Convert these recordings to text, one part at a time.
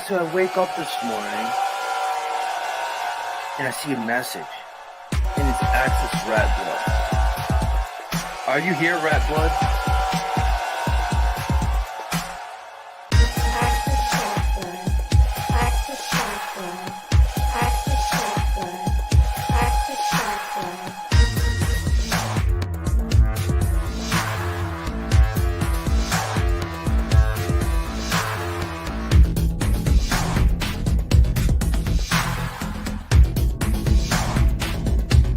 So I wake up this morning and I see a message, and it's Access Rattblood. Are you here, Rattblood?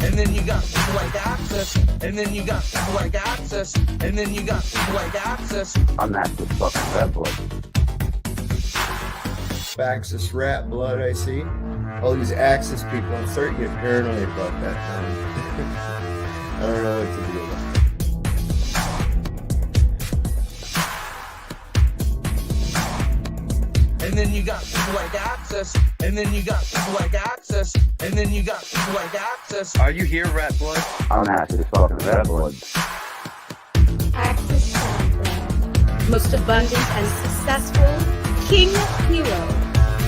And then you got people like Access, and then you got people like Access, and then you got people like Access. I'm Access fucking Rattblood. Access Rattblood, I see. All these Access people, I'm starting to get paranoid about that now. I don't know what to do about it. And then you got people like Access, and then you got people like Access, and then you got people like Access. Are you here, Rattblood? I'm Access fucking Rattblood. Access Rattblood. Most abundant and successful king hero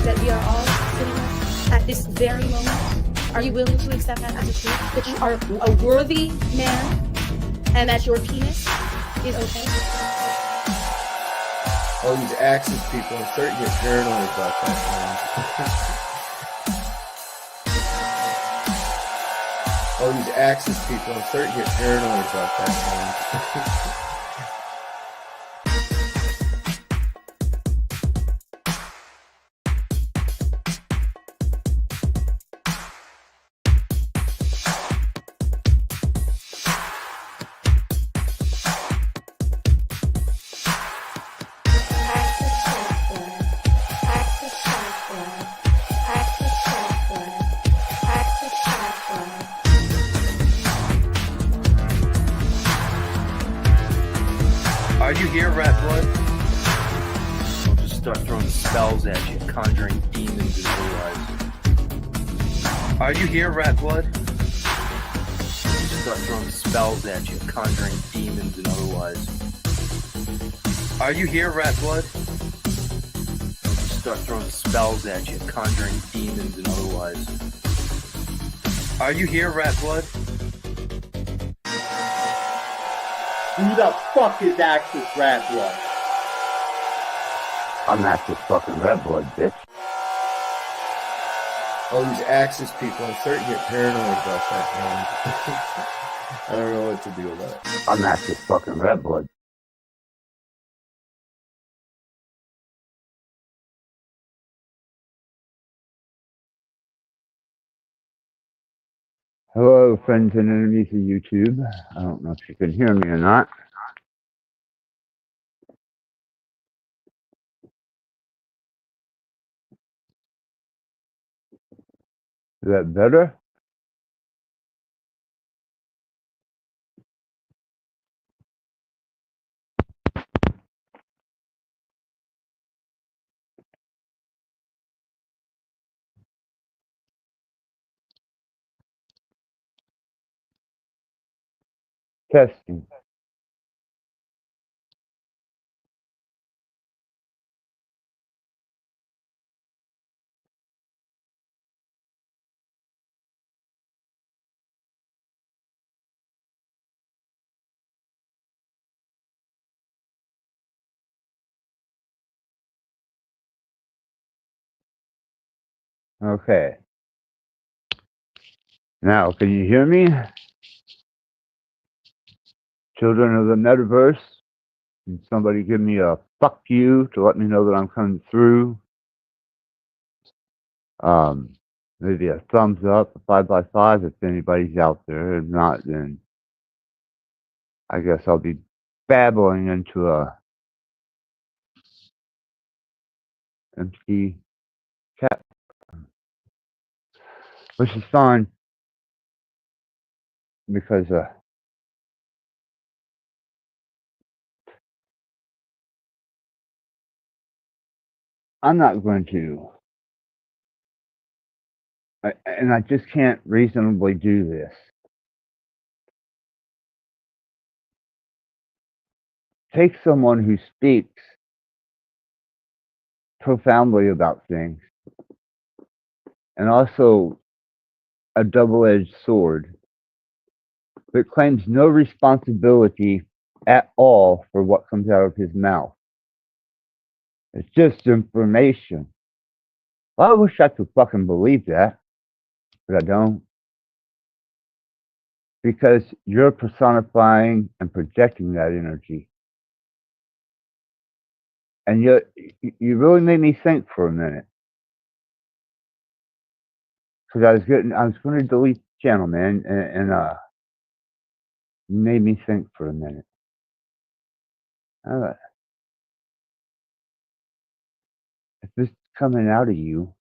that we are all sitting with at this very moment. Are you willing to accept that as a truth? That you are a worthy man and that your penis is okay? all these Access people, I'm starting to get paranoid about that now. All these Access people, I'm starting to get paranoid about that now. Are you here, Rattblood? I'll just start throwing spells at you, conjuring demons and otherwise. Are you here, Rattblood? I'll just start throwing spells at you, conjuring demons and otherwise. Are you here, Rattblood? I'll just start throwing spells at you, conjuring demons and otherwise. Are you here, Rattblood? Who the fuck is Access Rattblood? I'm Access fucking Rattblood, bitch. All these Access people, I'm starting to get paranoid about that now. I don't know what to do about it. I'm Access fucking Rattblood. Hello, friends and enemies of YouTube. I don't know if you can hear me or not. Is that better? Testing. Okay. Now, can you hear me? Children of the Metaverse? Can somebody give me a fuck you to let me know that I'm coming through? Maybe a thumbs up, a 5x5 if anybody's out there. If not, then I guess I'll be babbling into a empty chat, which is fine because I'm not going to, and I just can't reasonably do this. Take someone who speaks profoundly about things, and also a double-edged sword, but claims no responsibility at all for what comes out of his mouth. It's just information. Well, I wish I could fucking believe that, but I don't. Because you're personifying and projecting that energy. And you really made me think for a minute. Because I was going to delete the channel, man, and you made me think for a minute. Uh, if this is coming out of you,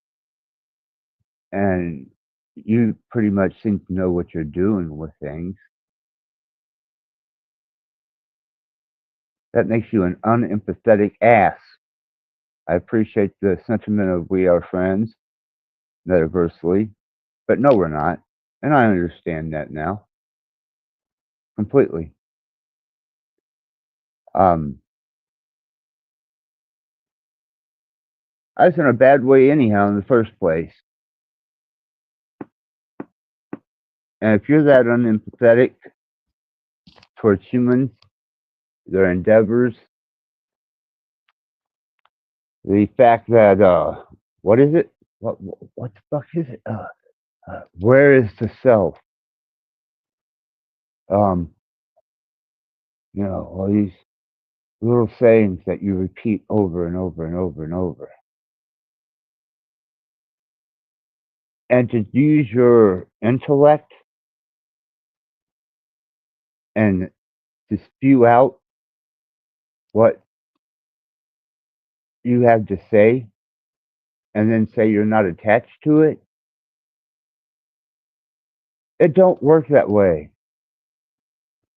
and you pretty much seem to know what you're doing with things, that makes you an unempathetic ass. I appreciate the sentiment of we are friends, metaversally, but no, we're not. And I understand that now completely. I was in a bad way anyhow in the first place. And if you're that unempathetic towards humans, their endeavors, the fact that what is it? What the fuck is it? Where is the self? All these little sayings that you repeat over and over and over and over. And to use your intellect and to spew out what you have to say and then say you're not attached to it, it don't work that way.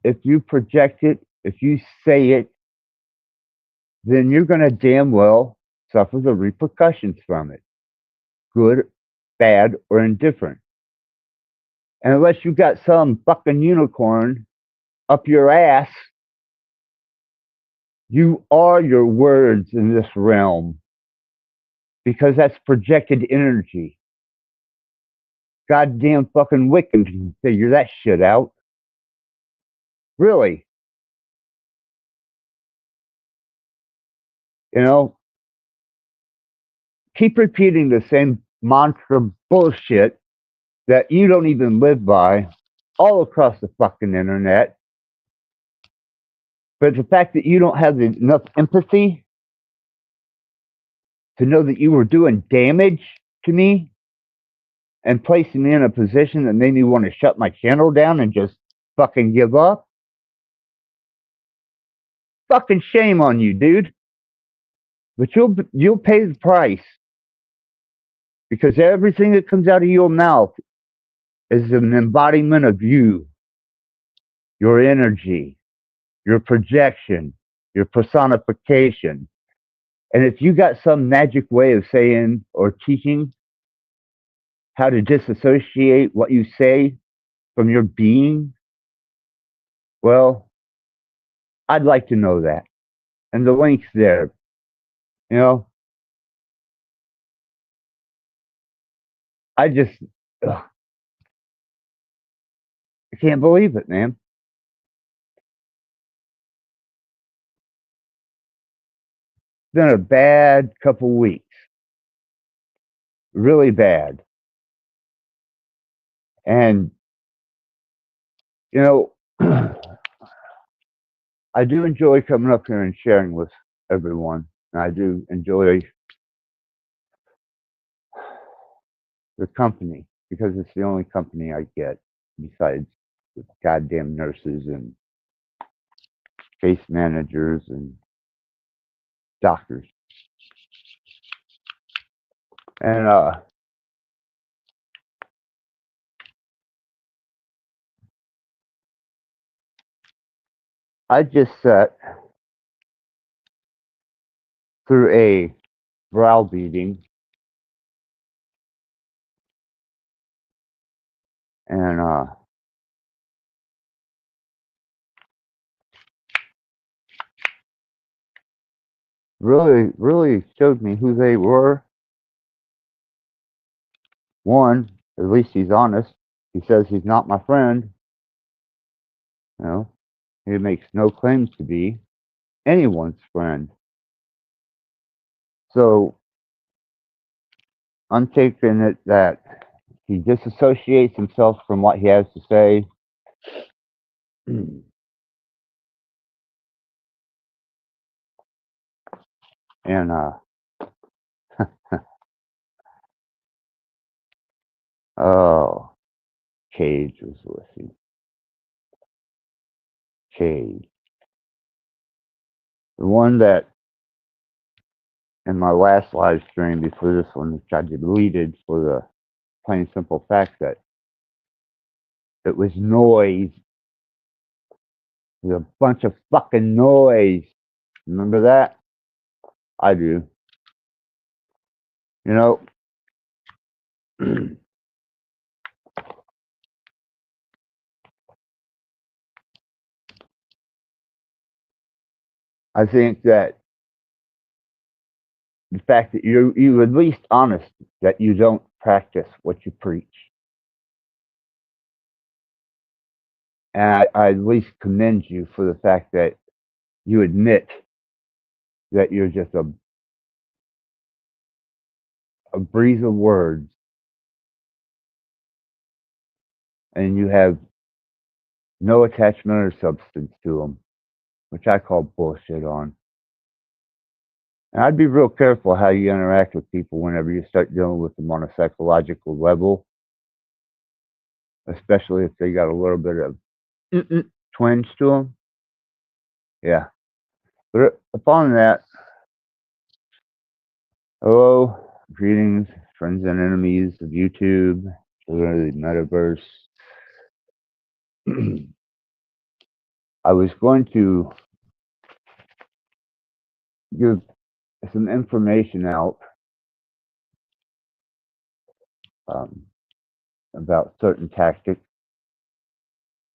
If you project it, if you say it, then you're going to damn well suffer the repercussions from it, good, bad, or indifferent. And unless you got some fucking unicorn up your ass, you are your words in this realm, because that's projected energy. Goddamn fucking Wiccan can figure that shit out. Really. Keep repeating the same mantra bullshit that you don't even live by all across the fucking internet. But the fact that you don't have enough empathy to know that you were doing damage to me and placing me in a position that made me want to shut my channel down and just fucking give up. Fucking shame on you, dude. But you'll pay the price, because everything that comes out of your mouth is an embodiment of you, your energy, your projection, your personification. And if you got some magic way of saying or teaching how to disassociate what you say from your being, well, I'd like to know that. And the link's there. I just, I can't believe it, man. It's been a bad couple weeks. Really bad. And, I do enjoy coming up here and sharing with everyone. And I do enjoy the company, because it's the only company I get besides the goddamn nurses and case managers and doctors. And I just sat through a browbeating, and really showed me who they were. One, at least he's honest. He says he's not my friend. You know, he makes no claims to be anyone's friend. So I'm taking it that he disassociates himself from what he has to say. And oh, Cage was listening. Cage, the one that in my last live stream before this one, which I deleted for the plain simple fact that it was noise. It was a bunch of fucking noise. Remember that? I do. You know, I think that the fact that you at least honest that you don't practice what you preach, and I at least commend you for the fact that you admit that you're just a breeze of words, and you have no attachment or substance to them, which I call bullshit on. And I'd be real careful how you interact with people whenever you start dealing with them on a psychological level, especially if they got a little bit of twinge to them. Yeah. But upon that, hello, greetings, friends and enemies of YouTube, children of the metaverse. I was going to give some information out about certain tactics,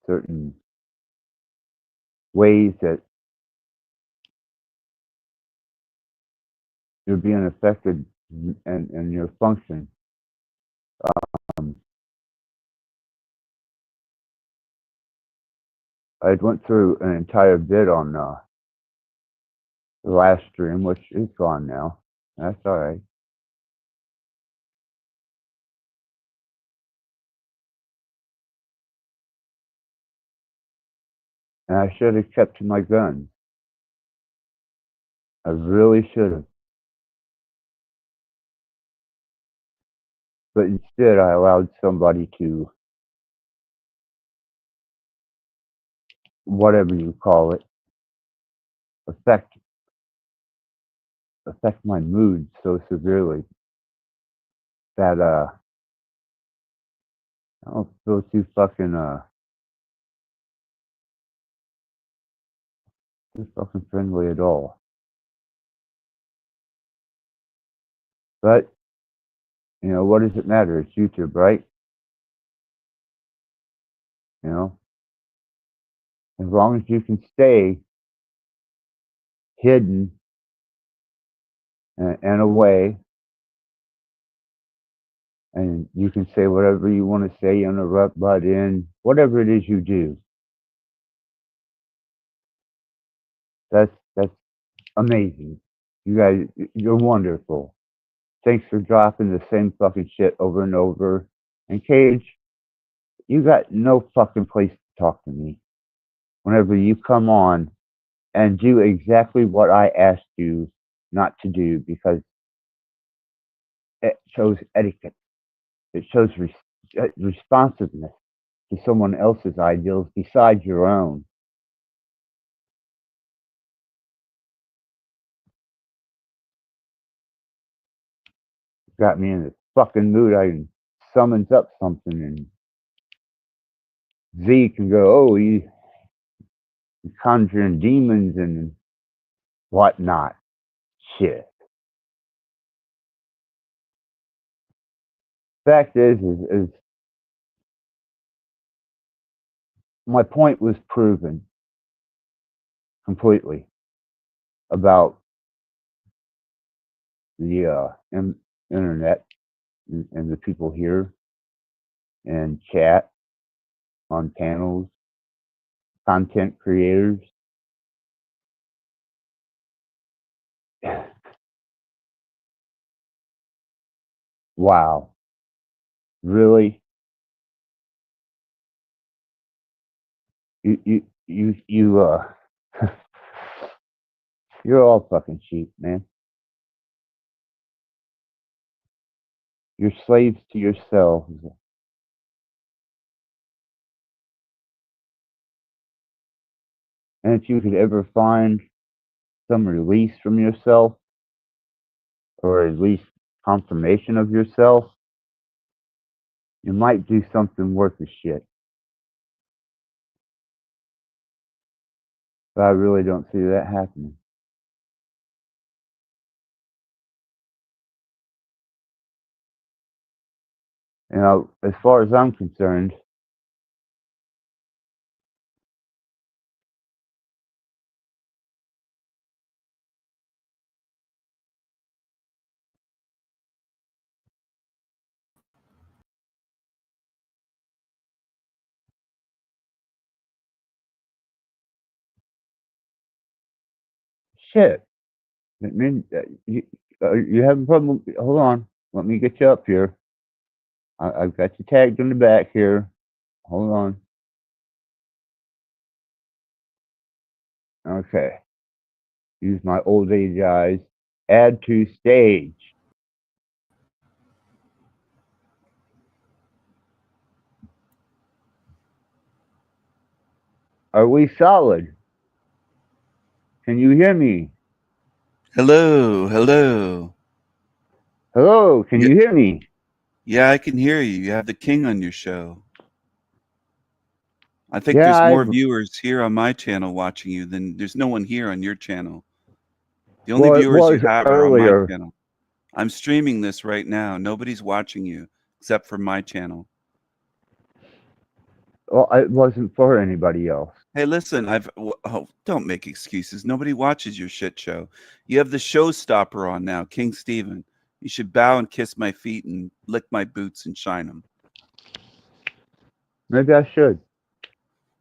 certain ways that you're being affected in your function. I went through an entire bit on the last stream, which is gone now. That's all right. And I should have kept to my guns. I really should have. But instead, I allowed somebody to, whatever you call it, affect my mood so severely that I don't feel too fucking friendly at all. But you know, what does it matter? It's YouTube, right? You know, as long as you can stay hidden and away, and you can say whatever you want to say, interrupt, butt in, whatever it is you do. That's amazing. You guys, you're wonderful. Thanks for dropping the same fucking shit over and over. And Cage, you got no fucking place to talk to me whenever you come on and do exactly what I asked you not to do, because it shows etiquette. It shows responsiveness to someone else's ideals besides your own. Got me in this fucking mood. I summons up something and Z can go, oh, he's conjuring demons and whatnot. Shit. Fact is my point was proven completely about the internet and the people here and chat on panels, content creators. Wow, really? You you're all fucking cheap, man. You're slaves to yourselves. And if you could ever find some release from yourself, or at least confirmation of yourself, you might do something worth the shit. But I really don't see that happening. You know, as far as I'm concerned, shit. I mean, you having a problem? Hold on. Let me get you up here. I've got you tagged in the back here. Hold on. Okay. Use my old age eyes. Add to stage. Are we solid? Can you hear me? Hello, hello. Hello, can Yeah. you hear me? Yeah, I can hear you. You have the king on your show. I think Yeah, there's more viewers here on my channel watching you than there's no one here on your channel. The only Well, it viewers you was have are on my earlier. channel. I'm streaming this right now. Nobody's watching you except for my channel. Well, it wasn't for anybody else. Hey, listen, don't make excuses. Nobody watches your shit show. You have the showstopper on now, King Steven. You should bow and kiss my feet and lick my boots and shine them. Maybe I should.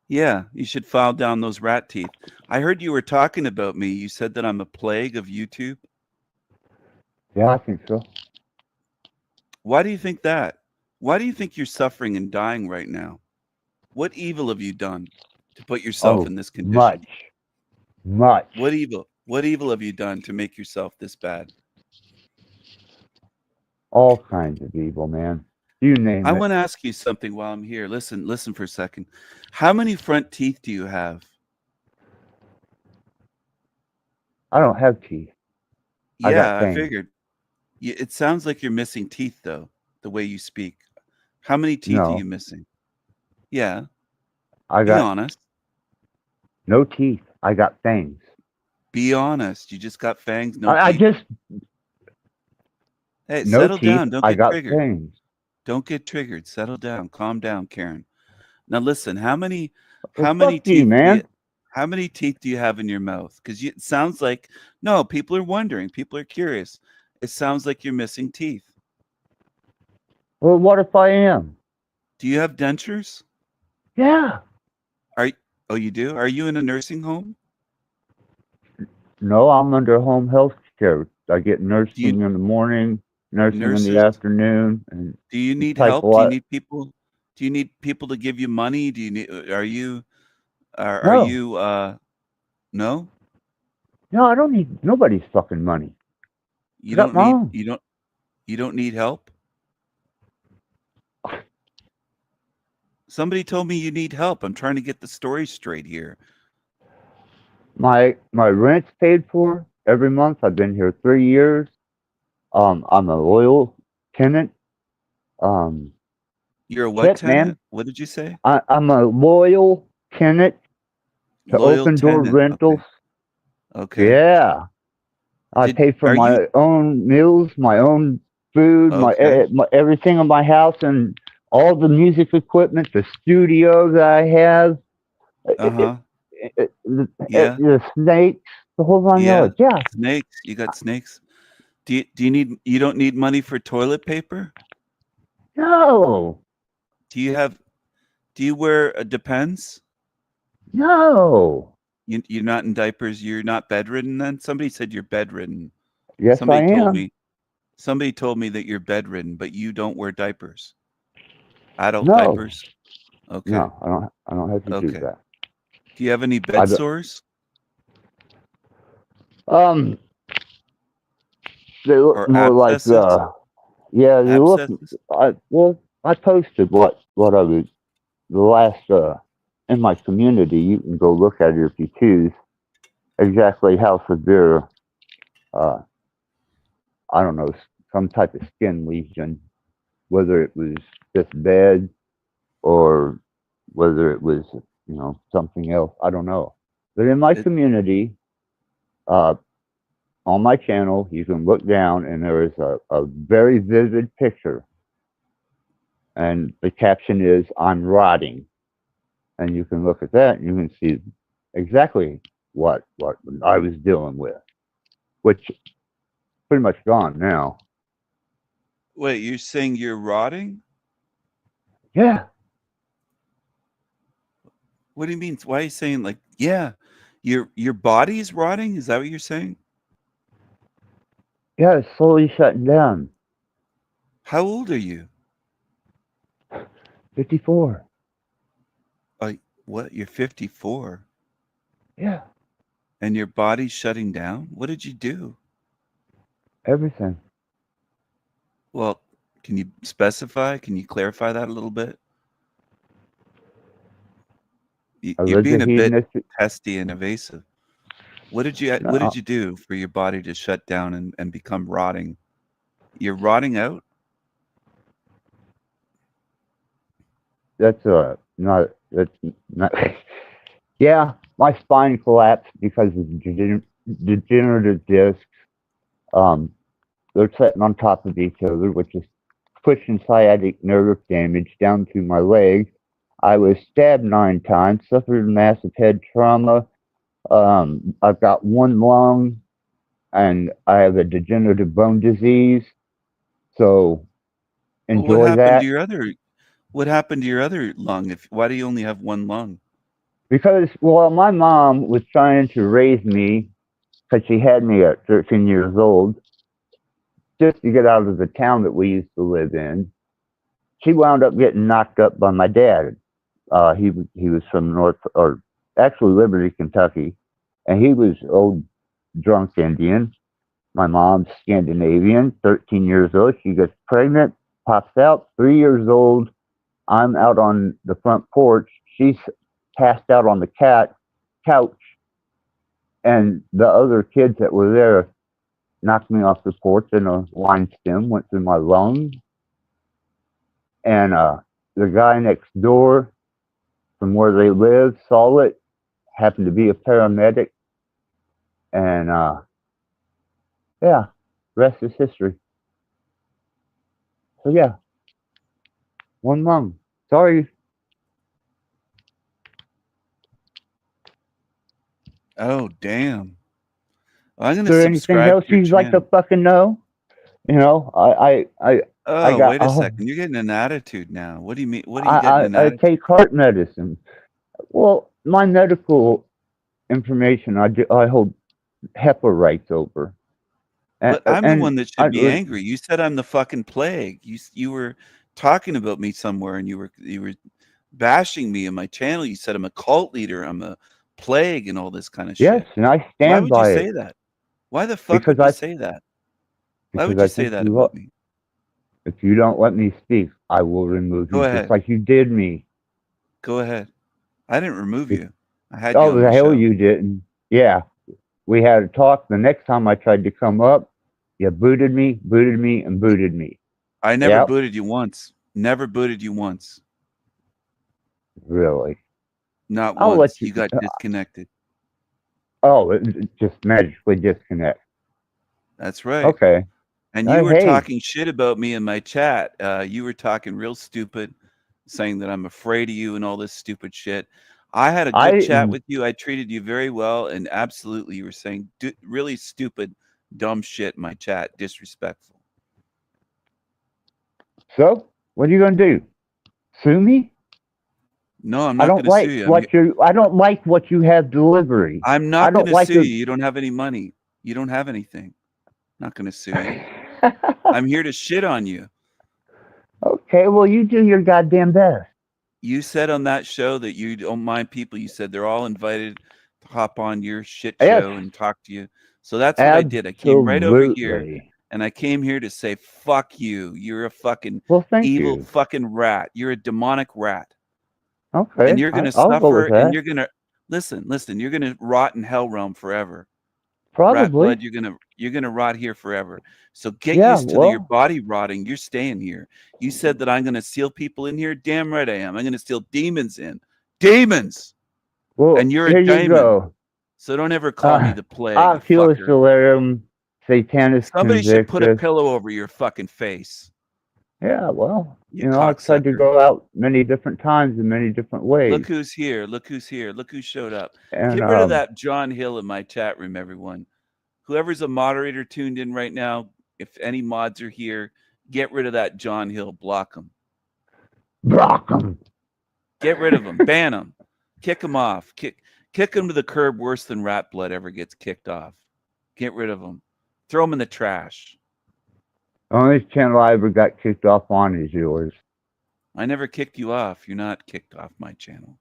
Yeah, you should file down those rat teeth. I heard you were talking about me. You said that I'm a plague of YouTube. Yeah, I think so. Why do you think that? Why do you think you're suffering and dying right now? What evil have you done to put yourself in this condition? Much. What evil? What evil have you done to make yourself this bad? All kinds of evil, man. You name I it. want to ask you something while I'm here. Listen for a second. How many front teeth do you have? I don't have teeth. I got Yeah, I fangs. figured. It sounds like you're missing teeth, though, the way you speak. How many teeth are No, you missing? Yeah, I be got honest. no teeth. I got fangs. Be honest. You just got fangs, no I teeth. just Hey, no settle teeth. down. Don't I get got triggered. fangs. Don't get triggered. Settle down. Calm down, Karen. Now listen, how many Well, fuck you, man. how many teeth do you have in your mouth? Because it sounds like no, people are wondering, people are curious. It sounds like you're missing teeth. Well, what if I am? Do you have dentures? Yeah. Oh, you do? Are you in a nursing home? No, I'm under home health care. I get Do you nursing in the morning, nursing in the nurses? afternoon, and Do you need type help? Do you what? need people? Do you need people to give you money? Do you need? Are you? Are No, you? No. no, I don't need nobody's fucking money. I You got don't my need. own. You don't need help. Somebody told me you need help. I'm trying to get the story straight here. My rent's paid for every month. I've been here 3 years. I'm a loyal tenant. Um, You're a what shit, tenant? man. What did you say? I'm a loyal tenant to Loyal Open Door tenant. Rentals. Okay. Yeah, I pay for Are you my own meals, my own food, okay? my everything in my house, and all the music equipment, the studio that I have, Uh-huh. Yeah. the snakes, the whole nine Yeah. yards. Yeah, Snakes. You got snakes. Do you don't need money for toilet paper? No, Do you wear a Depends? no. You're not in diapers. You're not bedridden then? Somebody said you're bedridden. Yes, I am. Somebody told me that you're bedridden, but you don't wear diapers. Adult No, diapers? Okay. no, I don't have to do Okay. that. Do you have any I bed don't- sores? They look Or more like abscesses? yeah, they look. Abscesses? I posted what I was the last in my community. You can go look at it if you choose. Exactly how severe. I don't know, some type of skin lesion, whether it was just bad or whether it was, something else. I don't know. But in my It- community, on my channel, you can look down and there is a very vivid picture. And the caption is, "I'm rotting." And you can look at that and you can see exactly what I was dealing with, which pretty much gone now. Wait, you're saying you're rotting? Yeah. What do you mean? Why are you saying like, yeah, your body's rotting? Is that what you're saying? Yeah, it's slowly shutting down. How old are you? 54. What? You're 54 Yeah, and your body's shutting down? What did you do? everything. Well, can you specify? Can you clarify that a little bit? I You're lived a being a bit hedonistic. testy and evasive. What did you No, do for your body to shut down and become rotting? You're rotting out? that's not. That's not. Yeah, my spine collapsed because of degenerative discs. They're sitting on top of each other, which is pushing sciatic nerve damage down to my leg. I was stabbed 9 times, suffered massive head trauma. I've got one lung, and I have a degenerative bone disease. So Well, what enjoy happened to that. your other lung? Why do you only have one lung? Because, well, my mom was trying to raise me because she had me at 13 years old just to get out of the town that we used to live in. She wound up getting knocked up by my dad. He was from actually Liberty, Kentucky, and he was old drunk Indian. My mom's Scandinavian, 13 years old. She gets pregnant, pops out, 3 years old. I'm out on the front porch. She's passed out on the couch, and the other kids that were there knocked me off the porch, and a line stem went through my lung. And the guy next door from where they live saw it, happened to be a paramedic, and yeah, rest is history. So yeah, one lung. Sorry. Oh, damn. I'm Is gonna there anything subscribe else to your you'd like to channel. fucking know? I Oh, got wait a second. You're getting an attitude now. What do you mean? What are you getting an I attitude? take heart medicine. Well, my medical information, I hold HEPA rights over. But I'm the one that I should be angry. You said I'm the fucking plague. You were talking about me somewhere, and you were bashing me in my channel. You said I'm a cult leader. I'm a plague, and all this kind of yes, shit. and I Why stand would you by say it that? Why the fuck because would you say that? Why would you say think that about me? if you don't let me speak, I will remove Go you ahead. just like you did me. Go ahead. I didn't remove If- you. I had you Oh, on the my hell show. you didn't. Yeah, we had a talk. The next time I tried to come up, you booted me, and booted me. I never Yep. booted you once. Never booted you once. Really? Not I'll once. let you. You got disconnected. Oh, it just magically disconnect. That's right. Okay. And you were Hey. talking shit about me in my chat. You were talking real stupid, saying that I'm afraid of you and all this stupid shit. I had a good chat with you. I treated you very well, and absolutely, you were saying really stupid, dumb shit in my chat. Disrespectful. So, what are you going to do? Sue me? No, I'm I not don't going to sue like you. I don't like what you have delivery. I'm I not don't going to like sue your- you. You don't have any money. You don't have anything. Not going to sue you. I'm here to shit on you. Okay, well, you do your goddamn best. You said on that show that you don't mind people. You said they're all invited to hop on your shit Yes. show and talk to you. So that's what I did. I came right over here, Absolutely. and I came here to say, fuck you. You're a fucking Well, thank evil you. fucking rat. You're a demonic rat. Okay, And you're going to I'll go suffer, with that. and you're going to, listen, you're going to rot in hell realm forever. Probably. Rattblood, you're gonna rot here forever. So get Yeah, used to your well- body rotting. You're staying here. You said that I'm gonna seal people in here. Damn right I am. I'm gonna steal demons in. Demons. Well, And you're a here you diamond. go. So don't ever call me the plague. Oculus fucker. Delirium, Satanus Somebody should put a Convictus. pillow over your fucking face. Yeah, well, You I tried to cocksucker. go out many different times in many different ways. Look who's here. Look who's here. Look who showed up. And, Get rid of that John Hill in my chat room, everyone. Whoever's a moderator tuned in right now, if any mods are here, get rid of that John Hill. Block him. Block 'em. Get rid of him. Ban him. Kick him off. Kick him to the curb worse than Rattblood ever gets kicked off. Get rid of him. Throw him in the trash. The only channel I ever got kicked off on is yours. I never kicked you off. You're not kicked off my channel.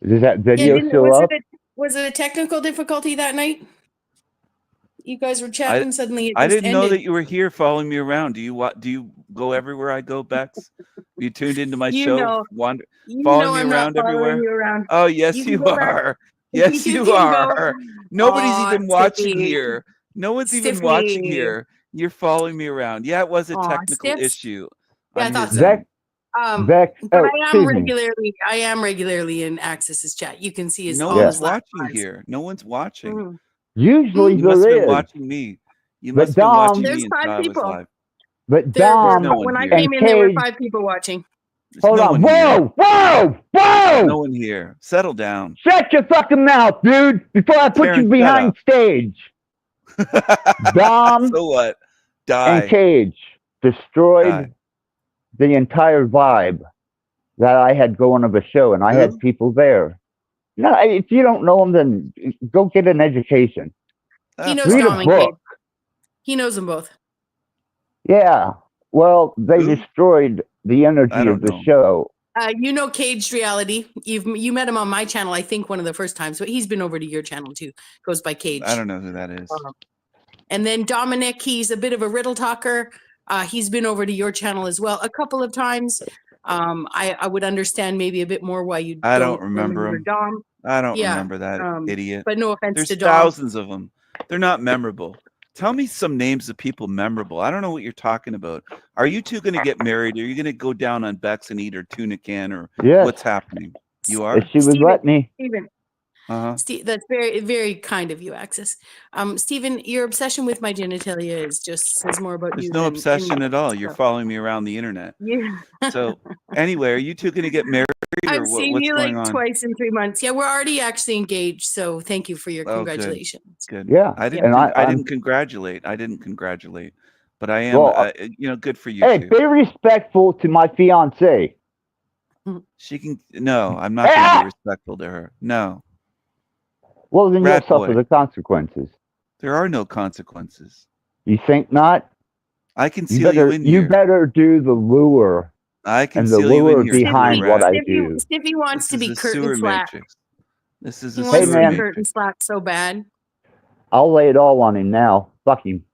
Does that video Yeah, still up? was it a technical difficulty that night? You guys were chatting suddenly. It I just didn't know ended. that you were here following me around. Do you go everywhere I go, Bex? You tuned into my You show, know. following know me I'm around not everywhere? following you around. Oh, yes, You can you go back. are. Yes, You you can are. go. Nobody's Aw, even watching Stiffy. here. No one's even watching Stiffy. here. You're following me around. Yeah, it was a Aw, technical Stiffs. issue. Yeah, I on thought his so. end. Beck, But excuse me. I am regularly in Access's chat. You can see his No all one's his live watching lives. here. No one's watching. Mhm. Usually You must have there been is. watching me. You But must have been Dom- watching There's me until 5 I was people. live. But There were, Dom no one when I here. came and in, there were Cage, 5 people watching. There's hold no on. one here. Whoa! There's no one here. Settle down. Shut your fucking mouth, dude, before I put Karen, you shut behind up. stage. Dom So what? and Die. Cage destroyed Die. the entire vibe that I had going of a show, and I Who? had people there. No, if you don't know them, then go get an education. He knows Read Dom a and Cage. book. He knows them both. Yeah. Well, they Who? destroyed the I energy don't of the know. show. You know Caged Reality. You met him on my channel, I think, one of the first times, but he's been over to your channel too. Goes by Cage. I don't know who that is. And then Dominic, he's a bit of a riddle talker. He's been over to your channel as well a couple of times. I would understand maybe a bit more why you I don't remember him. Dom. I don't Yeah, remember that idiot. But no offense There's to Dom. thousands of them. They're not memorable. Tell me some names of people memorable. I don't know what you're talking about. Are you two going to get married? Are you going to go down on Bex and eat her tuna can, or Yes. what's happening? You are? If she would Steven. let me. Stephen, Uh-huh. that's very, very kind of you, Access. Stephen, your obsession with my genitalia is just says more about There's you. no than obsession any- at all. You're following me around the internet. Yeah. So anyway, are you two going to get married, or I've seen what's you going like on? twice in 3 months. Yeah, we're already actually engaged. So thank you for your Oh, good. congratulations. Good. Yeah, I didn't. and I I'm- didn't congratulate. I didn't congratulate, but I am. Well, good for you Hey, two. be respectful to my fiance. She can. No, I'm not going to be respectful to her. No, Well, then you'll Rat suffer boy. the consequences. there are no consequences. You think not? I can You seal you in here. better do the lure I can and the seal you lure in here. behind sewer what rat. I do. Stiffy wants This to is be a curtain sewer slap. matrix. This is He a wants Hey, to sewer be man. curtain matrix. slap so bad. I'll lay it all on him now. Fuck him.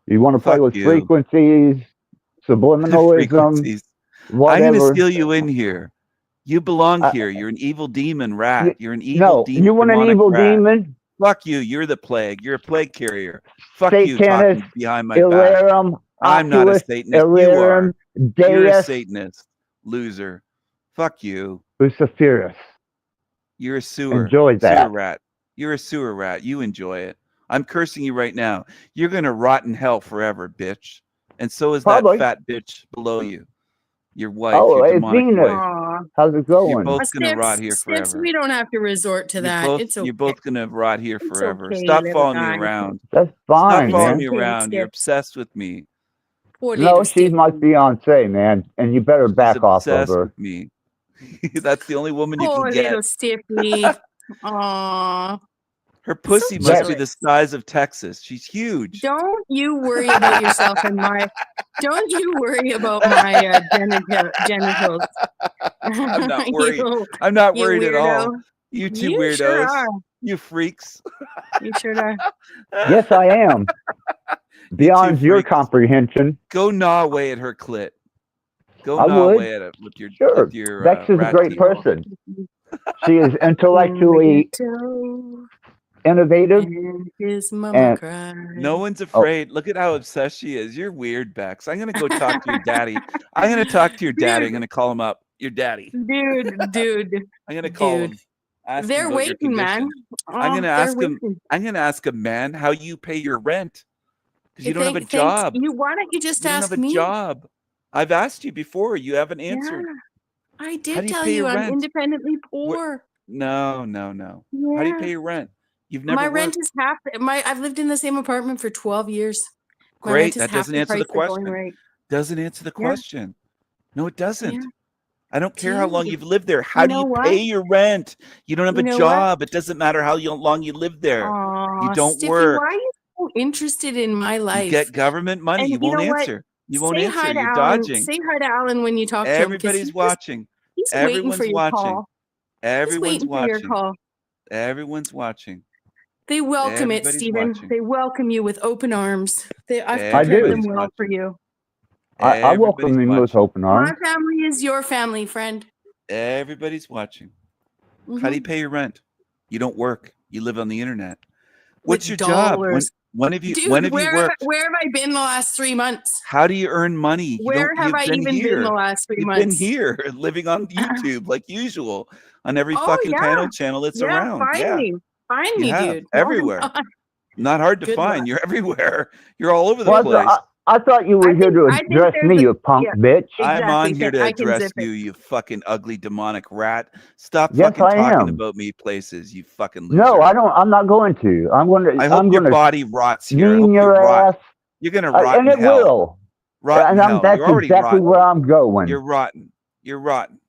You want to play Fuck with you. frequencies, subliminalism, Frequencies. whatever. I'm going to seal you in here. You belong Uh, here. You're an evil demon rat. You're an evil No, demon. you want an demonic evil rat. demon? Fuck you. You're the plague. You're a plague carrier. Fuck you Satanus, talking behind my back. Illyrium, I'm not a Oculus, Satanist. You are. Illyrium, You're a Deus, Satanist. Loser. Fuck you. Luciferus. You're a sewer. Enjoy that. Sewer rat. You're a sewer rat. You enjoy it. I'm cursing you right now. You're going to rot in hell forever, bitch. And so is Probably. that fat bitch below you. Your wife, Oh, your it's demonic Venus. wife. Aw, How's it You're going? both gonna rot here Stips, forever. we don't have to resort to You're that. both, It's okay. you're both gonna rot here It's forever. okay, Stop little following me guy. around. That's Stop fine, following man. me Okay, around. You're Stips. obsessed with me. Poor No, little she's my Stippy. fiance, man, and you better She's back off of obsessed her. with me. That's the only woman you Poor can get. little Stippy. Aw. Her pussy So must be the jealous. size of Texas. She's huge. Don't you worry about yourself and my. Don't you worry about my genitals. I'm not worried. You, I'm not you worried at all. weirdo. You two You weirdos. sure are. You freaks. You sure are. Yes, I am. Beyond your freaks. comprehension. Go gnaw away at her clit. Go I gnaw would. away at it with your Sure. with your Bex is a rat great teeth. person. She is intellectually innovative. And his mama And- cried. No one's afraid. Look at how obsessed she is. You're weird, Bex. I'm gonna go talk to your daddy. I'm gonna talk to your daddy. I'm gonna call him up. Your daddy. Dude. I'm gonna call him. Dude. Ask him They're about your waiting, man. condition. I'm gonna they're ask him. waiting. I'm gonna ask him, man, how you pay your rent because you don't have a Thanks. job. Why don't you just You don't ask have a me? job. I've asked you before. You haven't answered. Yeah, I How did do you tell pay you your I'm rent? independently poor. No. Yeah. How do you pay your rent? You've never My worked. rent is half. I've lived in the same apartment for 12 years. My Great. rent is That half doesn't the answer the price of going question. rate. Doesn't answer the Yeah. question. No, it doesn't. Yeah. I don't care how long Dude, you've lived there. How do know you what? pay your rent? You don't have You a know what? job. It doesn't matter how long you live there. Aw, You don't Stiffy, work. why are you so interested in my You life? get government money. And You you won't know what? answer. You won't Say answer. hi to You're Alan. dodging. Say hi to Alan when you talk to him. 'Cause Everybody's watching. He's waiting Everyone's for your watching. call. He's Everyone's waiting for your watching. call. Everyone's watching. They welcome it, Everybody's Stephen. watching. They welcome you with open arms. I've I prepared do. them well Everybody's for you. I welcome Everybody's him with watching. open My arms. family is your family, friend. Everybody's watching. How do Mhm. you pay your rent? You don't work. You live on the internet. What's With your job? dollars. When have you Dude, when have you where worked? have I been the last 3 months? How do you earn money? Where have You've I been even here. been the last 3 You've months? been here living on YouTube like usual on every Oh, fucking yeah. panel channel that's Yeah, around. find Yeah, me. Find you me, have dude. No, I'm everywhere. not. Not hard to Good find. luck. You're everywhere. You're all over the Well, place. I thought you were I here think- to I think address there's me, a- you punk yeah. bitch. I'm on here to I can address zip it. you, you fucking ugly demonic rat. Stop Yes, fucking I talking am. about me places, you fucking loser. No, I don't. I'm not going to. I'm going to. I hope I'm your going to body rots here. I mean hope you your rot. ass, You're gonna rot and in it hell. will. Rot in And hell. that's You're already exactly rotten. where I'm going. You're rotten. You're rotten.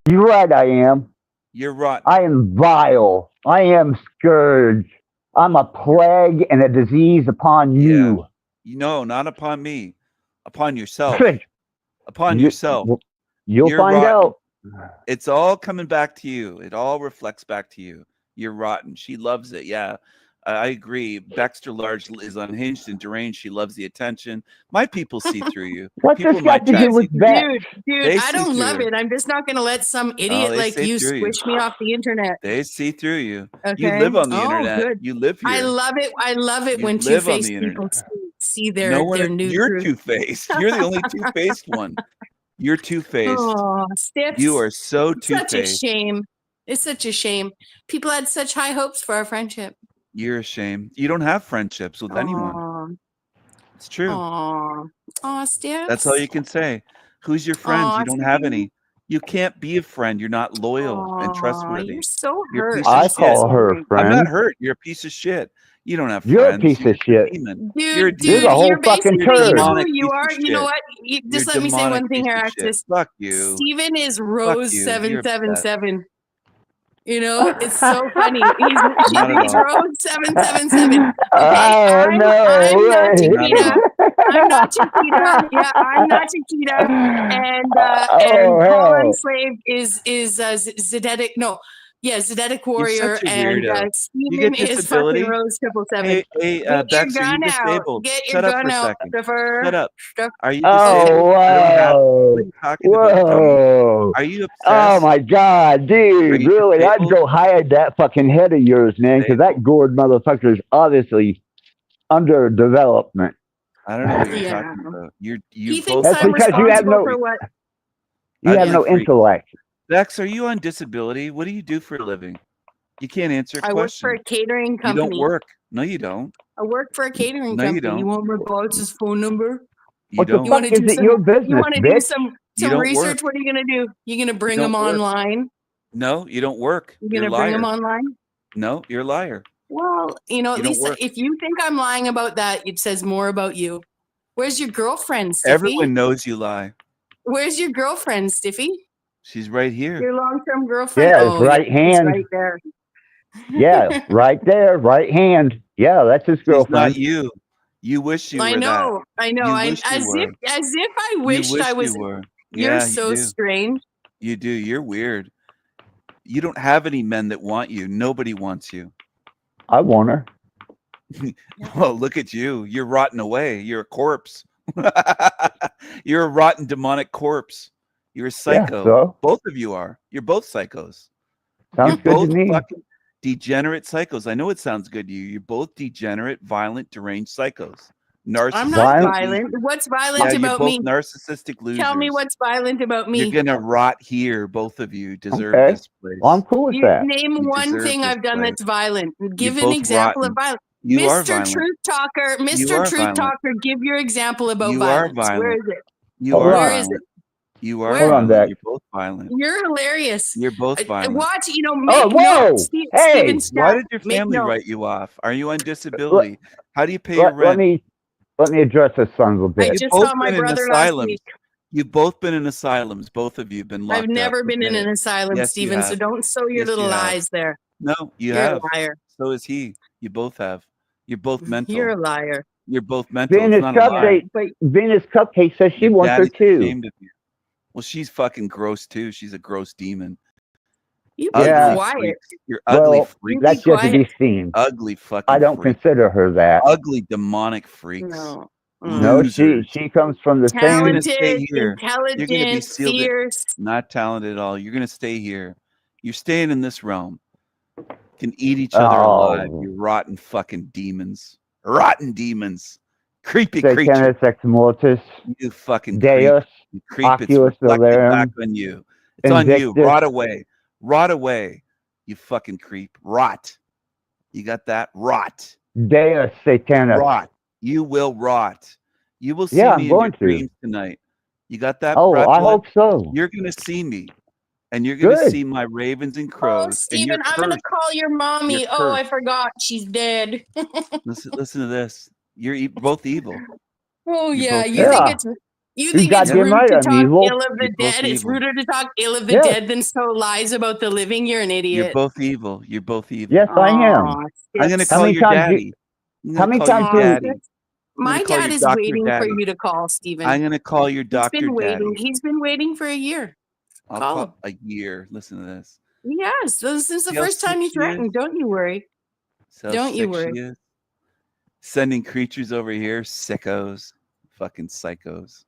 You're right. I am. You're rotten. I am vile. I am scourge. I'm a plague and a disease upon you. No, not upon me. Upon yourself. Upon You- yourself. You'll You're find rotten. out. It's all coming back to you. It all reflects back to you. You're rotten. She loves it. Yeah, I agree. Baxter Large is unhinged and deranged. She loves the attention. My people see through you. What's People this in my got to chat do see with through that? Dude, They I see don't love through. it. I'm just not going to let some idiot they like see you through you. squish me off the internet. They see through you. Okay. You live on the Oh, internet. good. You live here. I love it. I love it You when live on two-faced the people internet. see their new You're truth. two-faced. You're the only two-faced one. You're two-faced. Oh, Stips. You are so It's such a two-faced. shame. It's such a shame. People had such high hopes for our friendship. You're a shame. You don't have friendships with anyone. Aw, It's true. aw, aw, Stips. That's all you can say. Who's your friends? Aw, You don't have Stippy. any. You can't be a friend. You're not loyal and Aw, trustworthy. You're so You're a hurt. piece of I I'm shit. so call her sorry. I'm friend. not hurt. You're a piece of shit. You don't have You're a friends. piece You're of shit. a demon. Dude, You're a You're demon. the whole you're fucking basically, you turd. know Demonic who you piece are? of You know shit. what? You're Just a let me say demonic one thing piece here, of Axis. shit. Fuck you. Steven is Fuck Rose you. You're upset. 777. You know, it's so funny. Not at He's all. Rose 777. Okay, Oh, I'm no not way. Chiquita. I'm not Chiquita. Yeah, I'm not Chiquita. And Paul hell. Enslaved is Zedetic. No, yeah, Zedetic Warrior, such a and weirdo. You Steven get is disability? fucking Rose 777. Hey, Get your Bex, are you gun out. disabled? Get Shut your up for gun a out, second. Christopher. Shut up. Are you Oh, disabled? I don't have. What wow. are you talking about, dummy? Whoa. Are you Oh, obsessed? my God, Are dude. you Really, I'd disabled? go hide that fucking head of yours, man, because that Disabled. gourd motherfucker is obviously under development. I don't know what you're Yeah. talking about. You He both thinks That's I'm because you have responsible no, for what? you have ugly no freak. intellect. Bex, are you on disability? What do you do for a living? You can't answer a I work for question. a catering You company. don't work. No, you don't. I work for a catering No, you company. You don't. want my boss's phone number? You What the don't. You want fuck to is do it some? your You business, want to do bitch? some? You some don't research. work. What are you gonna do? You gonna bring don't them work. online? No, you don't work. You You're gonna a bring them liar. online? No, you're a liar. Well, you know, at You don't least work. if you think I'm lying about that, it says more about you. Where's your girlfriend, Stiffy? Everyone knows you lie. Where's your girlfriend, Stiffy? She's right here. Your long-term girlfriend? Yeah, his right it's hand. right there. Yeah, right there, right hand. Yeah, that's his She's not girlfriend. you. You wish you were I know. that. I know. You I wish you as were. if I You wished wish I was. you were. You're Yeah, so you do. strange. You do. You're weird. You don't have any men that want you. Nobody wants you. I want her. Well, look at you. You're rotting away. You're a corpse. You're a rotten demonic corpse. You're a psycho. Yeah, so Both of you are. You're both psychos. sounds You're good both to me. fucking degenerate psychos. I know it sounds good to you. You're both degenerate, violent, deranged psychos. Narcissistic. I'm not Violent. violent. What's violent Yeah, you're about both me? narcissistic losers. Tell me what's violent about me. You're gonna rot here. Both of you deserve Okay. this place. Well, I'm cool with You that. name You one deserve thing this I've done place. that's violent. Give You're an both example rotten. of violence. You are Mr. violent. Truth Talker, You Mr. are Truth violent. Talker, give your example about You are violence. Where violent. is it? You Hold are on. Where is violent. it? You are Where? Hold on, violent. Beck. You're both violent. You're hilarious. You're both violent. Watch, you know, Oh, make whoa! notes. Steven Hey! Why Stapp, did your make family notes. write you off? Are you on disability? How do you pay your Let rent? me address this son of a I bitch. You've just both saw my been in brother last asylums. week. You've both been in asylums. Both of you have been locked I've never up. been in Admit an it. asylum, Yes, you Steven, so have. don't sow your Yes, little you have. lies there. No, you You're have. a liar. So is he. You both have. You're both mental. You're a liar. You're both mental. It's Venus not a lie. Venus Cupcake says she Your wants her daddy's too. ashamed of you. Well, she's fucking gross too. She's a gross demon. You be Yeah. quiet. Freaks. You're ugly Well, freaks. that's yet to be quiet. seen. Ugly fucking I don't freaks. consider her that. Ugly demonic freaks. No. No, Losers. she comes from the You're gonna same. stay Talented, here. You're gonna be intelligent, sealed. fierce. Not talented at all. You're gonna stay here. You're staying in this realm. Can eat each other alive. Oh, You rotten fucking demons. Rotten demons. Creepy creature. Satanis Ex Mortis, You fucking creep. Deus, You creep. It's Oculus reflected back Valerium, on you. It's on you. Invictus. Rot away. Rot away. You fucking creep. Rot. You got that? Rot. Deus Satanis. Rot. You will rot. You will see Yeah, I'm me in your going to. dreams tonight. You got that? Oh, Brad I Blood? hope so. You're gonna see me, and you're gonna Good. see my ravens and Oh, crows. And Steven, you're I'm gonna cursed. call your mommy. You're Oh, I cursed. forgot. She's dead. Listen to this. You're both evil. Oh You're yeah, both you evil. think Yeah, it's you you think it's goddamn rude right to I'm talk evil. ill of the You're both dead? It's evil. ruder to talk ill of the Yes, dead than sow lies about the living. You're an You're idiot. both evil. You're both evil. yes, I am. Aw, I'm gonna Stips. How call many your times you? daddy. I'm How gonna many call your times Aw, you? daddy. Stips. I'm gonna My call dad your is doctor waiting for daddy. you to call, Steven. I'm gonna call your He's doctor been waiting. daddy. He's been waiting for a year. I'll Call call him. a year. Listen to this. Yes, this is the See how first time sick you she is? threatened. Don't you worry. See how Don't you sick she worry. is? Sending creatures over here, sickos, fucking psychos.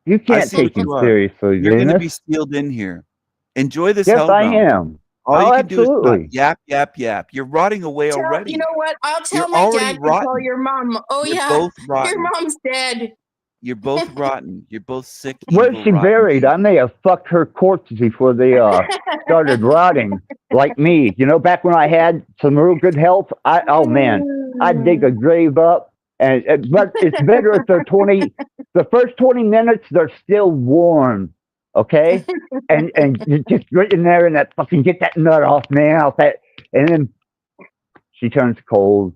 You I can't see what take him you are. seriously, You're gonna be Venus. sealed in here. Enjoy this Yes, hell I realm. am. All you Oh, can do is not absolutely. yap, yap, yap. You're rotting away You already. know what? I'll tell You're my already dad to call rotten. your mom. Oh You're yeah, both your rotten. mom's dead. You're both rotten. You're both sick, Where's evil, she rotten buried? I demons. may have fucked her corpse before they started rotting, like me. You know, back when I had some real good health, oh man, I'd dig a grave up, but it's better if they're the first 20 minutes they're still warm, okay, and you just get in there and that fucking get that nut off, man, and then she turns cold,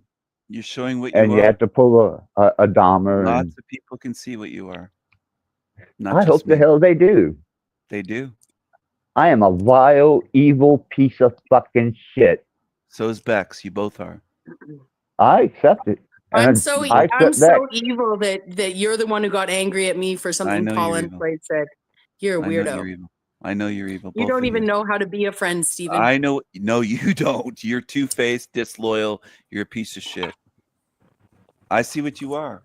You're showing what and you you are. have to pull a Dahmer, Lots and of people can see what you are. Not I just hope the me. hell they do. They do. I am a vile, evil piece of fucking shit. So is Bex. You both are. I accept it. I'm And so I I'm accept that. so evil that you're the one who got angry at me for I something know Paul you're and evil. Slade said. You're a I know weirdo. you're evil. I know you're evil. You Both don't of even you. know how to be a friend, Steven. I know. No, you don't. You're two-faced, disloyal. You're a piece of shit. I see what you are.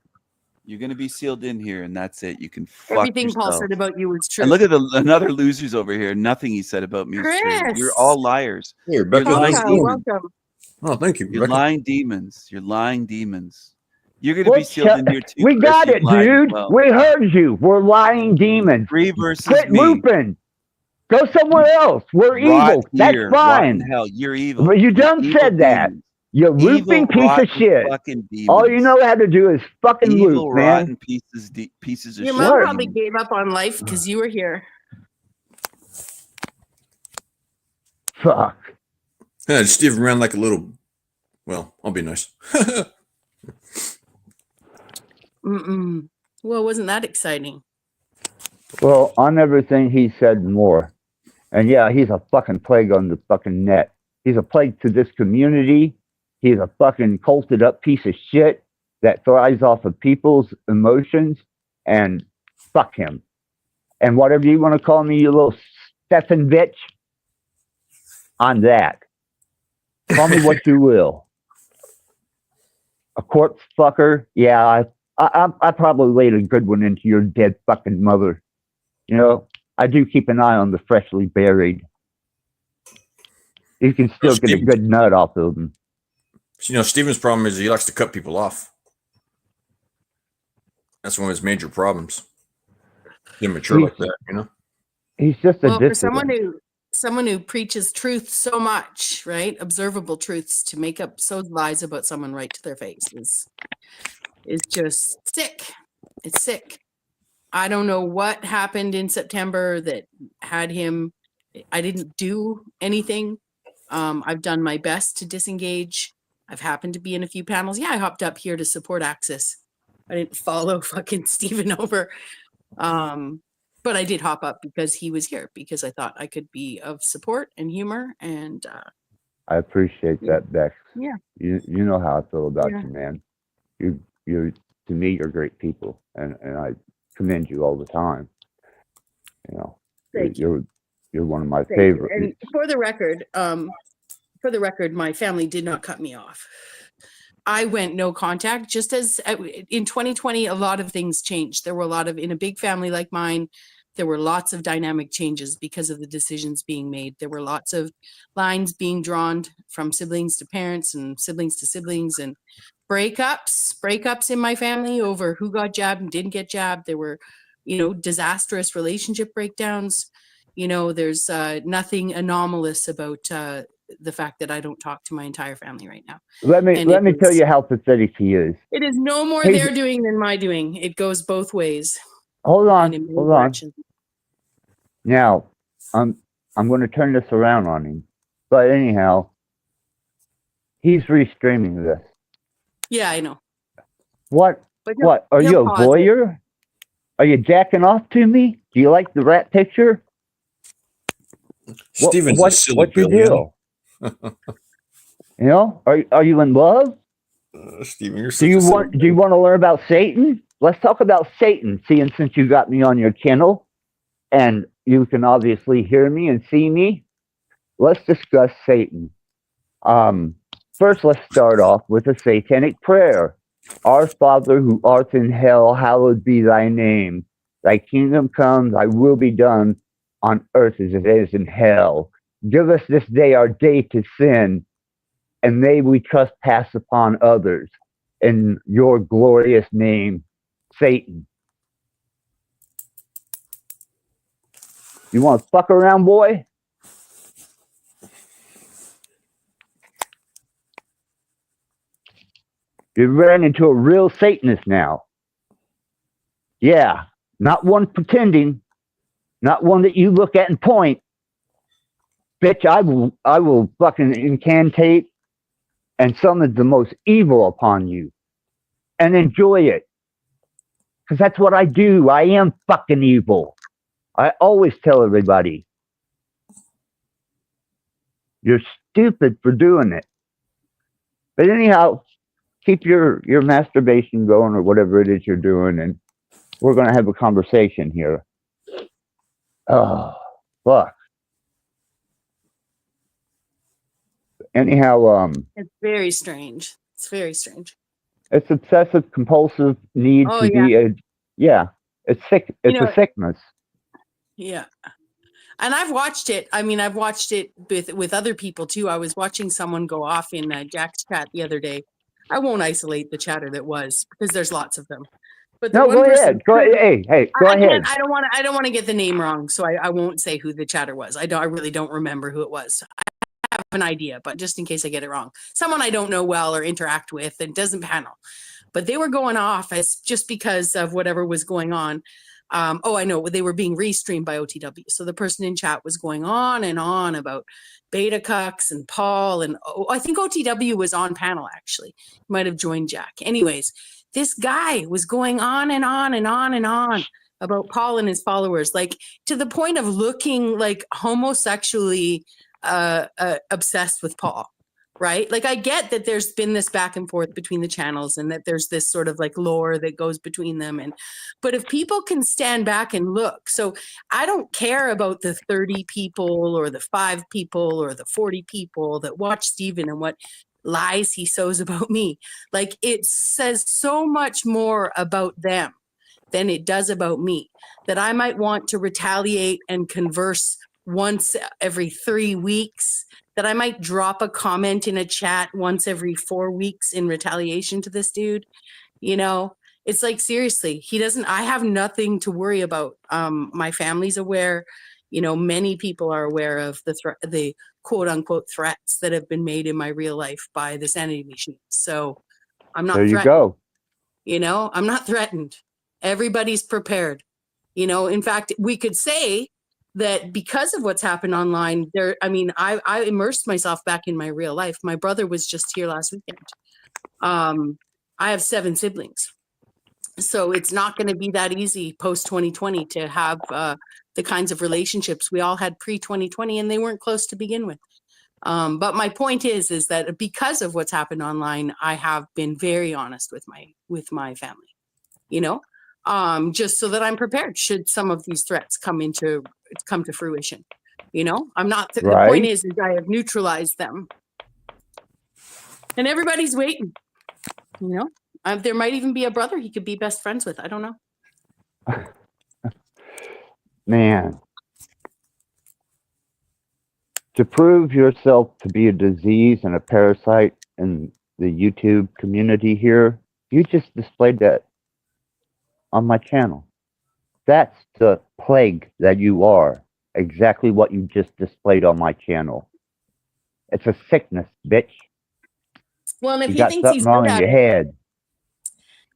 You're going to be sealed in here, and that's it. You can fuck Everything Paul yourself. said about you was true. And look at another losers over here. Nothing he said about me is true. You're Chris! all liars. Hey, You're Rebecca, lying nice Welcome, woman. welcome. Oh, thank you, You're Rebecca. lying demons. You're lying demons. You're going to be What sealed shut- in here too. We Chris. got You it, lied as dude. well. We heard you. We're lying demons. 3 versus Quit me. looping. Go somewhere else. We're Rot evil. That's here. Rot in fine. hell. You're evil. But you You're done evil said that. demons. You Evil, looping piece of rotten shit. fucking demons. All you know how to do is fucking Evil, loop, man. rotten pieces of Your shit. mom What? probably gave up on life because you were here. Fuck. Yeah, Steve ran like a little. Well, I'll be nice. Mm-mm. Well, wasn't that exciting? Well, on everything he said more. And yeah, he's a fucking plague on the fucking net. He's a plague to this community. He's a fucking culted up piece of shit that thrives off of people's emotions. And fuck him. And whatever you want to call me, you little Stefan bitch, I'm that. Call me what you will. A corpse fucker. Yeah, I probably laid a good one into your dead fucking mother. You know, I do keep an eye on the freshly buried. You can still get a good nut off of them. You know, Steven's problem is he likes to cut people off. That's one of his major problems. Immature like that, you know. He's just a Well, for dissident. someone who preaches truth so much, right? Observable truths, to make up so lies about someone right to their face is just sick. It's sick. I don't know what happened in September that had him. I didn't do anything. I've done my best to disengage. I've happened to be in a few panels. Yeah, I hopped up here to support Axis. I didn't follow fucking Stephen over. But I did hop up because he was here, because I thought I could be of support and humor. And I appreciate that, Bex. yeah, You know how I feel about Yeah. you, man. You to me, you're great people, and I commend you all the time. You know, Thank you. you're one of my Thank you. favorites. And for the record, my family did not cut me off. I went no contact, just as in 2020, a lot of things changed. There were a lot of, in a big family like mine, there were lots of dynamic changes because of the decisions being made. There were lots of lines being drawn from siblings to parents and siblings to siblings, and breakups in my family over who got jabbed and didn't get jabbed. There were, disastrous relationship breakdowns. There's nothing anomalous about the fact that I don't talk to my entire family right now. Let me tell you how pathetic he is. It is no more Hey, their doing than my doing. It goes both ways. Hold and in on, many hold on. directions. Now, I'm going to turn this around on him. But anyhow, he's restreaming this. Yeah, I know. What? But What? Are he'll you a pause it. voyeur? Are you jacking off to me? Do you like the rat picture? Steven's a silly what's your billion. deal? You know, are you in love? Steven, you're such Do you a silly want to learn about Satan? Let's talk about Satan. Seeing since you got me on your channel, and you can obviously hear me and see me, let's discuss Satan. First, let's start off with a satanic prayer. Our Father who art in hell, hallowed be thy name. Thy kingdom come, thy will be done on earth as it is in hell. Give us this day our day to sin, and may we trespass upon others. In your glorious name, Satan. You want to fuck around, boy? You ran into a real Satanist now. Yeah, not one pretending, not one that you look at and point. Bitch, I will fucking incantate and summon the most evil upon you, and enjoy it, because that's what I do. I am fucking evil. I always tell everybody, you're stupid for doing it. But anyhow, keep your masturbation going or whatever it is you're doing, and we're going to have a conversation here. Oh, fuck. Anyhow, It's very strange. It's very strange. it's obsessive compulsive need Oh, to be it's sick. It's a sickness. Yeah. And I've watched it. I mean, I've watched it with other people too. I was watching someone go off in Jack's chat the other day. I won't isolate the chatter that was, because there's lots of them. But the No, one go person, ahead. Go ahead. Hey, go ahead. I don't want to get the name wrong, so I won't say who the chatter was. I really don't remember who it was. have an idea, but just in case I get it wrong, someone I don't know well or interact with and doesn't panel. But they were going off as just because of whatever was going on. I know they were being restreamed by OTW. So the person in chat was going on and on about Beta Cucks and Paul. And I think OTW was on panel, actually. Might have joined Jack. Anyways, this guy was going on and on and on and on about Paul and his followers, like to the point of looking like homosexually obsessed with Paul. Right? Like I get that there's been this back and forth between the channels and that there's this sort of like lore that goes between them. But if people can stand back and look, so I don't care about the 30 people or the 5 people or the 40 people that watch Steven and what lies he sows about me. Like it says so much more about them than it does about me, that I might want to retaliate and converse once every 3 weeks, that I might drop a comment in a chat once every 4 weeks in retaliation to this dude. You know, it's like, seriously, I have nothing to worry about. My family's aware, you know, many people are aware of the quote unquote threats that have been made in my real life by the sanity machine. So I'm not There you threatened. go. You know, I'm not threatened. Everybody's prepared. You know, in fact, we could say that because of what's happened online, I immersed myself back in my real life. My brother was just here last weekend. I have 7 siblings. So it's not going to be that easy post 2020 to have the kinds of relationships we all had pre 2020, and they weren't close to begin with. But my point is that because of what's happened online, I have been very honest with my family, you know, just so that I'm prepared should some of these threats come to fruition. You know, I'm not, the point is I have neutralized them and everybody's waiting, you know, there might even be a brother he could be best friends with. I don't know. Man, to prove yourself to be a disease and a parasite in the YouTube community here, you just displayed that on my channel. That's the plague that you are. Exactly what you just displayed on my channel. It's a sickness, bitch. Well, and if you he got thinks something he's wrong good in at your it, head.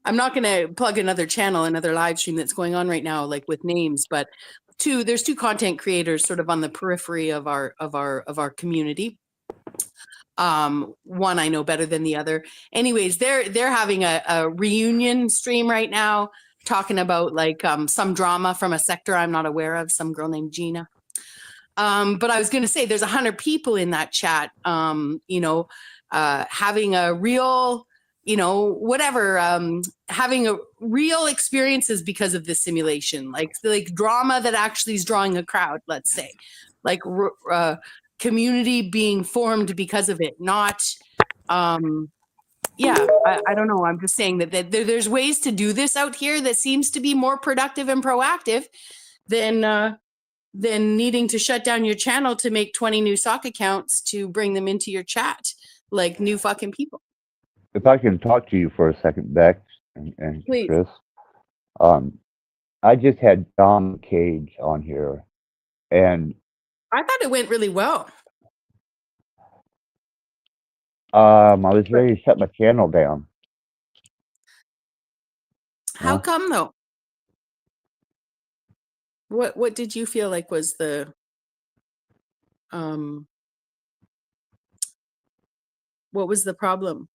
I'm not going to plug another channel, another live stream that's going on right now, like with names, but there's 2 content creators sort of on the periphery of our community. One I know better than the other. Anyways, they're having a reunion stream right now, talking about like some drama from a sector I'm not aware of, some girl named Gina. But I was going to say there's 100 people in that chat, you know, having a real, you know, whatever, having a real experiences because of this simulation, like drama that actually is drawing a crowd, let's say, like community being formed because of it, not, I don't know. I'm just saying that there's ways to do this out here that seems to be more productive and proactive than needing to shut down your channel to make 20 new sock accounts to bring them into your chat, like new fucking people. If I can talk to you for a second, Bex and Please. Chris. I just had Dom Cage on here, and I thought it went really well. I was ready to shut my channel down. How come though? What did you feel like was the what was the problem?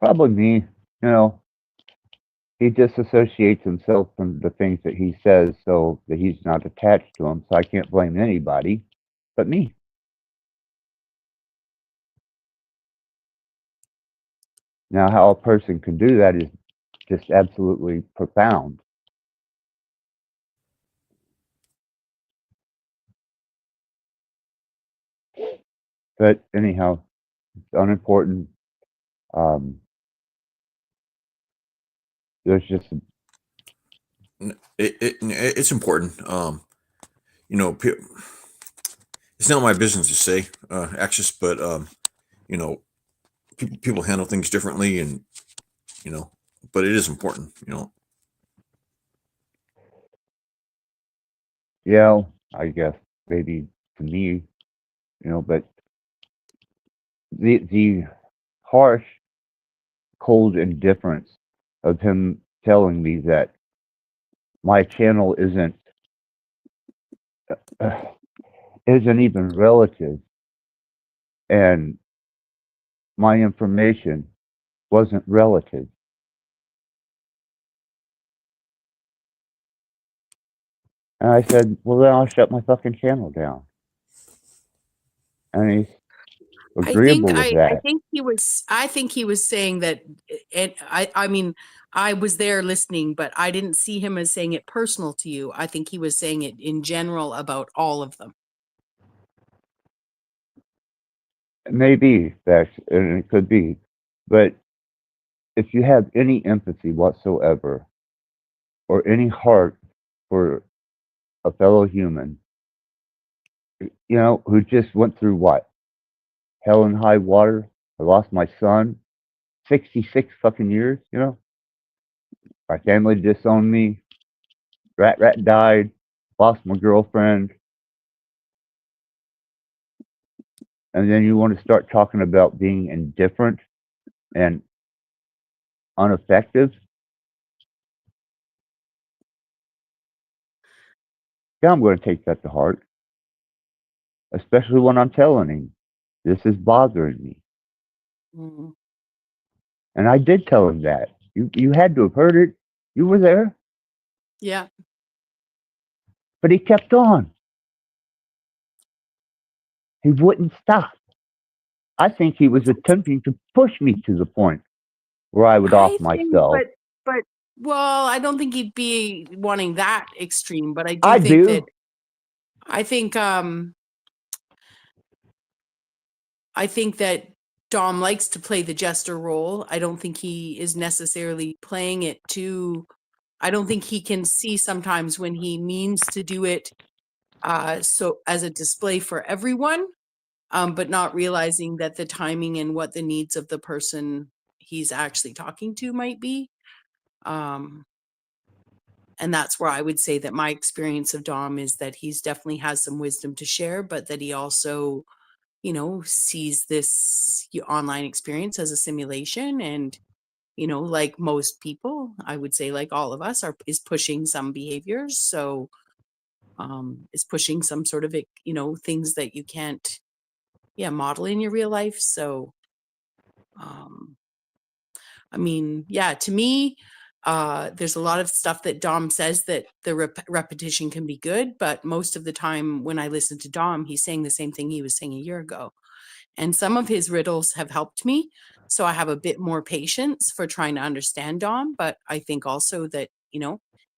Probably me. You know, he disassociates himself from the things that he says so that he's not attached to them. So I can't blame anybody but me. Now, how a person can do that is just absolutely profound. But anyhow, it's unimportant. There's just it's important. You know, it's not my business to say, Axis, but you know, people handle things differently, and you know, but it is important. You know. Yeah, I guess maybe to me, you know, but the harsh, cold indifference of him telling me that my channel uh, isn't even relative, and my information wasn't relative. And I said, well, then I'll shut my fucking channel down. And he's agreeable with I that. think he was saying that, and I mean, I was there listening, but I didn't see him as saying it personal to you. I think he was saying it in general about all of them. Maybe that's, and it could be. But if you have any empathy whatsoever or any heart for a fellow human, who just went through what? Hell and high water. I lost my son, 66 fucking years, My family disowned me. Rat died. Lost my girlfriend. And then you want to start talking about being indifferent and ineffective? Yeah, I'm going to take that to heart. Especially when I'm telling him, this is bothering me. Mm-hmm. And I did tell him that. You had to have heard it. You were there. Yeah. But he kept on. He wouldn't stop. I think he was attempting to push me to the point where I would off myself. But well, I don't think he'd be wanting that extreme, but I I think do. I think that Dom likes to play the jester role. I don't think he is necessarily playing it I don't think he can see sometimes when he means to do it so as a display for everyone, but not realizing that the timing and what the needs of the person he's actually talking to might be. And that's where I would say that my experience of Dom is that he's definitely has some wisdom to share, but that he also, sees this online experience as a simulation. And, like most people, I would say like all of us is pushing some behaviors. So is pushing some sort of, things that you can't, model in your real life. So, I mean, to me, there's a lot of stuff that Dom says that the repetition can be good, but most of the time when I listen to Dom, he's saying the same thing he was saying a year ago. And some of his riddles have helped me. So I have a bit more patience for trying to understand Dom, but I think also that,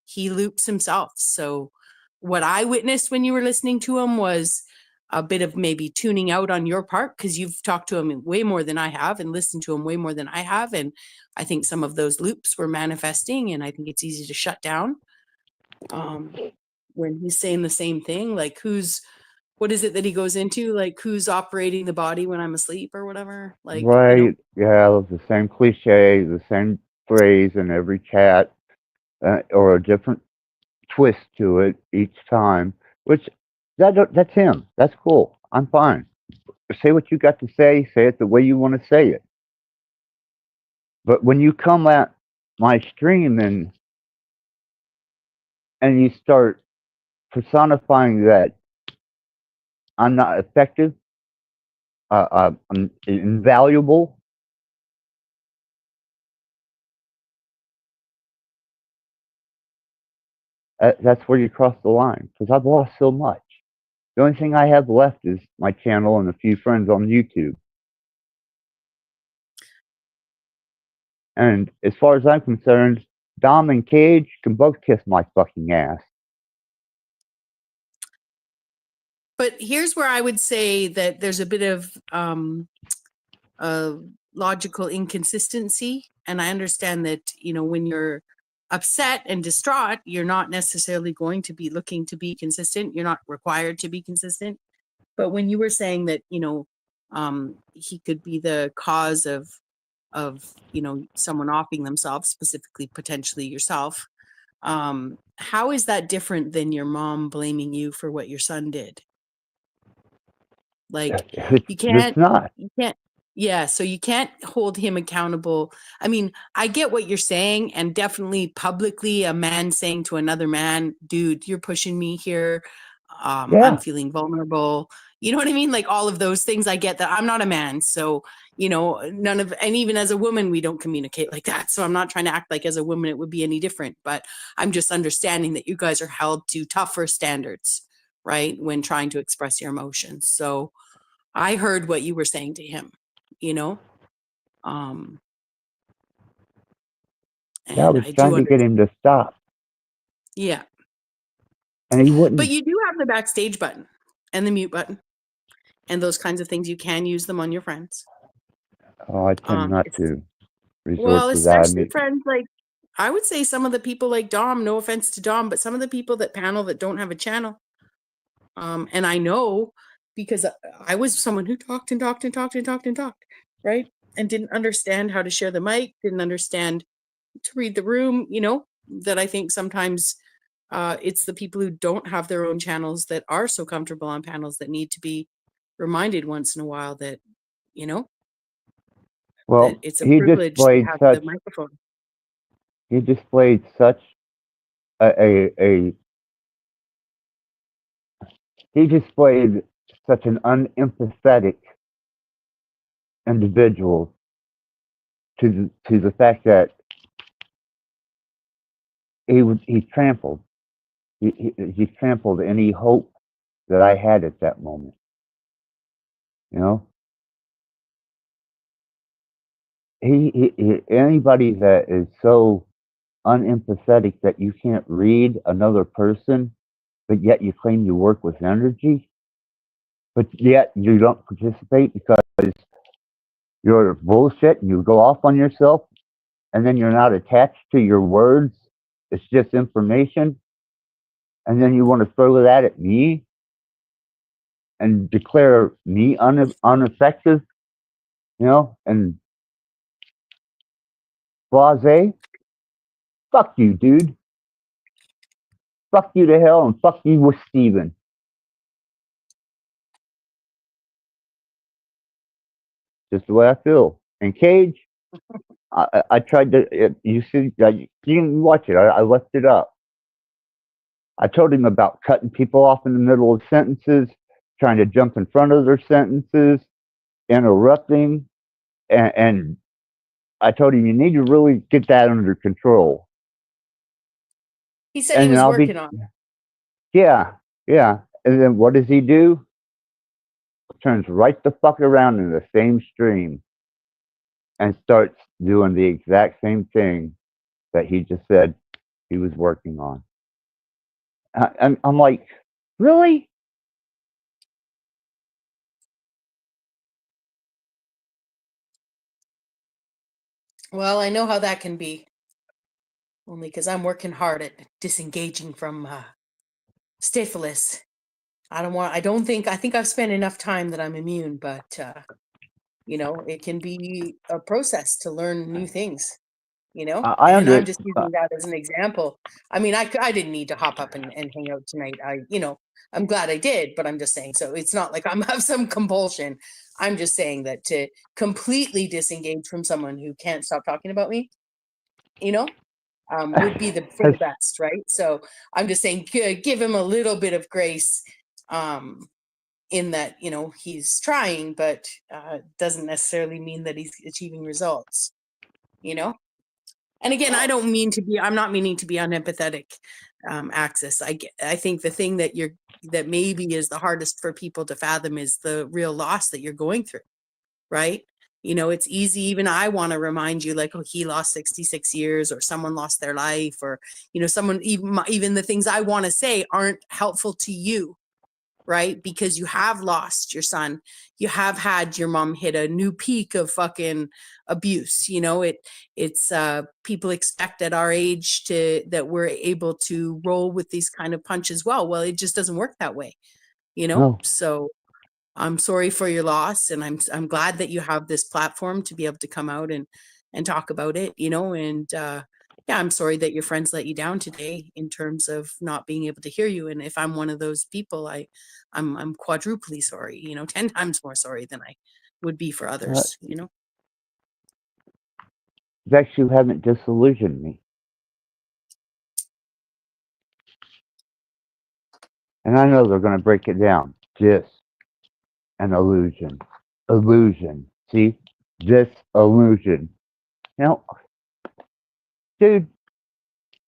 he loops himself. So what I witnessed when you were listening to him was a bit of maybe tuning out on your part, because you've talked to him way more than I have and listened to him way more than I have. And I think some of those loops were manifesting, and I think it's easy to shut down when he's saying the same thing, like what is it that he goes into? Like, who's operating the body when I'm asleep or whatever? Like, Right. Yeah, the same cliche, the same phrase in every chat, or a different twist to it each time, which that's him. That's cool. I'm fine. Say what you got to say it the way you want to say it. But when you come at my stream and you start personifying that I'm not effective, I'm invaluable, that's where you cross the line, because I've lost so much. The only thing I have left is my channel and a few friends on YouTube. And as far as I'm concerned, Dom and Cage can both kiss my fucking ass. But here's where I would say that there's a bit of logical inconsistency. And I understand that, when you're upset and distraught, you're not necessarily going to be looking to be consistent. You're not required to be consistent. But when you were saying that, he could be the cause of someone offing themselves, specifically potentially yourself, how is that different than your mom blaming you for what your son did? Like, It's not. Yeah, so you can't hold him accountable. I mean, I get what you're saying, and definitely publicly a man saying to another man, dude, you're pushing me here. I'm Yeah. feeling vulnerable. You know what I mean? Like all of those things. I get that. I'm not a man. So, and even as a woman, we don't communicate like that. So I'm not trying to act like as a woman it would be any different, but I'm just understanding that you guys are held to tougher standards, right? When trying to express your emotions. So I heard what you were saying to him. Um, Yeah, I and was I do trying to get understand. him to stop, Yeah. and he But wouldn't. you do have the backstage button and the mute button and those kinds of things. You can use them on your friends. Oh, I tend not It's, to resort well, to that. I especially mean, friends like, I would say some of the people like Dom, no offense to Dom, but some of the people that panel that don't have a channel. And I know because I was someone who talked and talked and talked and talked and talked, right? And didn't understand how to share the mic, didn't understand to read the room, that I think sometimes it's the people who don't have their own channels that are so comfortable on panels that need to be reminded once in a while that, that well, it's a privilege to have the microphone. he displayed such a he displayed such an unempathetic individual to the fact that he trampled he trampled any hope that I had at that moment. Anybody that is so unempathetic that you can't read another person, but yet you claim you work with energy, but yet you don't participate because you're bullshit and you go off on yourself, and then you're not attached to your words. It's just information, and then you want to throw that at me and declare me ineffective, and blase. Fuck you, dude. Fuck you to hell, and fuck you with Steven. Just the way I feel. And Cage, I tried to. You see, you can watch it. I left it up. I told him about cutting people off in the middle of sentences, trying to jump in front of their sentences, interrupting, and I told him you need to really get that under control. He said he was working on it. Yeah. And then what does he do? Turns right the fuck around in the same stream and starts doing the exact same thing that he just said he was working on. And I'm like, really? Well, I know how that can be. Only because I'm working hard at disengaging from syphilis. I think I've spent enough time that I'm immune, but it can be a process to learn new things, and I'm just using that as an example. I mean, I didn't need to hop up and hang out tonight. I'm glad I did, but I'm just saying, so it's not like I'm have some compulsion. I'm just saying that to completely disengage from someone who can't stop talking about me, would be for the best, right? So I'm just saying, give him a little bit of grace, in that he's trying, but doesn't necessarily mean that he's achieving results. And again, I'm not meaning to be unempathetic, Axis. I think the thing that maybe is the hardest for people to fathom is the real loss that you're going through, right? It's easy. Even I want to remind you, like, oh, he lost 66 years, or someone lost their life, or, someone, even the things I want to say aren't helpful to you, right? Because you have lost your son. You have had your mom hit a new peak of fucking abuse. It's people expect at our age that we're able to roll with these kind of punches well. It just doesn't work that way, No. So I'm sorry for your loss, and I'm glad that you have this platform to be able to come out and talk about it, and yeah, I'm sorry that your friends let you down today in terms of not being able to hear you. And if I'm one of those people, I'm quadruply sorry, 10 times more sorry than would be for others, you know? Vex, you haven't disillusioned me. And I know they're going to break it down. Just an illusion. Illusion. See? This illusion. You know, dude,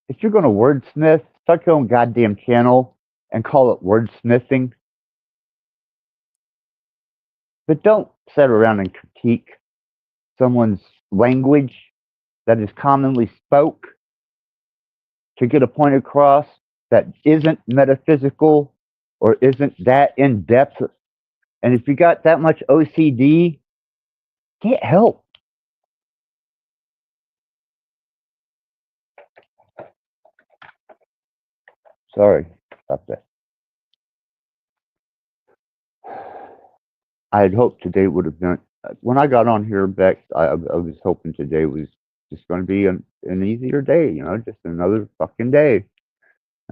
if you're going to wordsmith, start your own goddamn channel and call it wordsmithing. But don't sit around and critique someone's language that is commonly spoke to get a point across that isn't metaphysical or isn't that in depth. And if you got that much OCD, get help. Sorry about that. I had hoped today would have been, when I got on here, Bex, I was hoping today was just going to be an easier day, you know, just another fucking day.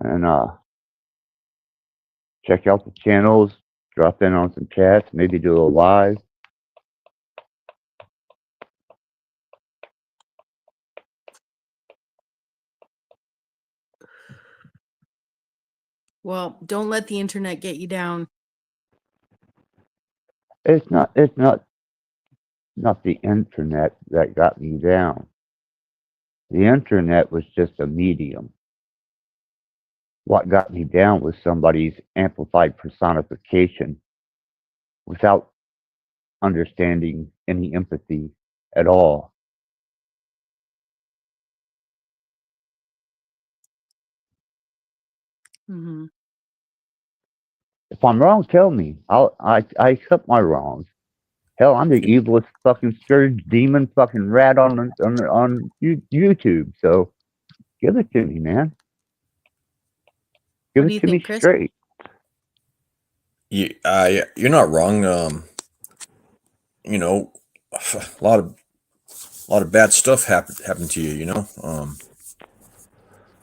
And check out the channels, drop in on some chats, maybe do a live. Well, don't let the internet get you down. It's not the internet that got me down. The internet was just a medium. What got me down was somebody's amplified personification without understanding any empathy at all. Mm-hmm. If I'm wrong, tell me. I accept my wrongs. Hell, I'm the evilest fucking scourge demon fucking rat on YouTube. So give it to me, man. Give What do it you to me think, Chris? straight. You're not wrong. You know, a lot of bad stuff happened to you. You know, of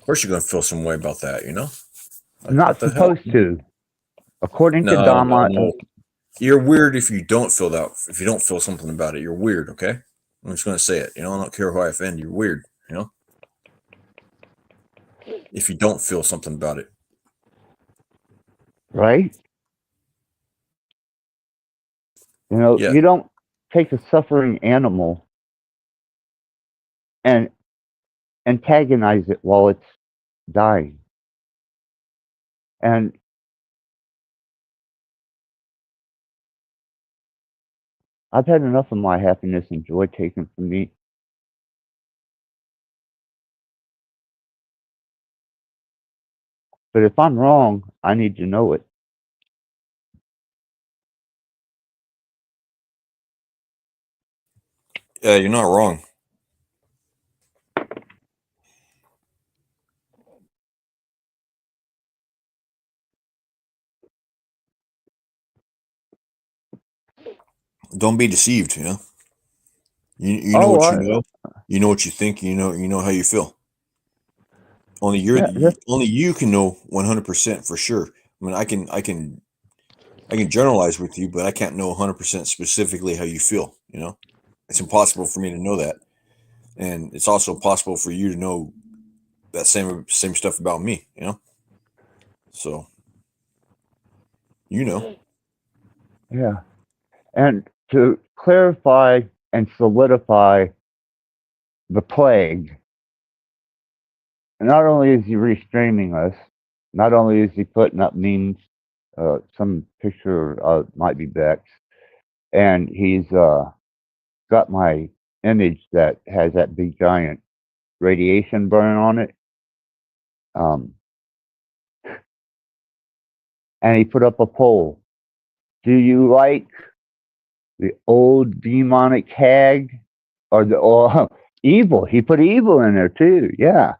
course you're gonna feel some way about that. You know, I'm like what not the hell? supposed to. According to No, Dama, no. You're weird if you don't feel that. If you don't feel something about it, you're weird. Okay, I'm just gonna say it. You know, I don't care who I offend. You're weird. You know, if you don't feel something about it. right? You know, Yeah. you don't take a suffering animal and antagonize it while it's dying. And I've had enough of my happiness and joy taken from me. But if I'm wrong, I need to know it. You're not wrong. Don't be deceived. You know. You know Oh, what you know. You know what you think. You know how you feel. Only yeah, only you can know 100% for sure. I mean, I can generalize with you, but I can't know 100% specifically how you feel. You know, it's impossible for me to know that, and it's also impossible for you to know that same stuff about me. You know, so you know. yeah. And to clarify and solidify the plague, not only is he restreaming us, not only is he putting up memes, some picture might be Bex, and he's got my image that has that big giant radiation burn on it. And he put up a poll. Do you like the old demonic hag or the evil? He put evil in there too. Yeah.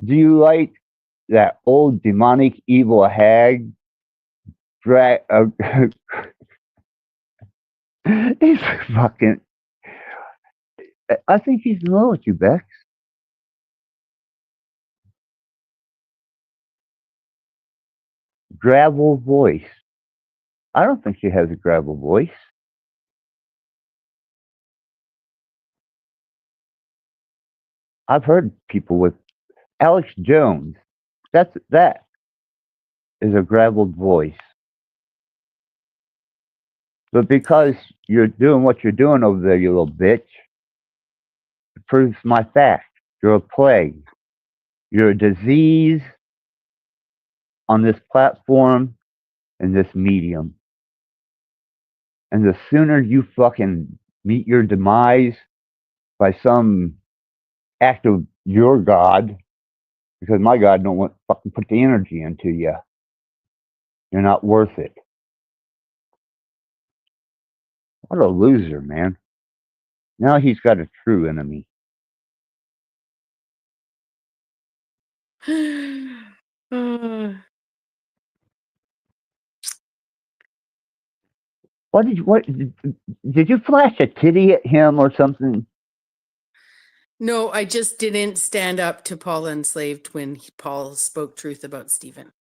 Do you like that old demonic evil hag? He's fucking. I think he's in love with you, Bex. Gravel voice. I don't think she has a gravel voice. I've heard people with Alex Jones. That is a graveled voice. But because you're doing what you're doing over there, you little bitch, it proves my fact. You're a plague. You're a disease on this platform and this medium. And the sooner you fucking meet your demise by some act of your God, because my God don't want fucking put the energy into you. You're not worth it. What a loser, man. Now he's got a true enemy. What did you flash a titty at him or something? No, I just didn't stand up to Paul Enslaved when Paul spoke truth about Stephen,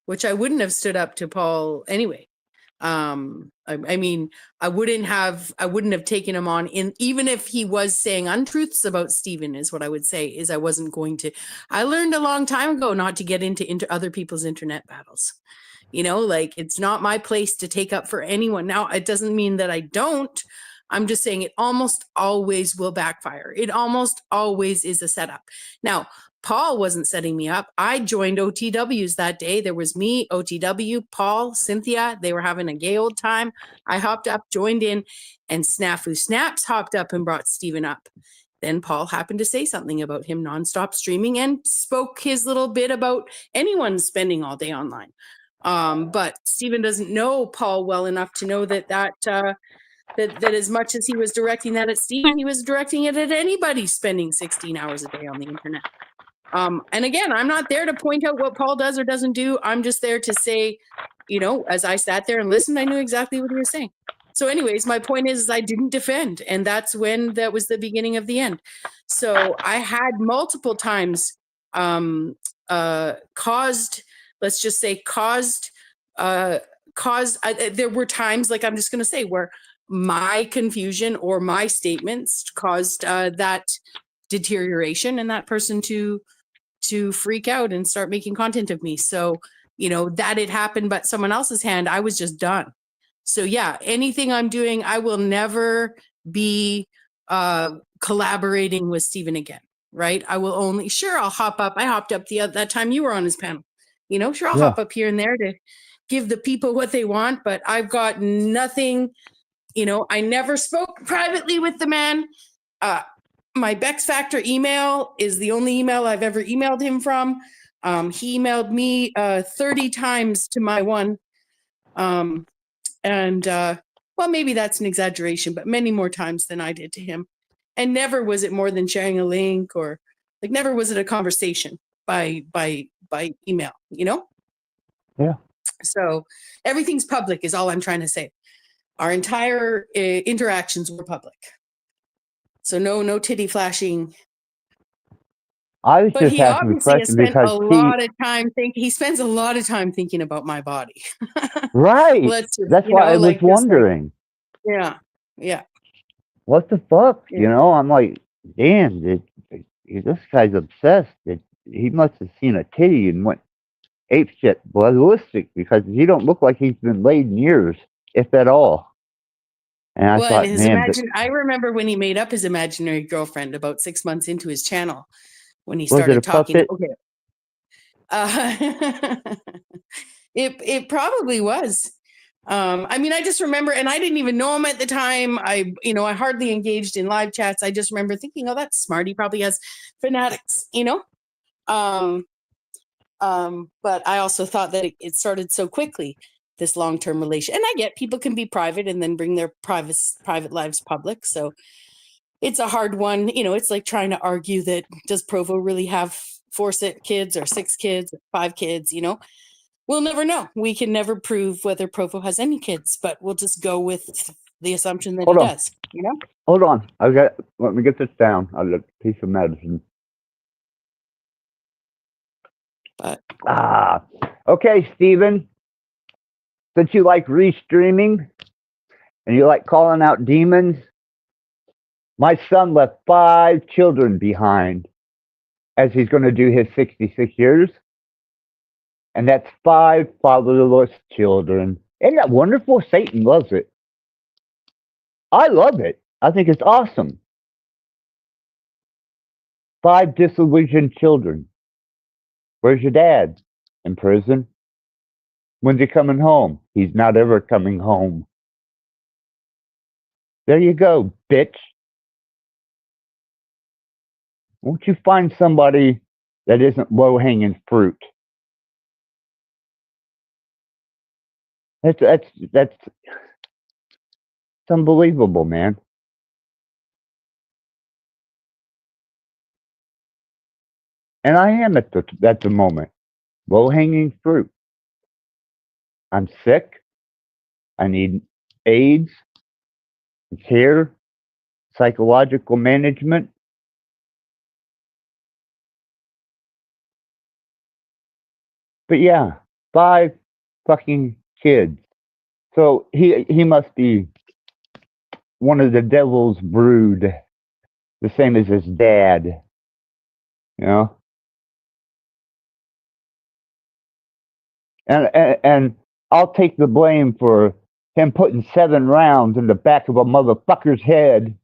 which I wouldn't have stood up to Paul anyway. I mean, I wouldn't have taken him on even if he was saying untruths about Stephen, is what I would say, is I wasn't going to. I learned a long time ago not to get into other people's internet battles. You know, like, it's not my place to take up for anyone. Now, it doesn't mean that I don't. I'm just saying it almost always will backfire. It almost always is a setup. Now, Paul wasn't setting me up. I joined OTWs that day. There was me, OTW, Paul, Cynthia. They were having a gay old time. I hopped up, joined in, and Snafu Snaps hopped up and brought Stephen up. Then Paul happened to say something about him nonstop streaming and spoke his little bit about anyone spending all day online. But Stephen doesn't know Paul well enough to know that as much as he was directing that at Stephen, he was directing it at anybody spending 16 hours a day on the internet. And again, I'm not there to point out what Paul does or doesn't do. I'm just there to say, you know, as I sat there and listened, I knew exactly what he was saying. So anyways, my point is I didn't defend. And that's when that was the beginning of the end. So I had multiple times caused, there were times, like I'm just going to say, where my confusion or my statements caused that deterioration and that person to freak out and start making content of me. So, you know, that had happened, but someone else's hand, I was just done. So yeah, anything I'm doing, I will never be collaborating with Stephen again, right? I will only, sure, I'll hop up. I hopped up that time you were on his panel, you know, sure, I'll hop up here and there to give the people what they want, but I've got nothing, you know, I never spoke privately with the man. My Bex Factor email is the only email I've ever emailed him from. He emailed me 30 times to my one. Well, maybe that's an exaggeration, but many more times than I did to him. And never was it more than sharing a link, or like never was it a conversation by email, you know? Yeah. So everything's public is all I'm trying to say. Our entire interactions were public. So no titty flashing. I was But just he asking the obviously has question spent a because lot of time he spends a lot of time thinking about my body. right. Let's just, That's you why know, I was like, wondering. Yeah. What the fuck? Yeah. You know, I'm like, damn, this guy's obsessed. He must have seen a titty and went apeshit ballistic, because he don't look like he's been laid in years, if at all. And I thought, man, I remember when he made up his imaginary girlfriend about 6 months into his channel, when he was it started a talking. puppet? Okay. It probably was. I mean, I just remember, and I didn't even know him at the time. I hardly engaged in live chats. I just remember thinking, oh, that's smart. He probably has fanatics, you know? But I also thought that it started so quickly, this long-term relation. And I get people can be private and then bring their private lives public. So it's a hard one. You know, it's like trying to argue that, does Provo really have 4 kids or 6 kids, or 5 kids, you know? We'll never know. We can never prove whether Provo has any kids, but we'll just go with the assumption that he does, you know? Hold on. Let me get this down. I'll get a piece of medicine. But okay, Stephen. Since you like restreaming and you like calling out demons, my son left 5 children behind as he's going to do his 66 years. And that's 5 fatherless children. Isn't that wonderful? Satan loves it. I love it. I think it's awesome. 5 disillusioned children. Where's your dad? In prison. When's he coming home? He's not ever coming home. There you go, bitch. Won't you find somebody that isn't low-hanging fruit? That's unbelievable, man. And I am at the moment. Low-hanging fruit. I'm sick. I need aids, care, psychological management. But yeah, 5 fucking kids. So he must be one of the devil's brood, the same as his dad. You know? And I'll take the blame for him putting 7 rounds in the back of a motherfucker's head.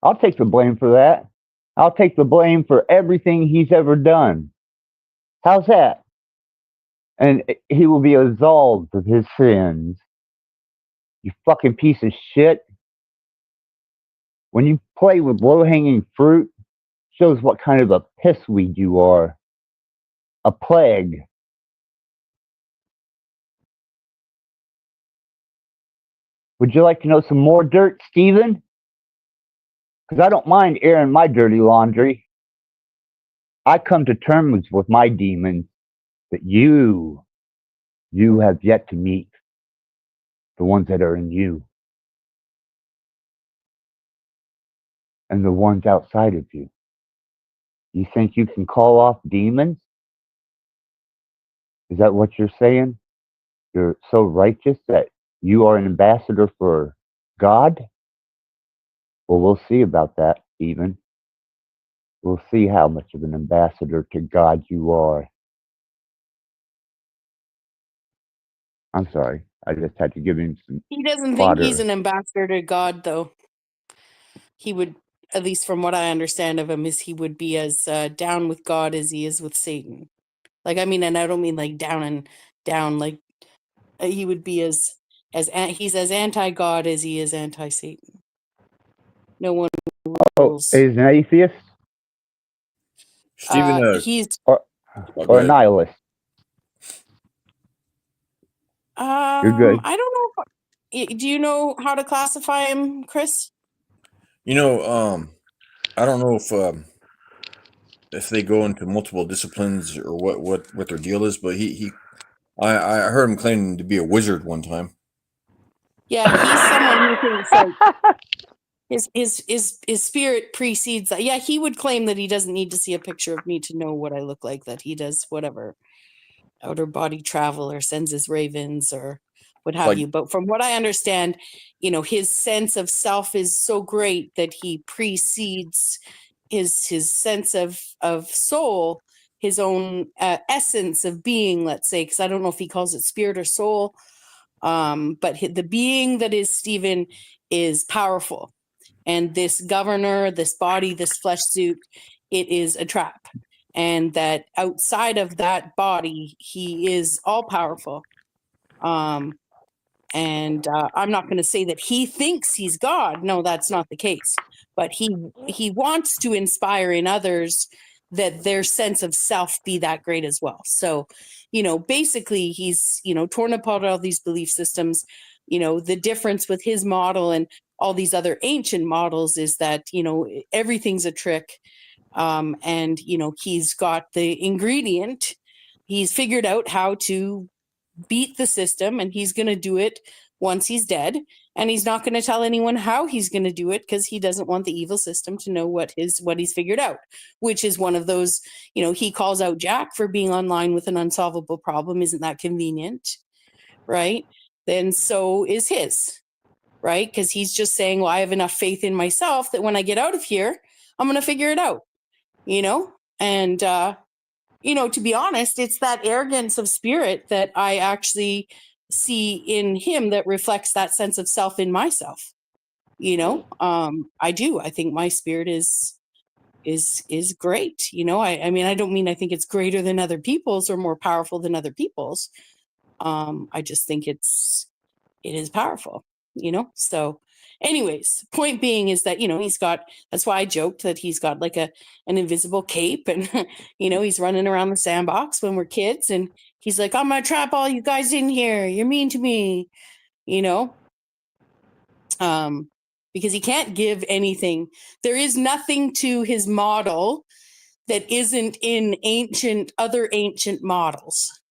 I'll take the blame for that. I'll take the blame for everything he's ever done. How's that? And he will be absolved of his sins. You fucking piece of shit. When you play with low-hanging fruit, shows what kind of a pissweed you are. A plague. Would you like to know some more dirt, Steven? Because I don't mind airing my dirty laundry. I come to terms with my demons that you have yet to meet. The ones that are in you. And the ones outside of you. You think you can call off demons? Is that what you're saying? You're so righteous that you are an ambassador for God? Well, we'll see about that, Stephen. We'll see how much of an ambassador to God you are. I'm sorry. I just had to give him some He doesn't fodder. think he's an ambassador to God, though. He would, at least from what I understand of him, is he would be as down with God as he is with Satan. Like, I mean, and I don't mean like down, like he would be he's as anti-God as he is anti-Satan. No one rules. Is an atheist Stephen, He's or a nihilist? You're good. I don't know. Do you know how to classify him, Chris? You know, I don't know if they go into multiple disciplines or what their deal is, but I heard him claiming to be a wizard one time. Yeah, he's someone who thinks like his spirit precedes that. Yeah, he would claim that he doesn't need to see a picture of me to know what I look like, that he does whatever outer body travel or sends his ravens or what have you. But from what I understand, you know, his sense of self is so great that he precedes his sense of soul, his own essence of being, let's say, because I don't know if he calls it spirit or soul. But the being that is Stephen is powerful. And this governor, this body, this flesh suit, it is a trap. And that outside of that body, he is all powerful. And I'm not going to say that he thinks he's God. No, that's not the case. But he wants to inspire in others that their sense of self be that great as well. So, you know, basically he's, you know, torn apart all these belief systems. You know, the difference with his model and all these other ancient models is that, you know, everything's a trick. And, you know, he's got the ingredient. He's figured out how to beat the system, and he's going to do it once he's dead. And he's not going to tell anyone how he's going to do it because he doesn't want the evil system to know what he's figured out, which is one of those, you know, he calls out Jack for being online with an unsolvable problem. Isn't that convenient? Right? Then so is his, right? Because he's just saying, well, I have enough faith in myself that when I get out of here, I'm going to figure it out, you know? And, to be honest, it's that arrogance of spirit that I actually see in him that reflects that sense of self in myself. I do. I think my spirit is great. I mean, I don't mean I think it's greater than other people's or more powerful than other people's. I just think it is powerful, so anyways, point being is that, that's why I joked that he's got like an invisible cape and, he's running around the sandbox when we're kids and he's like, I'm going to trap all you guys in here. You're mean to me, because he can't give anything. There is nothing to his model that isn't in other ancient models.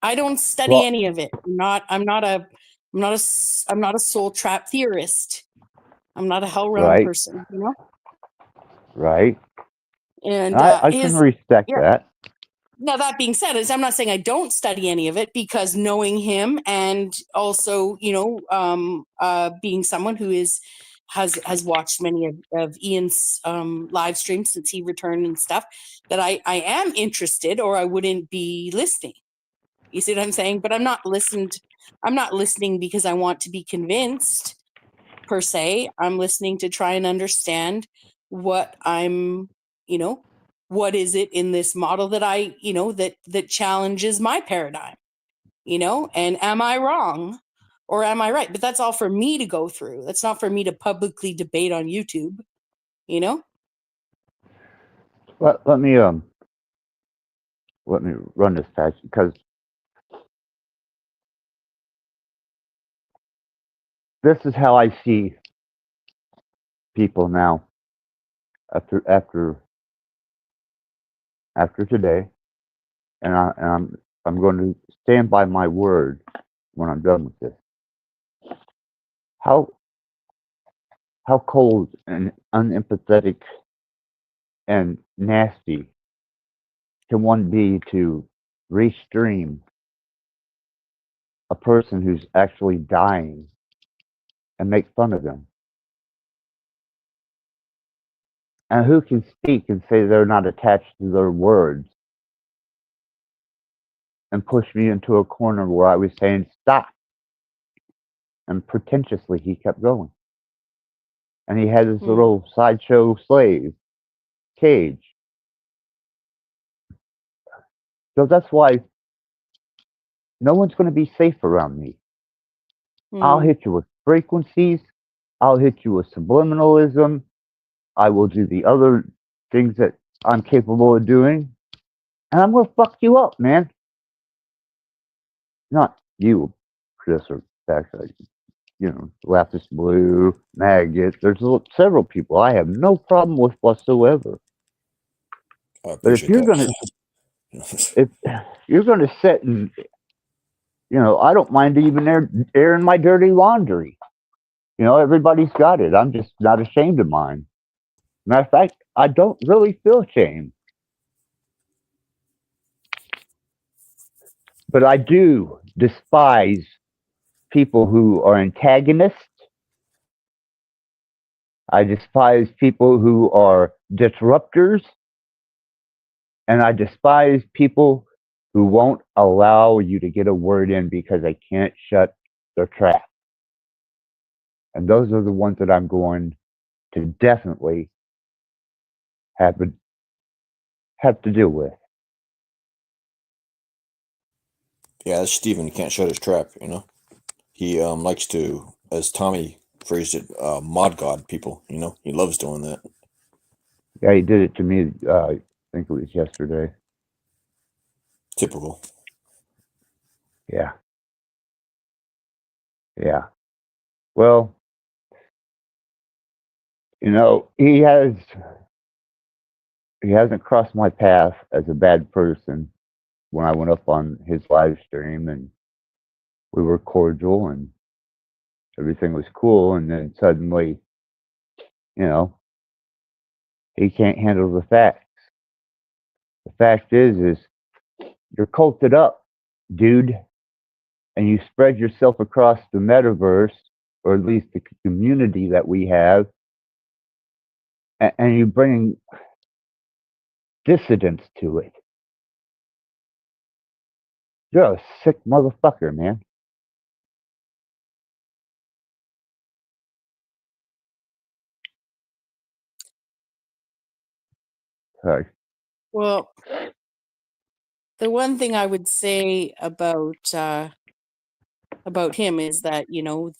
I don't study any of it. I'm not a soul trap theorist. I'm not a hell realm person, Right. And I can respect that. Now, that being said, I'm not saying I don't study any of it, because knowing him and also, being someone who has watched many of Ian's live streams since he returned and stuff, that I am interested, or I wouldn't be listening. You see what I'm saying? But I'm not listening because I want to be convinced, per se. I'm listening to try and understand what what is it in this model that I, that challenges my paradigm, and am I wrong or am I right? But that's all for me to go through. That's not for me to publicly debate on YouTube, Let me run this past you, because this is how I see people now after today, and I'm going to stand by my word when I'm done with this. How cold and unempathetic and nasty can one be to restream a person who's actually dying and make fun of them? And who can speak and say they're not attached to their words and push me into a corner where I was saying stop? And pretentiously he kept going. And he had his little sideshow slave cage. So that's why no one's going to be safe around me. I'll hit you with frequencies. I'll hit you with subliminalism. I will do the other things that I'm capable of doing. And I'm going to fuck you up, man. Not you, Chris, or Backside. Lapis Blue, Maggot. There's several people I have no problem with whatsoever. But if you're going to sit and, I don't mind even airing my dirty laundry. Everybody's got it. I'm just not ashamed of mine. Matter of fact, I don't really feel shame. But I do despise people who are antagonists. I despise people who are disruptors. And I despise people who won't allow you to get a word in because they can't shut their trap. And those are the ones that I'm going to definitely have to deal with. Yeah, that's Steven. He can't shut his trap, He likes to, as Tommy phrased it, mod God people, He loves doing that. Yeah, he did it to me, I think it was yesterday. Typical. Yeah. Yeah. Well, he hasn't crossed my path as a bad person when I went up on his live stream and we were cordial and everything was cool, and then suddenly, he can't handle the facts. The fact is you're culted up, dude, and you spread yourself across the metaverse, or at least the community that we have, and you bring dissidence to it. You're a sick motherfucker, man. Sorry. Well, the one thing I would say about him is that, you know,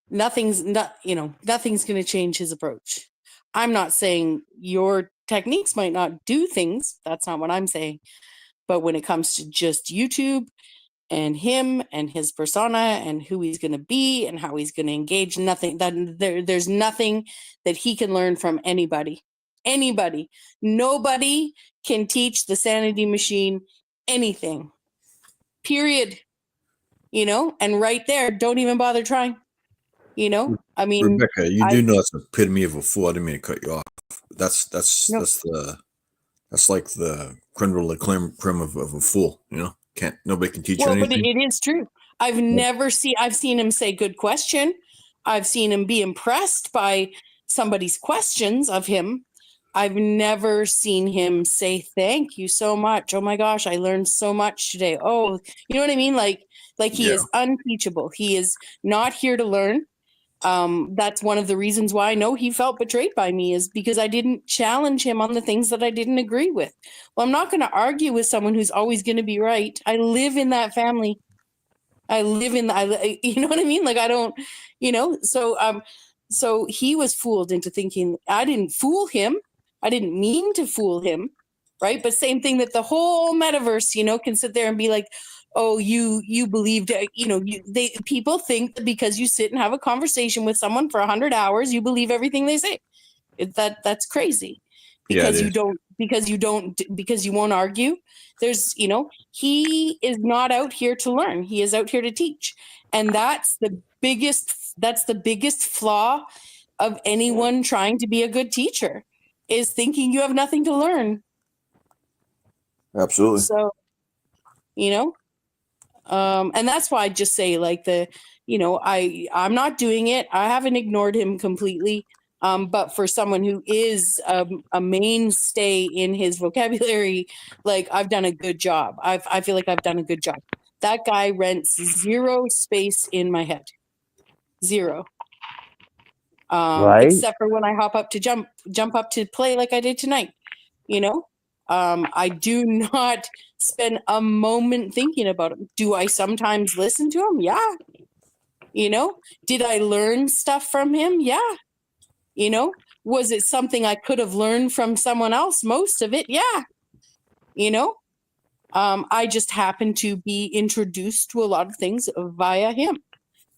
nothing's going to change his approach. I'm not saying your techniques might not do things. That's not what I'm saying. But when it comes to just YouTube and him and his persona and who he's going to be and how he's going to engage, there's nothing that he can learn from anybody. Nobody can teach the sanity machine anything. Period. You know, and right there, don't even bother trying. You know, I mean, Rebecca, you do know that's the epitome of a fool. I didn't mean to cut you off. That's like the creme de la creme of a fool. You know, nobody can teach you anything. But it is true. I've seen him say good question. I've seen him be impressed by somebody's questions of him. I've never seen him say, thank you so much. Oh my gosh, I learned so much today. Oh, you know what I mean? Like he is unteachable. He is not here to learn. That's one of the reasons why I know he felt betrayed by me, is because I didn't challenge him on the things that I didn't agree with. Well, I'm not going to argue with someone who's always going to be right. I live in that family. You know what I mean? Like, I don't, you know, so he was fooled into thinking I didn't fool him. I didn't mean to fool him. Right. But same thing that the whole metaverse, you know, can sit there and be like, oh, you believed, you know, people think that because you sit and have a conversation with someone for 100 hours, you believe everything they say. That's crazy. Because you won't argue. There's, you know, he is not out here to learn. He is out here to teach. And that's the biggest flaw of anyone trying to be a good teacher, is thinking you have nothing to learn. Absolutely. So, you know, and that's why I just say, like, I'm not doing it. I haven't ignored him completely. But for someone who is a mainstay in his vocabulary, like, I've done a good job. I feel like I've done a good job. That guy rents zero space in my head. Zero. Right. Except for when I hop up to jump up to play like I did tonight. You know, I do not spend a moment thinking about him. Do I sometimes listen to him? Yeah. You know, did I learn stuff from him? Yeah. You know, was it something I could have learned from someone else? Most of it. Yeah. You know, I just happened to be introduced to a lot of things via him,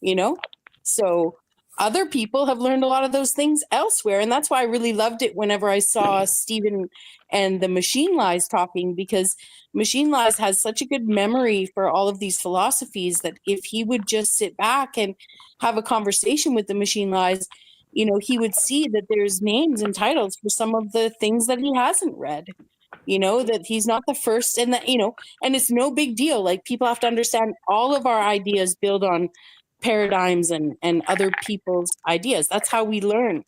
you know, so other people have learned a lot of those things elsewhere. And that's why I really loved it whenever I saw Stephen and the Machine Lies talking, because Machine Lies has such a good memory for all of these philosophies that if he would just sit back and have a conversation with the Machine Lies, you know, he would see that there's names and titles for some of the things that he hasn't read, you know, that he's not the first, and that, you know, and it's no big deal. Like, people have to understand all of our ideas build on paradigms and other people's ideas. That's how we learn,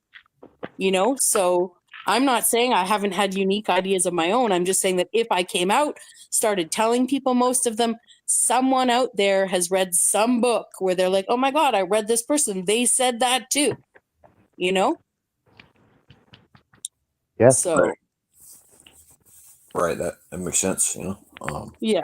you know? So I'm not saying I haven't had unique ideas of my own. I'm just saying that if I came out, started telling people most of them, someone out there has read some book where they're like, oh my God, I read this person, they said that too, you know? Yes. So Right, that makes sense, you know. yeah.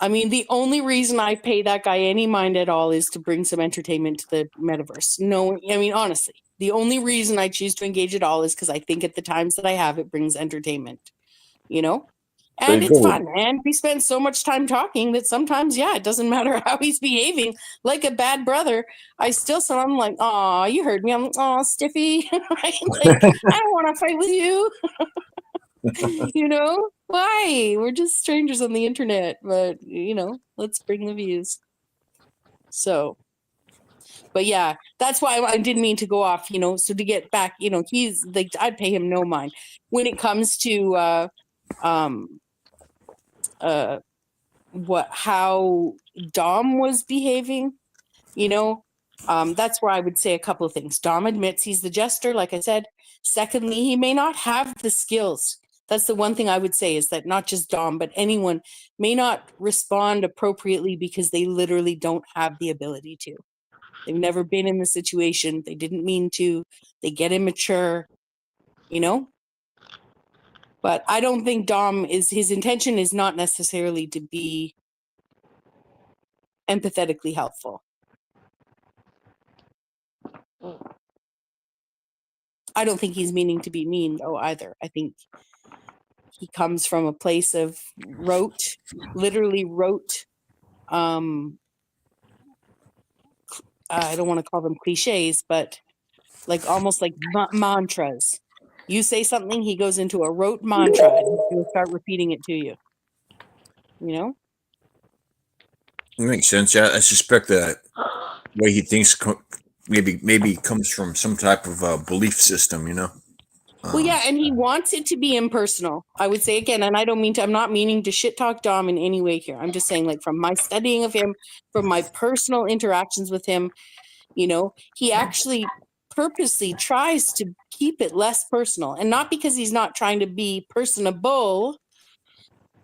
I mean, the only reason I pay that guy any mind at all is to bring some entertainment to the metaverse. No, I mean, honestly, the only reason I choose to engage at all is because I think at the times that I have, it brings entertainment, you know? And it's fun. And we spend so much time talking that sometimes, yeah, it doesn't matter how he's behaving. Like a bad brother, I still sound like, oh, you heard me. I'm, oh, Stiffy. Right? Like, I don't want to fight with you. You know, why? We're just strangers on the internet, but, you know, let's bring the views. So, but yeah, that's why I didn't mean to go off, you know. So to get back, you know, he's like, I'd pay him no mind when it comes to how Dom was behaving, you know. That's where I would say a couple of things. Dom admits he's the jester, like I said. Secondly, he may not have the skills That's the one thing I would say, is that not just Dom, but anyone may not respond appropriately because they literally don't have the ability to. They've never been in the situation. They didn't mean to. They get immature, you know? But I don't think Dom his intention is not necessarily to be empathetically helpful. I don't think he's meaning to be mean, though, either. I think he comes from a place of literally rote, I don't want to call them cliches, but like almost like mantras. You say something, he goes into a rote mantra and he's going to start repeating it to you. You know? It makes sense. Yeah, I suspect that way he thinks maybe comes from some type of belief system, you know? Well, yeah, and he wants it to be impersonal. I would say again, and I'm not meaning to shit talk Dom in any way here. I'm just saying, like, from my studying of him, from my personal interactions with him, you know, he actually purposely tries to keep it less personal. And not because he's not trying to be personable.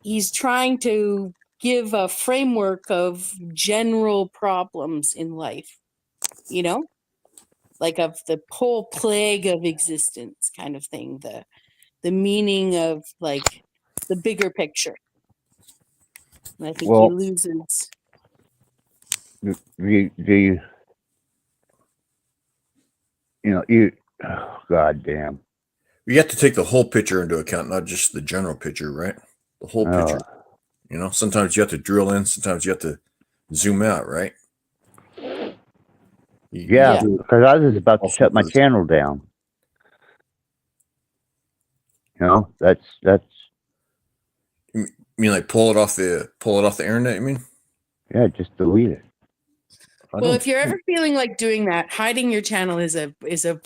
He's trying to give a framework of general problems in life, you know? Like of the whole plague of existence kind of thing, the meaning of like the bigger picture. And I think he loses. Do oh, God damn. You have to take the whole picture into account, not just the general picture, right? The whole picture. You know, sometimes you have to drill in, sometimes you have to zoom out, right? Yeah, because I was about to shut my channel down. You know, that's. You mean like pull it off the internet? You mean? Yeah, just delete it. Well, if you're ever feeling like doing that, hiding your channel is a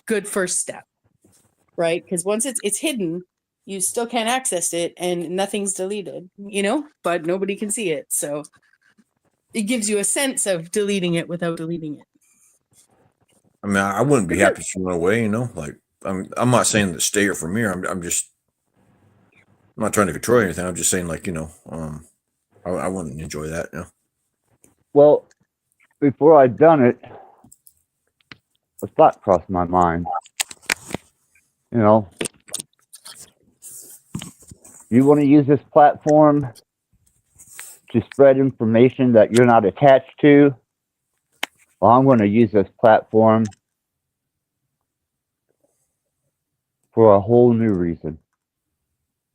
good first step, right? Because once it's hidden, you still can't access it, and nothing's deleted, you know. But nobody can see it, so it gives you a sense of deleting it without deleting it. I mean, I wouldn't be happy if you went away, you know. Like, I'm not saying to stay here from here. I'm not trying to control anything. I'm just saying, like, you know, I wouldn't enjoy that, you know. Well, before I'd done it, a thought crossed my mind. You know, you want to use this platform to spread information that you're not attached to? Well, I'm going to use this platform for a whole new reason.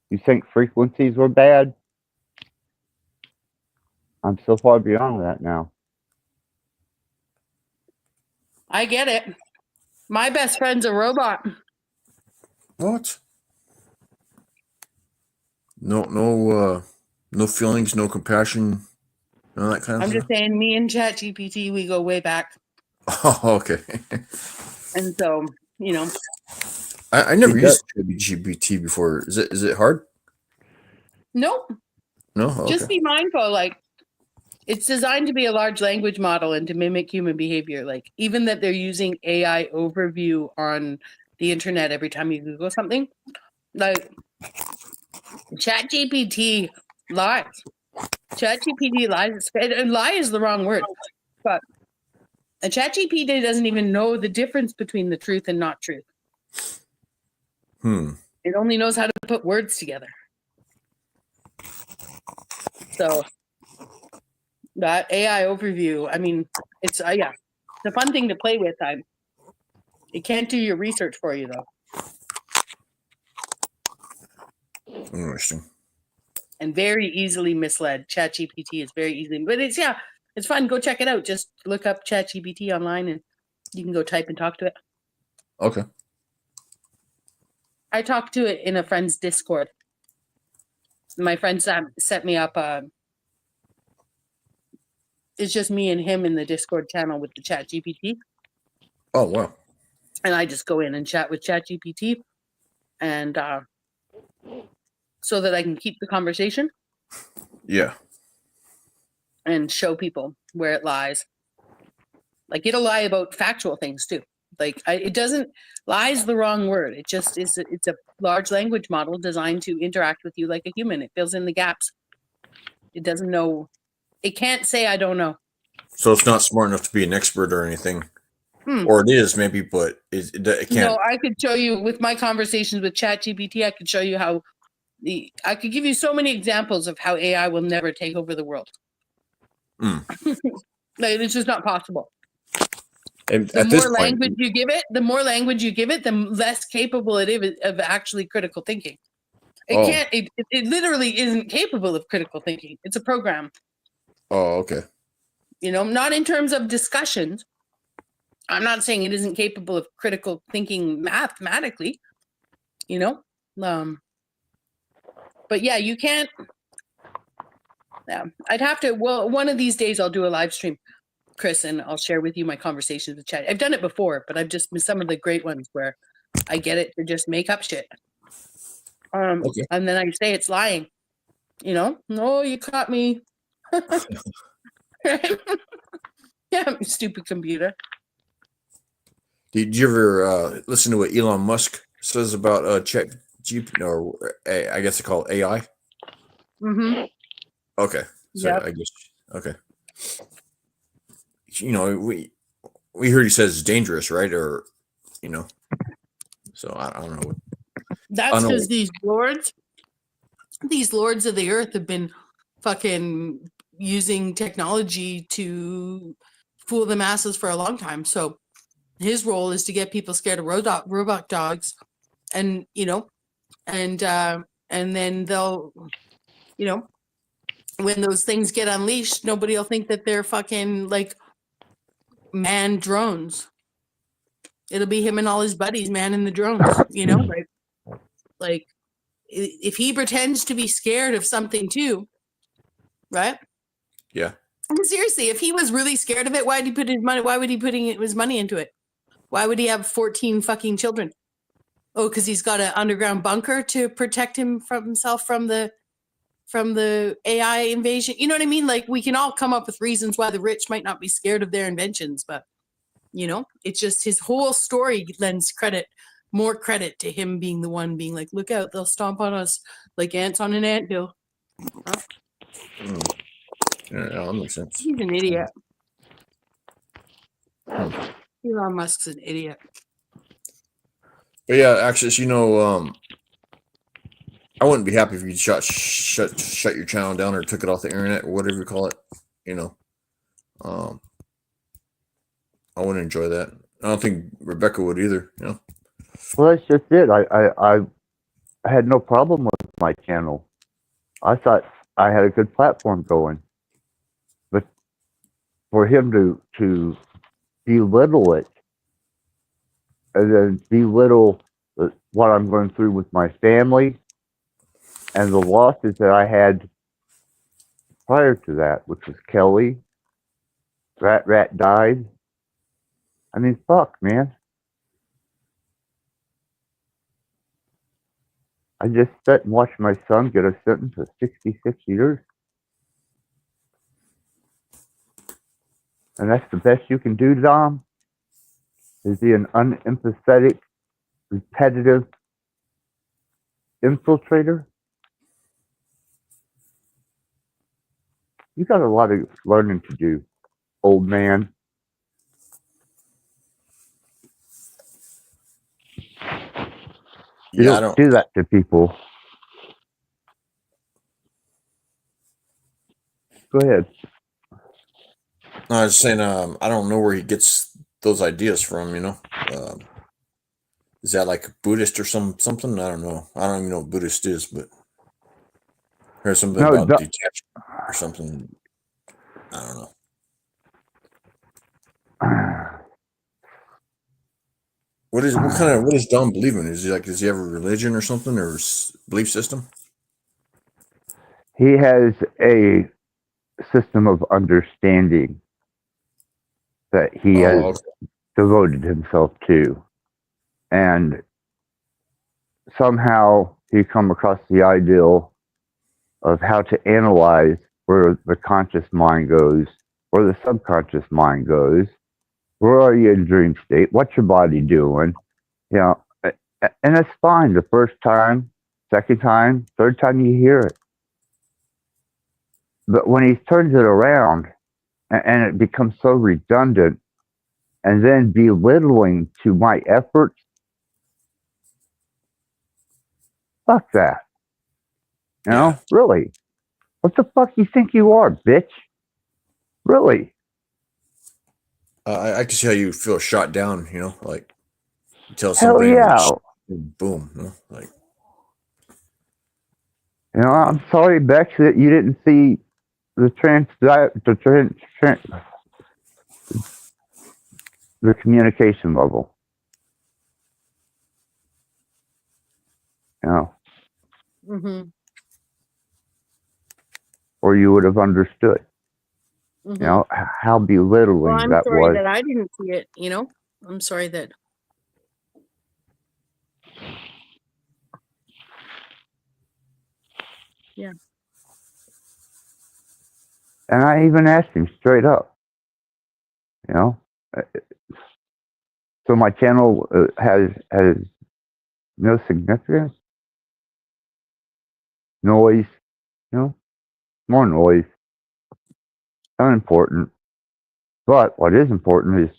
You think frequencies were bad? I'm so far beyond that now. I get it. My best friend's a robot. What? No feelings, no compassion, none of that kind of I'm stuff? just saying, me and ChatGPT, we go way back. Oh, okay. And so, you know. I never used ChatGPT before. Is it hard? Nope. No? Okay. Just be mindful, like, it's designed to be a large language model and to mimic human behavior. Like, even that they're using AI overview on the internet every time you Google something, like, ChatGPT lies. ChatGPT lies. Lie is the wrong word, but a ChatGPT doesn't even know the difference between the truth and not truth. It only knows how to put words together. So that AI overview, I mean, it's it's a fun thing to play with. It can't do your research for you, though. Interesting. And very easily misled. ChatGPT is very easily, but it's fun. Go check it out. Just look up ChatGPT online, and you can go type and talk to it. Okay. I talked to it in a friend's Discord. My friend set me up. It's just me and him in the Discord channel with the ChatGPT. Oh, wow. And I just go in and chat with ChatGPT, and so that I can keep the conversation. Yeah. And show people where it lies. Like, it'll lie about factual things too. Like it doesn't, lie is the wrong word. It just is, it's a large language model designed to interact with you like a human. It fills in the gaps. It doesn't know. It can't say, I don't know. So it's not smart enough to be an expert or anything. Or it is maybe, but it can't. No, I could show you with my conversations with ChatGPT, I could show you how I could give you so many examples of how AI will never take over the world. Like, it's just not possible. And The more language you give it, the less capable it is of actually critical thinking. It can't. It literally isn't capable of critical thinking. It's a program. Oh, okay. Not in terms of discussions. I'm not saying it isn't capable of critical thinking mathematically. But yeah, you can't. Yeah, I'd have to. Well, one of these days I'll do a live stream, Chris, and I'll share with you my conversations with Chat. I've done it before, but I've just missed some of the great ones where I get it to just make up shit. Okay. And then I say it's lying. No, you caught me. Yeah, stupid computer. Did you ever listen to what Elon Musk says about Chat GPT, or I guess they call it AI? Mm-hmm. Okay. So Yep. I guess okay. We heard he says it's dangerous, right? Or so I don't know. That's because these lords of the earth have been fucking using technology to fool the masses for a long time. So his role is to get people scared of robot dogs, and and then they'll, when those things get unleashed, nobody will think that they're fucking like manned drones. It'll be him and all his buddies manning the drones, like if he pretends to be scared of something too, right? Yeah. I mean, seriously, if he was really scared of it, why would he put his money? Why would he putting his money into it? Why would he have 14 fucking children? Oh, because he's got an underground bunker to protect himself from the AI invasion. You know what I mean? Like, we can all come up with reasons why the rich might not be scared of their inventions, but it's just his whole story lends more credit to him being the one being like, look out, they'll stomp on us like ants on an anthill. Yeah, that makes sense. He's an idiot. Elon Musk's an idiot. But yeah, actually, I wouldn't be happy if you shut your channel down or took it off the internet or whatever you call it. I wouldn't enjoy that. I don't think Rebecca would either. Well, that's just it. I had no problem with my channel. I thought I had a good platform going, but for him to belittle it and then belittle what I'm going through with my family and the losses that I had prior to that, which was Kelly, Rat died. I mean, fuck, man. I just sat and watched my son get a sentence of 66 years. And that's the best you can do, Dom? Is he an unempathetic, repetitive infiltrator? You got a lot of learning to do, old man. You don't do that to people. Go ahead. I was saying, I don't know where he gets those ideas from. Is that like Buddhist or something? I don't know. I don't even know what Buddhist is, but I heard something about detachment or something. I don't know. What does Dom believe in? Does he have a religion or something, or belief system? He has a system of understanding that he has devoted himself to, and somehow he come across the ideal of how to analyze where the conscious mind goes, where the subconscious mind goes, Where are you in dream state? What's your body doing? You know, and it's fine the first time, second time, third time you hear it. But when he turns it around and it becomes so redundant and then belittling to my efforts, fuck that. You know, really. What the fuck you think you are, bitch? Really? I can see how you feel shot down, you know, like you tell Hell somebody, yeah. boom, you know, like. You know, I'm sorry, Bex, that you didn't see the the communication level. You know, Mm-hmm. or you would have understood. Mm-hmm. You know how belittling Well, I'm that sorry was. that I didn't see it, you know? I'm sorry that. Yeah. And I even asked him straight up. You know, so my channel has no significance, noise. You know, more noise, unimportant. But what is important is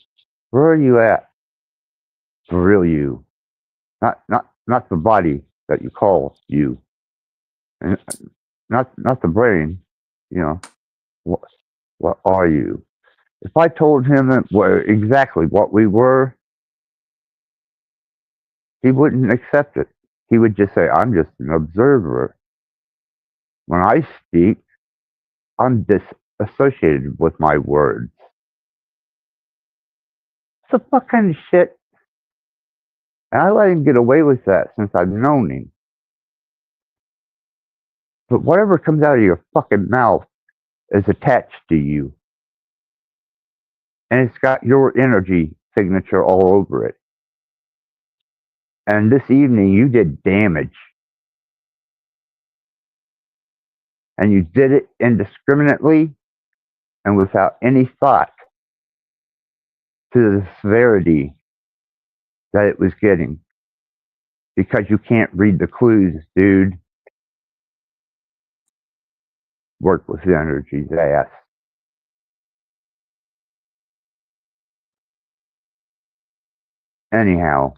where are you at? The real you, not the body that you call you, and not the brain. You know, what are you? If I told him that exactly what we were, he wouldn't accept it. He would just say, "I'm just an observer." When I speak, I'm disassociated with my words. It's the fuck kind of shit. And I let him get away with that since I've known him. But whatever comes out of your fucking mouth is attached to you. And it's got your energy signature all over it. And this evening you did damage. And you did it indiscriminately and without any thought to the severity that it was getting. Because you can't read the clues, dude. Work with the energy's ass. Anyhow,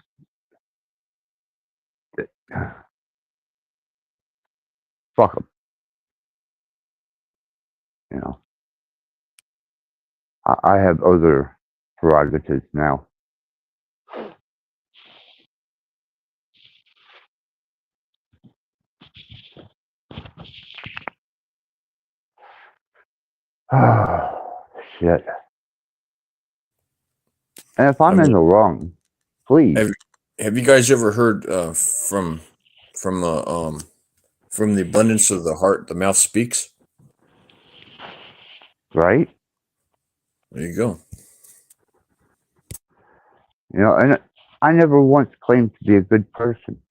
fuck them. You know, I have other prerogatives now. Shit. And if I'm in the wrong, please. Have you guys ever heard from the abundance of the heart, the mouth speaks? Right? There you go. You know, and I never once claimed to be a good person.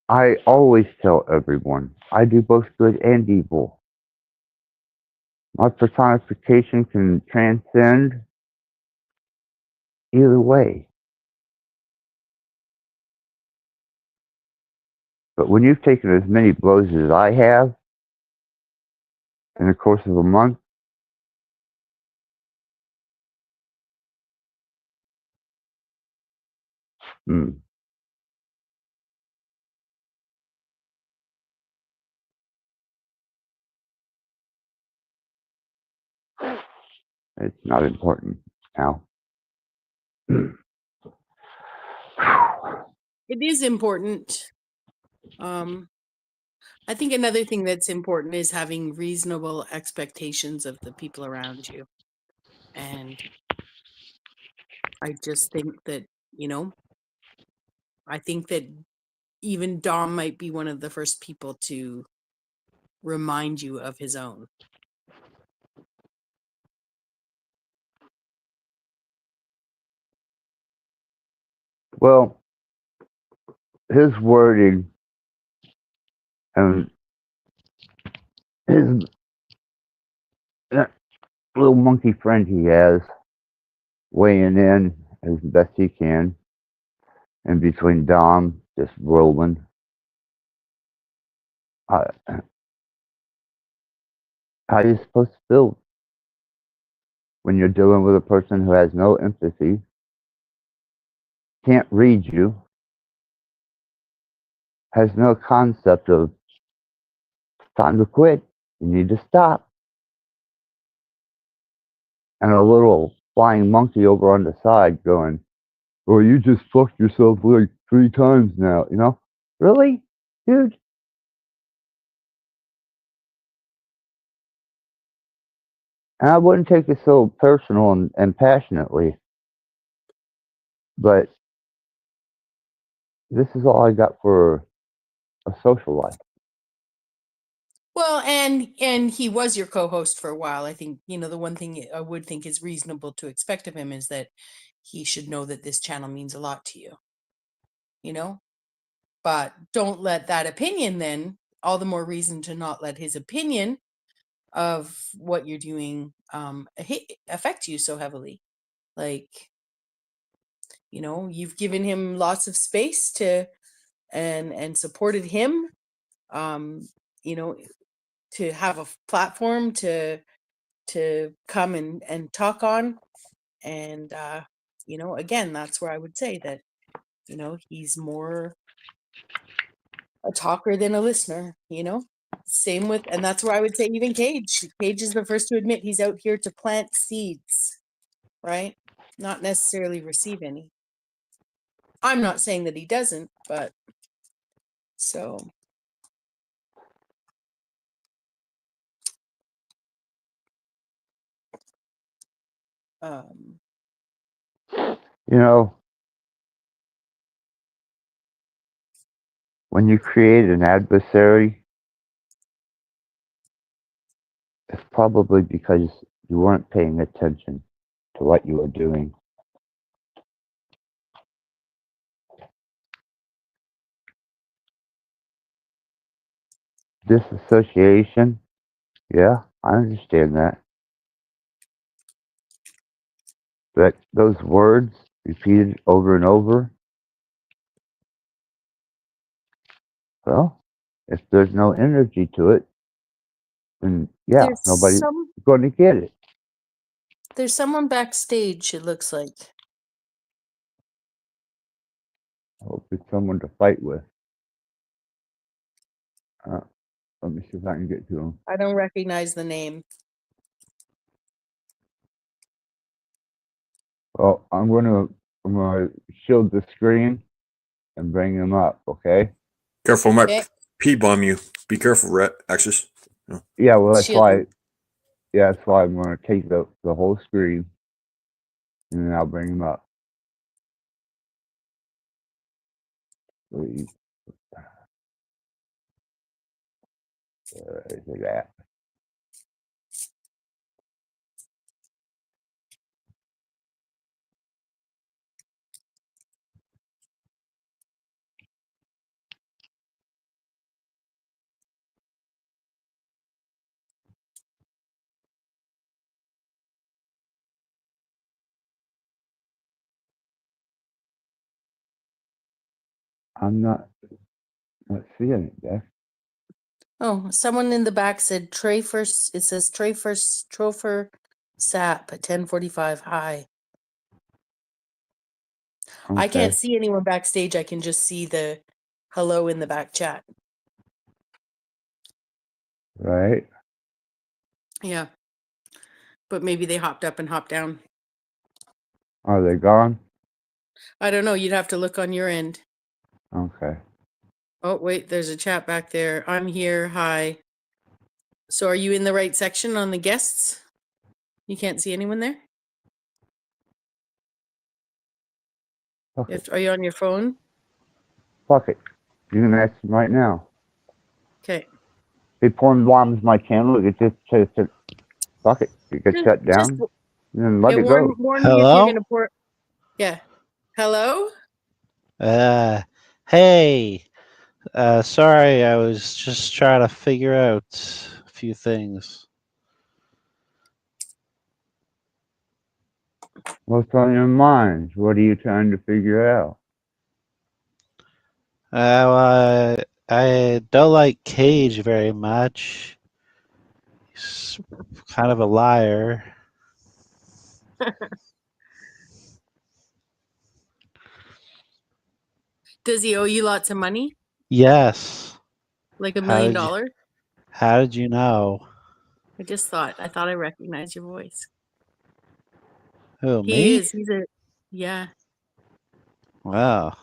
I always tell everyone I do both good and evil. My personification can transcend either way. But when you've taken as many blows as I have in the course of a month, it's not important now. It is important. I think another thing that's important is having reasonable expectations of the people around you. And I just think that, you know, I think that even Dom might be one of the first people to remind you of his own. Well, his wording and his little monkey friend he has weighing in as best he can. In between Dom, just rolling. How are you supposed to feel when you're dealing with a person who has no empathy, can't read you, has no concept of time to quit, you need to stop, and a little flying monkey over on the side going, "Well, you just fucked yourself like 3 times now," you know? Really? Dude? And I wouldn't take it so personal and passionately, but this is all I got for a social life. Well, and he was your co-host for a while. I think, the one thing I would think is reasonable to expect of him is that he should know that this channel means a lot to you. But don't let that opinion then, all the more reason to not let his opinion of what you're doing affect you so heavily. Like, you've given him lots of space to and supported him, you know, to have a platform to come and talk on. And again, that's where I would say that he's more a talker than a listener. Same with, and that's where I would say even Cage is the first to admit he's out here to plant seeds, right? Not necessarily receive any. I'm not saying that he doesn't, but so You know, when you create an adversary, it's probably because you weren't paying attention to what you were doing. Disassociation, yeah, I understand that. But those words repeated over and over, well, if there's no energy to it, then yeah, nobody's going to get it. there's someone backstage, it looks like. I hope it's someone to fight with. Let me see if I can get to him. I don't recognize the name. Well, I'm gonna shield the screen and bring him up. Okay. Careful, I Okay. might P-bomb you. Be careful, Rat. Axis. Yeah, well, that's Shield why. him. Yeah, that's why I'm gonna take the whole screen, and then I'll bring him up. Please. Is it that? I'm not seeing it, Beth. Oh, someone in the back said Trey first. It says Trey first Trofer Sap at 10:45. Hi. I Okay. can't see anyone backstage. I can just see the hello in the back chat. Right. Yeah. But maybe they hopped up and hopped down. Are they gone? I don't know. You'd have to look on your end. Okay. Oh, wait, there's a chat back there. I'm here. Hi. So are you in the right section on the guests? You can't see anyone there? Okay. Are you on your phone? Fuck it. You can ask him right now. Okay. He porn bombs my channel. It just fuck it. It gets shut down. And let it warn go. me if you're gonna pour. Yeah. Hello? Hey. Sorry, I was just trying to figure out a few things. What's on your mind? What are you trying to figure out? I don't like Cage very much. He's kind of a liar. Does he owe you lots of money? Yes. Like $1 How million? did you, how did you know? I thought I recognized your voice. Who, He me? is. Yeah. Wow.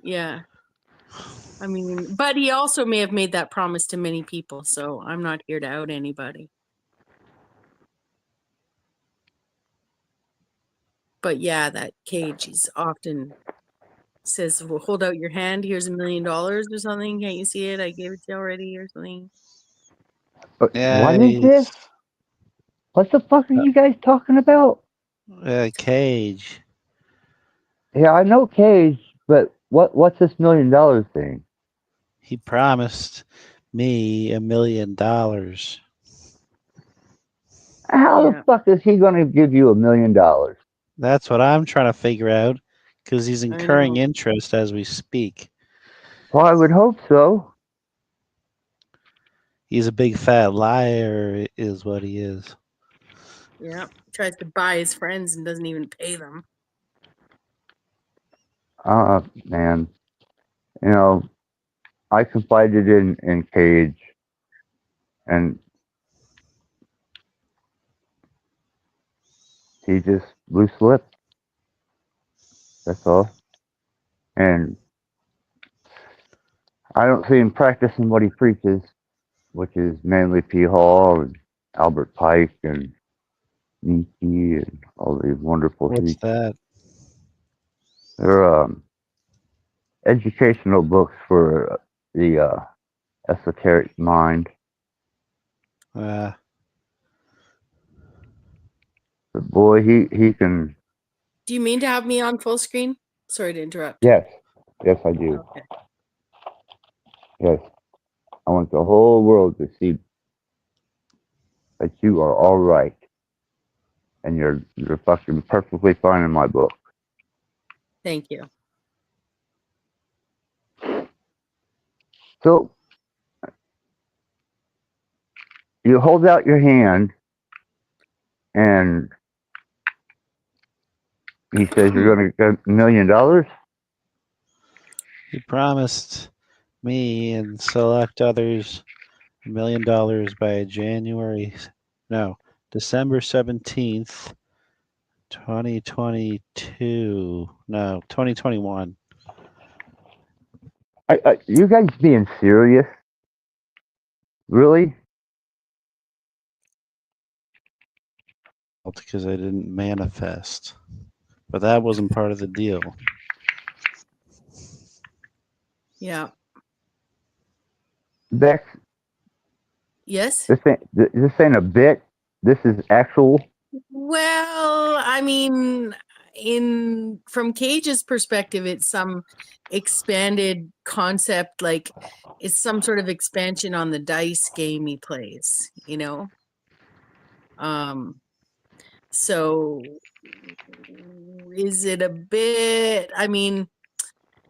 Yeah. I mean, but he also may have made that promise to many people, so I'm not here to out anybody. But yeah, that Cage, he's often says, well, hold out your hand, here's $1 million or something. Can't you see it? I gave it to you already or something. Yeah, What is this? What the fuck are you guys talking about? Cage. Yeah, I know Cage, but what's this $1 million thing? He promised me $1 million. How the fuck is he going to give you $1 million? That's what I'm trying to figure out, because he's I incurring know. interest as we speak. Well, I would hope so. He's a big fat liar, is what he is. Yeah. Tries to buy his friends and doesn't even pay them. Man, you know, I confided in Cage, and he just loose lipped. That's all. And I don't see him practicing what he preaches, which is mainly P. Hall and Albert Pike and Nietzsche and all these wonderful What's people. that? They're educational books for the esoteric mind. But boy, he can. Do you mean to have me on full screen? Sorry to interrupt. Yes, I do. Okay. Yes, I want the whole world to see that you are all right, and you're fucking perfectly fine in my book. Thank you. So you hold out your hand, and he says you're going to get $1 million. He promised me and select others $1 million by December 17th, 2022. No, 2021. You guys being serious? Really? Because I didn't manifest. But that wasn't part of the deal. Yeah. Bex? Yes? This ain't a bit. This is actual. Well, I mean, from Cage's perspective, it's some expanded concept, like it's some sort of expansion on the dice game he plays, you know? So is it a bit, I mean,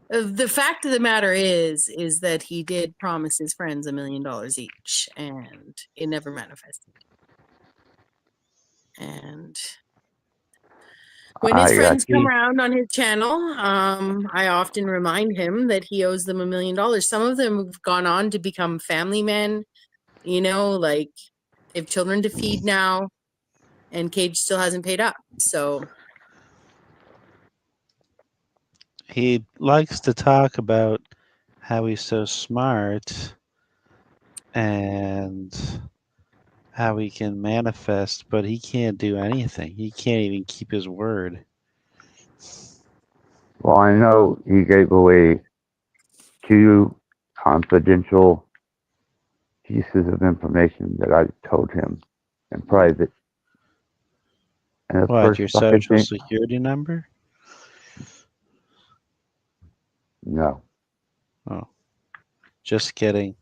the fact of the matter is that he did promise his friends $1 million each, and it never manifested. And when his friends come around on his channel, I often remind him that he owes them $1 million. Some of them have gone on to become family men, you know, like they have children to feed now, and Cage still hasn't paid up. So he likes to talk about how he's so smart and how he can manifest, but he can't do anything. He can't even keep his word. Well, I know he gave away 2 confidential pieces of information that I told him in private. And the What, your first fucking social thing, security number? no. Oh, just kidding.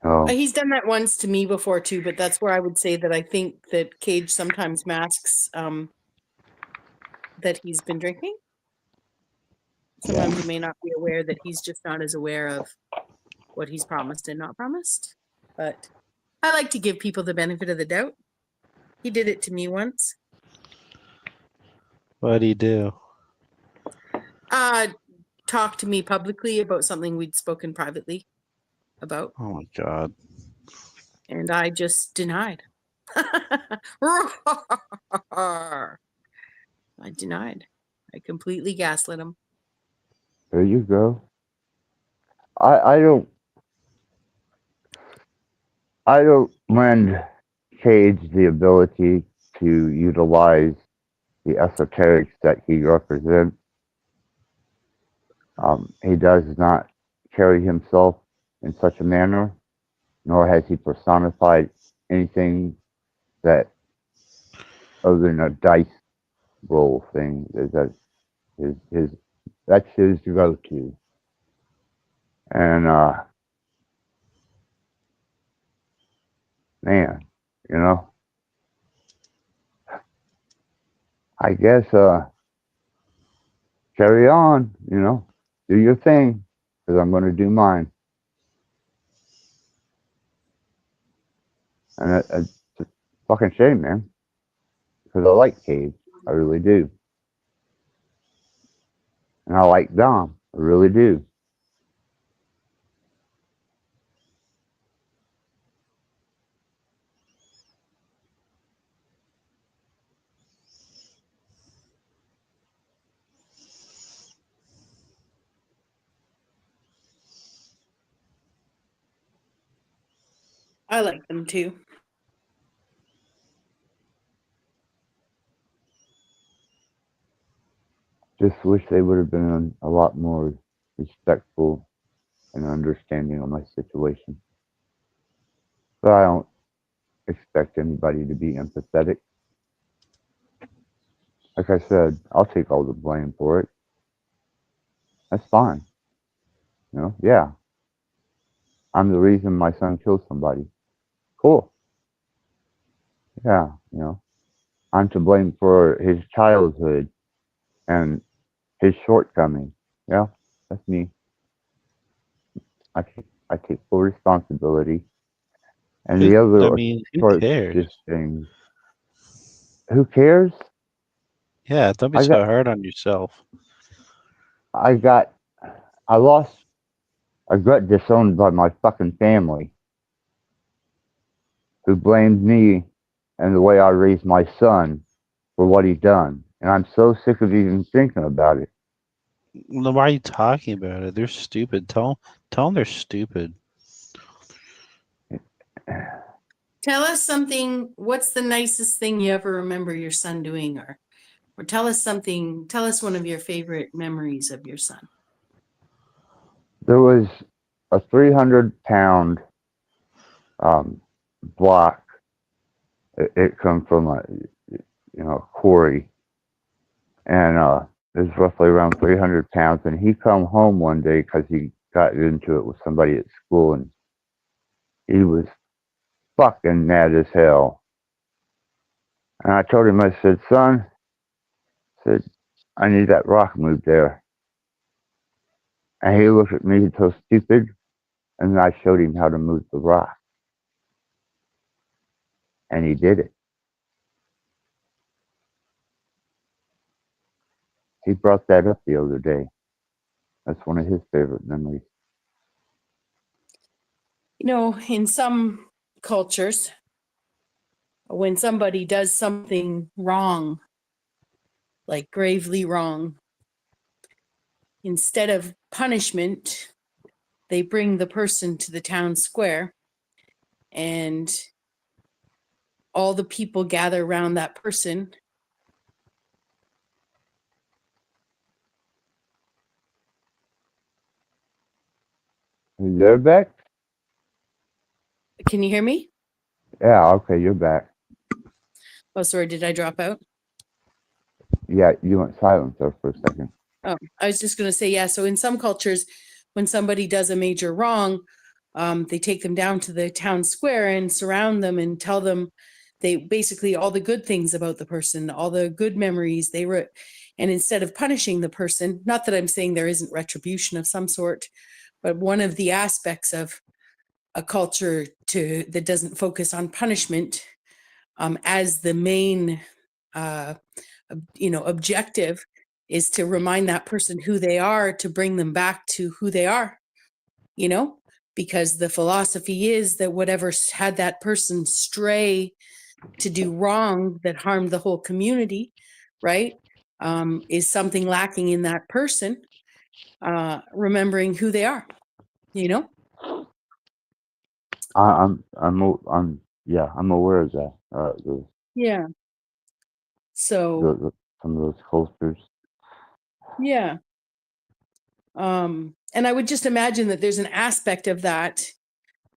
Oh, He's done that once to me before too, but that's where I would say that I think that Cage sometimes masks that he's been drinking. Sometimes he may not be aware that he's just not as aware of what he's promised and not promised. But I like to give people the benefit of the doubt. He did it to me once. What'd he do? Talk to me publicly about something we'd spoken privately about. Oh my god. And I just denied. I denied. I completely gaslit him. there you go. I don't lend Cage the ability to utilize the esoterics that he represents. He does not carry himself in such a manner, nor has he personified anything that other than a dice roll thing. That's his go-to. And man, you know, I guess carry on, you know, do your thing, because I'm going to do mine. And it's a fucking shame, man, because I like Cage, I really do. And I like Dom, I really do. I like them too. Just wish they would have been a lot more respectful and understanding of my situation. But I don't expect anybody to be empathetic. Like I said, I'll take all the blame for it. That's fine. You know, yeah. I'm the reason my son killed somebody. Cool. Yeah, you know. I'm to blame for his childhood and his shortcomings. Yeah, that's me. I take full responsibility. And the other I mean, who cares? just things. Who cares? Yeah, don't be so hard on yourself. I got disowned by my fucking family, who blamed me and the way I raised my son for what he done. And I'm so sick of even thinking about it. Well, why are you talking about it? They're stupid. Tell them they're stupid. Tell us something. What's the nicest thing you ever remember your son doing, or tell us something. Tell us one of your favorite memories of your son. There was a 300-pound block. It come from a quarry, and it was roughly around 300 pounds. And he come home one day because he got into it with somebody at school, and he was fucking mad as hell. And I told him, I said, son, I need that rock moved there. And he looked at me so stupid, and I showed him how to move the rock. And he did it. He brought that up the other day. That's one of his favorite memories. You know, in some cultures, when somebody does something wrong, like gravely wrong, instead of punishment, they bring the person to the town square, and all the people gather around that person. Are you there, Beck? Can you hear me? Yeah, okay, you're back. Oh, sorry, did I drop out? Yeah, you went silent there for a second. Oh, I was just going to say, yeah. So in some cultures, when somebody does a major wrong, They take them down to the town square and surround them and tell them basically all the good things about the person, all the good memories and instead of punishing the person, not that I'm saying there isn't retribution of some sort, but one of the aspects of a culture that doesn't focus on punishment as the main objective is to remind that person who they are, to bring them back to who they are, because the philosophy is that whatever had that person stray to do wrong that harmed the whole community, right, is something lacking in that person, remembering who they are, I'm aware of that. Yeah. So Some of those cultures. Yeah. And I would just imagine that there's an aspect of that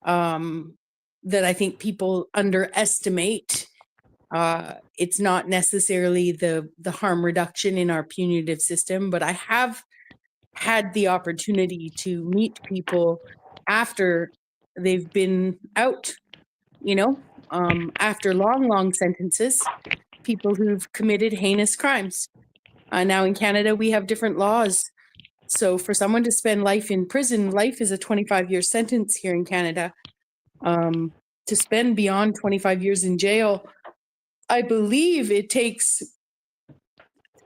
that I think people underestimate. It's not necessarily the harm reduction in our punitive system, but I have had the opportunity to meet people after they've been out, after long sentences, people who've committed heinous crimes. Now in Canada, we have different laws. So for someone to spend life in prison, life is a 25-year sentence here in Canada. To spend beyond 25 years in jail, I believe it takes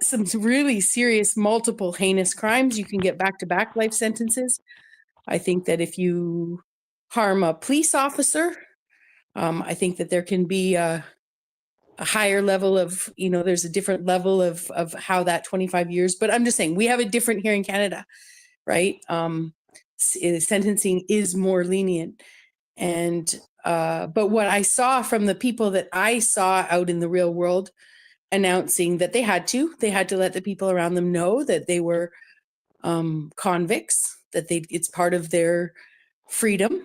some really serious, multiple heinous crimes. You can get back-to-back life sentences. I think that if you harm a police officer, I think that there can be a higher level of, there's a different level of how that 25 years, but I'm just saying we have it different here in Canada, right? Sentencing is more lenient. And, but what I saw from the people that I saw out in the real world announcing that they had to let the people around them know that they were convicts, that it's part of their freedom,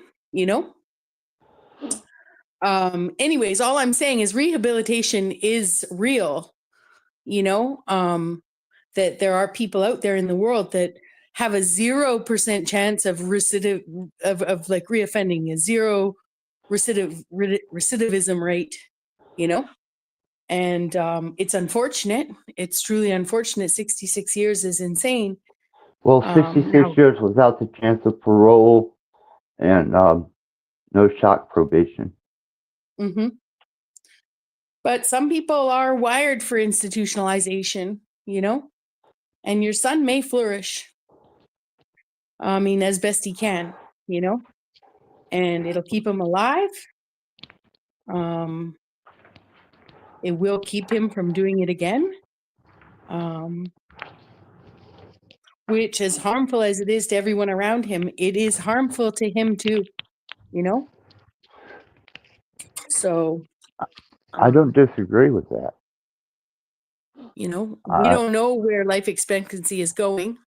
anyways, all I'm saying is rehabilitation is real, that there are people out there in the world that have a 0% chance of of like reoffending, a zero recidivism rate, and it's unfortunate. It's truly unfortunate. 66 years is insane. Well, 66 years without the chance of parole and no shock probation. Mm-hmm. But some people are wired for institutionalization, and your son may flourish. As best he can, and it'll keep him alive. It will keep him from doing it again. Which, as harmful as it is to everyone around him, it is harmful to him too, So I don't disagree with that. We don't know where life expectancy is going.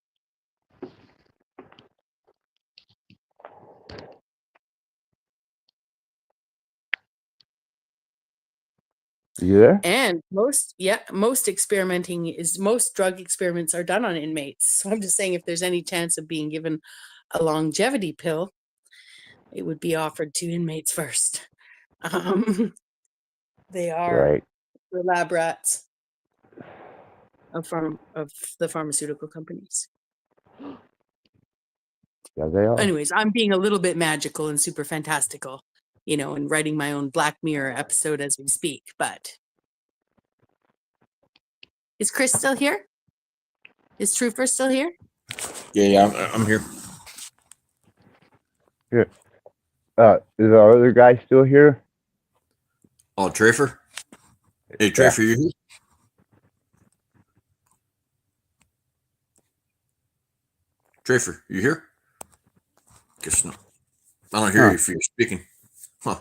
You there? And most drug experiments are done on inmates. So I'm just saying, if there's any chance of being given a longevity pill, it would be offered to inmates first. They are the lab rats of the pharmaceutical companies. Yeah, they are. Anyways, I'm being a little bit magical and super fantastical, and writing my own Black Mirror episode as we speak. But is Chris still here? Is Trooper still here? Yeah, I'm here. Here. Is our other guy still here? Oh, Trafer? Hey, Trafer, you here? Trafer, you here? Guess not. I don't hear you if you're speaking. Huh.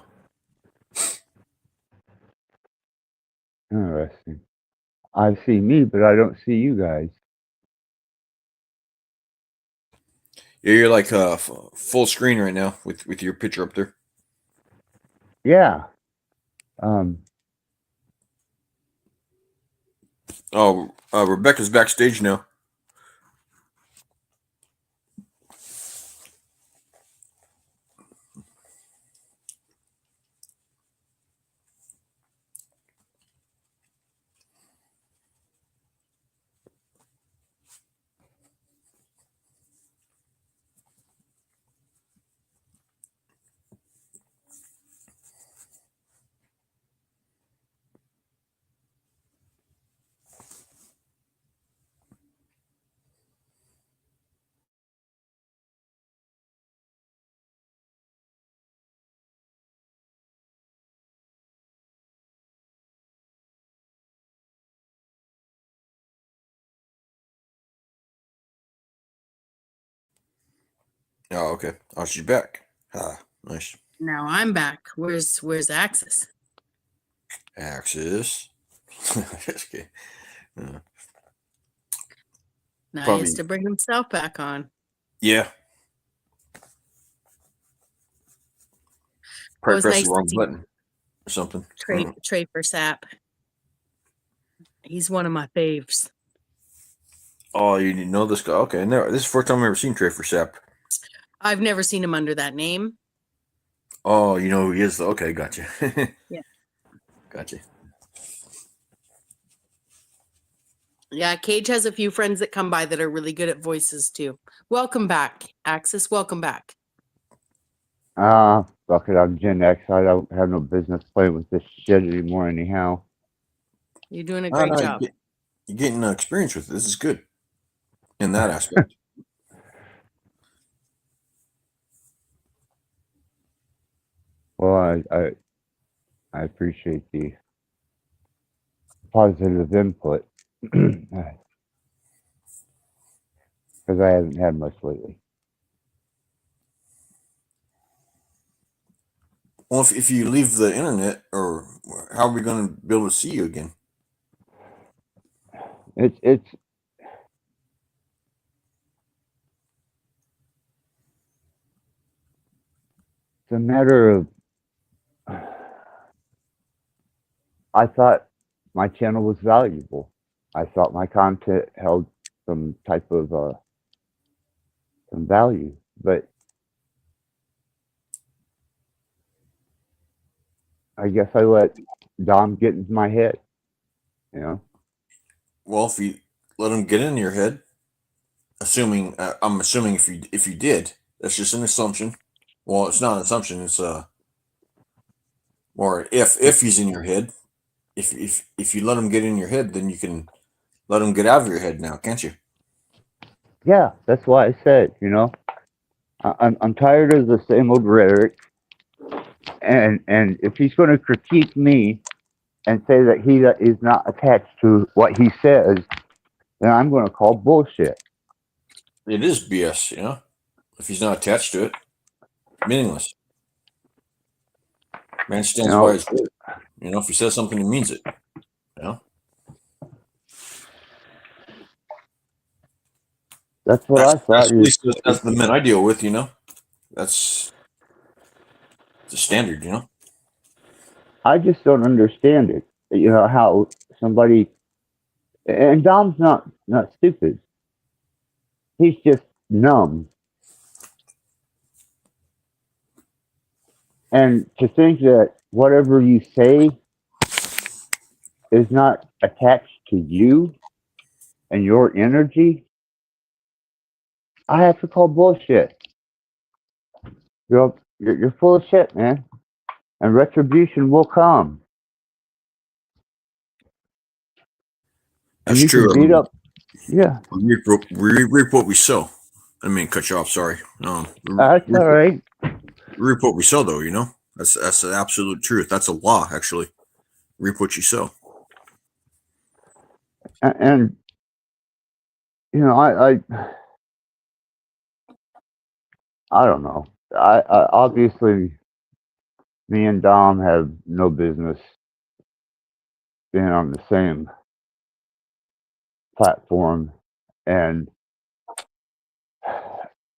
Interesting. I see me, but I don't see you guys. Yeah, you're like full screen right now with your picture up there. Yeah. Oh, Rebecca's backstage now. Oh, okay. Oh, she's back. Ah, nice. Now I'm back. Where's Axis? Axis. Just kidding. Now he Probably. has to bring himself back on. Yeah. It Probably was press nice the to wrong see button or something. Trey for Sap. He's one of my faves. Oh, you didn't know this guy? Okay, no, this is the first time I've ever seen Trey for Sap. I've never seen him under that name. Oh, you know who he is, though. Okay, gotcha. Yeah. Gotcha. Yeah, Cage has a few friends that come by that are really good at voices too. Welcome back, Axis. Welcome back. Fuck it, I'm Gen X. I don't have no business playing with this shit anymore anyhow. You're doing a great job. You're getting experience with it. This is good in that aspect. Well, I appreciate the positive input because I haven't had much lately. Well, if you leave the internet, or how are we going to be able to see you again? It's a matter of I thought my channel was valuable. I thought my content held some type of some value, but I guess I let Dom get into my head. You know. Well, if you let him get in your head, I'm assuming if you did, that's just an assumption. Well, it's not an assumption. It's or if he's in your head, if you let him get in your head, then you can let him get out of your head now, can't you? Yeah, that's why I said, you know, I'm tired of the same old rhetoric, and if he's going to critique me and say that he is not attached to what he says, then I'm going to call bullshit. It is BS, you know. If he's not attached to it, meaningless. Man stands by his word. You know, if he says something, he means it. You know. That's what I thought. At least that's the men I deal with. You know, that's the standard. You know. I just don't understand it. You know how somebody, and Dom's not stupid. He's just numb. And to think that whatever you say is not attached to you and your energy, I have to call bullshit. You're full of shit, man. And retribution will come. That's and you true. Can beat up. Yeah. We reap what we sow. I mean, cut you off. Sorry. That's all right. Reap what we sow, though. You know, that's the absolute truth. That's a law, actually. Reap what you sow. And you know, I don't know. I obviously, me and Dom have no business being on the same platform, and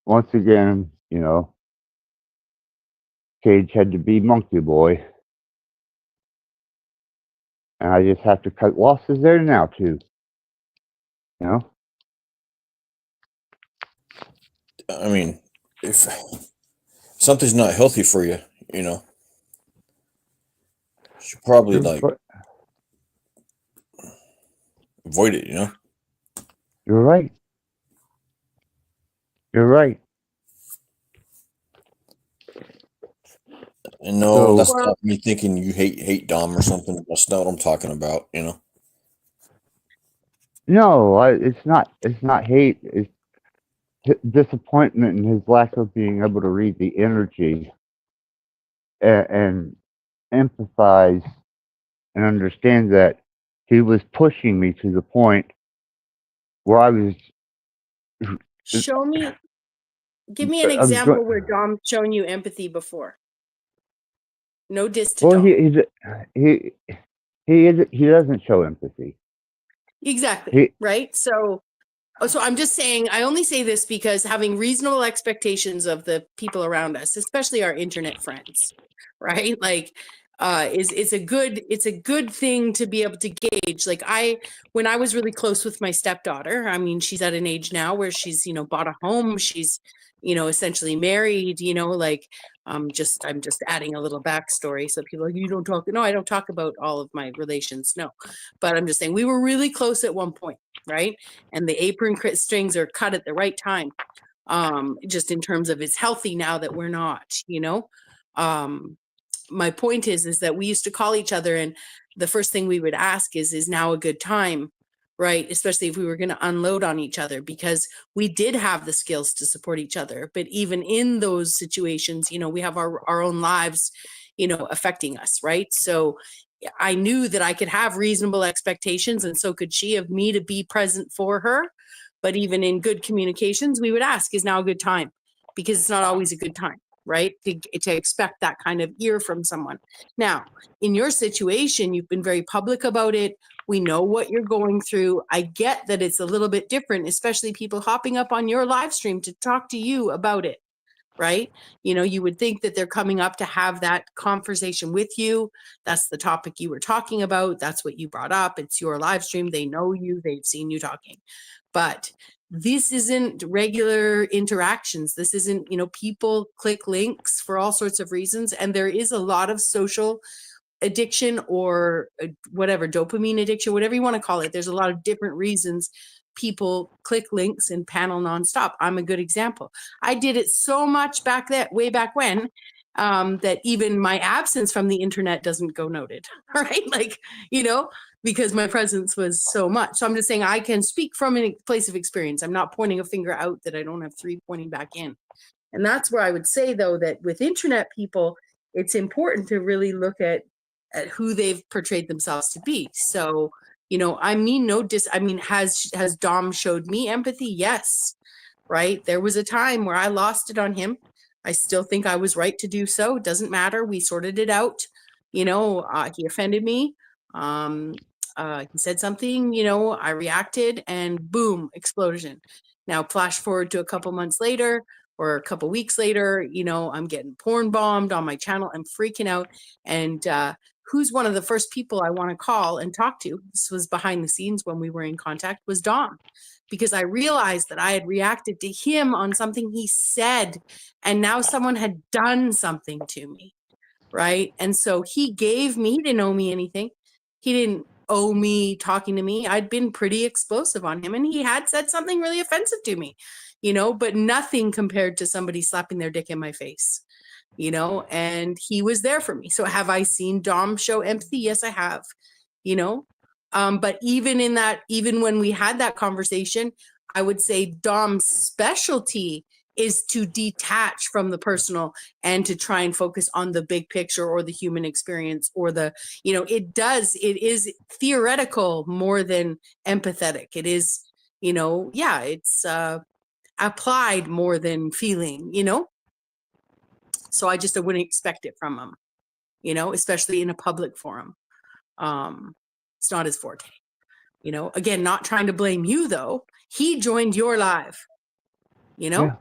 once again, you know, Cage had to be Monkey Boy, and I just have to cut losses there now too. You know. I mean, if something's not healthy for you, you know, you should probably avoid it, you know? You're right. You're right. And no, that's not me thinking you hate Dom or something. That's not what I'm talking about, you know? No, it's not hate. It's disappointment in his lack of being able to read the energy and empathize and understand that he was pushing me to the point where I was. Show me Give me an I'm example where Dom's shown you empathy before. No diss to well, Dom. he doesn't show empathy. Exactly. Right. So I'm just saying, I only say this because having reasonable expectations of the people around us, especially our internet friends, right? Like, it's a good thing to be able to gauge. Like when I was really close with my stepdaughter, I mean, she's at an age now where she's, bought a home. She's, essentially married, like, I'm just adding a little backstory. So people are like, you don't talk. No, I don't talk about all of my relations. No, but I'm just saying we were really close at one point. Right. And the apron strings are cut at the right time. Just in terms of it's healthy now that we're not, my point is that we used to call each other and the first thing we would ask is now a good time, right? Especially if we were going to unload on each other, because we did have the skills to support each other. But even in those situations, we have our own lives, affecting us, right? So I knew that I could have reasonable expectations, and so could she, of me to be present for her. But even in good communications, we would ask, is now a good time? Because it's not always a good time, right? To expect that kind of ear from someone. Now, in your situation, you've been very public about it. We know what you're going through. I get that it's a little bit different, especially people hopping up on your live stream to talk to you about it, right? You would think that they're coming up to have that conversation with you. That's the topic you were talking about. That's what you brought up. It's your live stream. They know you. They've seen you talking. But this isn't regular interactions. This isn't, people click links for all sorts of reasons. And there is a lot of social addiction or whatever, dopamine addiction, whatever you want to call it. There's a lot of different reasons people click links and panel nonstop. I'm a good example. I did it so much way back when, that even my absence from the internet doesn't go noted, right? Like, because my presence was so much. So I'm just saying I can speak from a place of experience. I'm not pointing a finger out that I don't have three pointing back in. And that's where I would say, though, that with internet people, it's important to really look at who they've portrayed themselves to be. So, has Dom showed me empathy? Yes. Right. There was a time where I lost it on him. I still think I was right to do so. It doesn't matter. We sorted it out. He offended me. He said something, I reacted and boom, explosion. Now, flash forward to a couple months later or a couple weeks later, I'm getting porn bombed on my channel. I'm freaking out. And, who's one of the first people I want to call and talk to? This was behind the scenes when we were in contact, was Dom, because I realized that I had reacted to him on something he said, and now someone had done something to me, right? And so he didn't owe me anything. He didn't owe me talking to me. I'd been pretty explosive on him, and he had said something really offensive to me, but nothing compared to somebody slapping their dick in my face. And he was there for me. So have I seen Dom show empathy? Yes, I have, but even when we had that conversation, I would say Dom's specialty is to detach from the personal and to try and focus on the big picture or the human experience or it is theoretical more than empathetic. It is, it's applied more than feeling, So I wouldn't expect it from him, especially in a public forum. It's not his forte, again, not trying to blame you though. He joined your live, Yeah,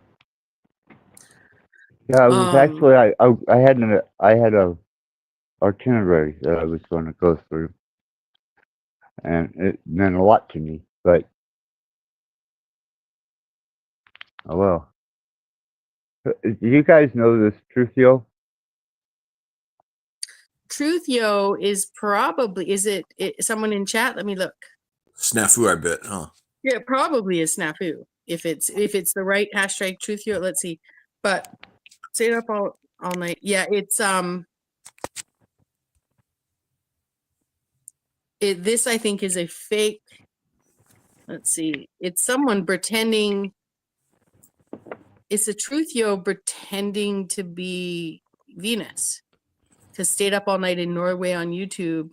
it was actually, I had a itinerary that I was going to go through, and it meant a lot to me, but oh well. Do you guys know this Truthio? Truthio is probably, is it someone in chat? Let me look. Snafu, I bet, huh? Yeah, it probably is Snafu. If it's the right hashtag Truthio, let's see. But stayed up all night. Yeah, it's this I think is a fake. Let's see. It's someone pretending. It's a Truthio pretending to be Venus, because stayed up all night in Norway on YouTube.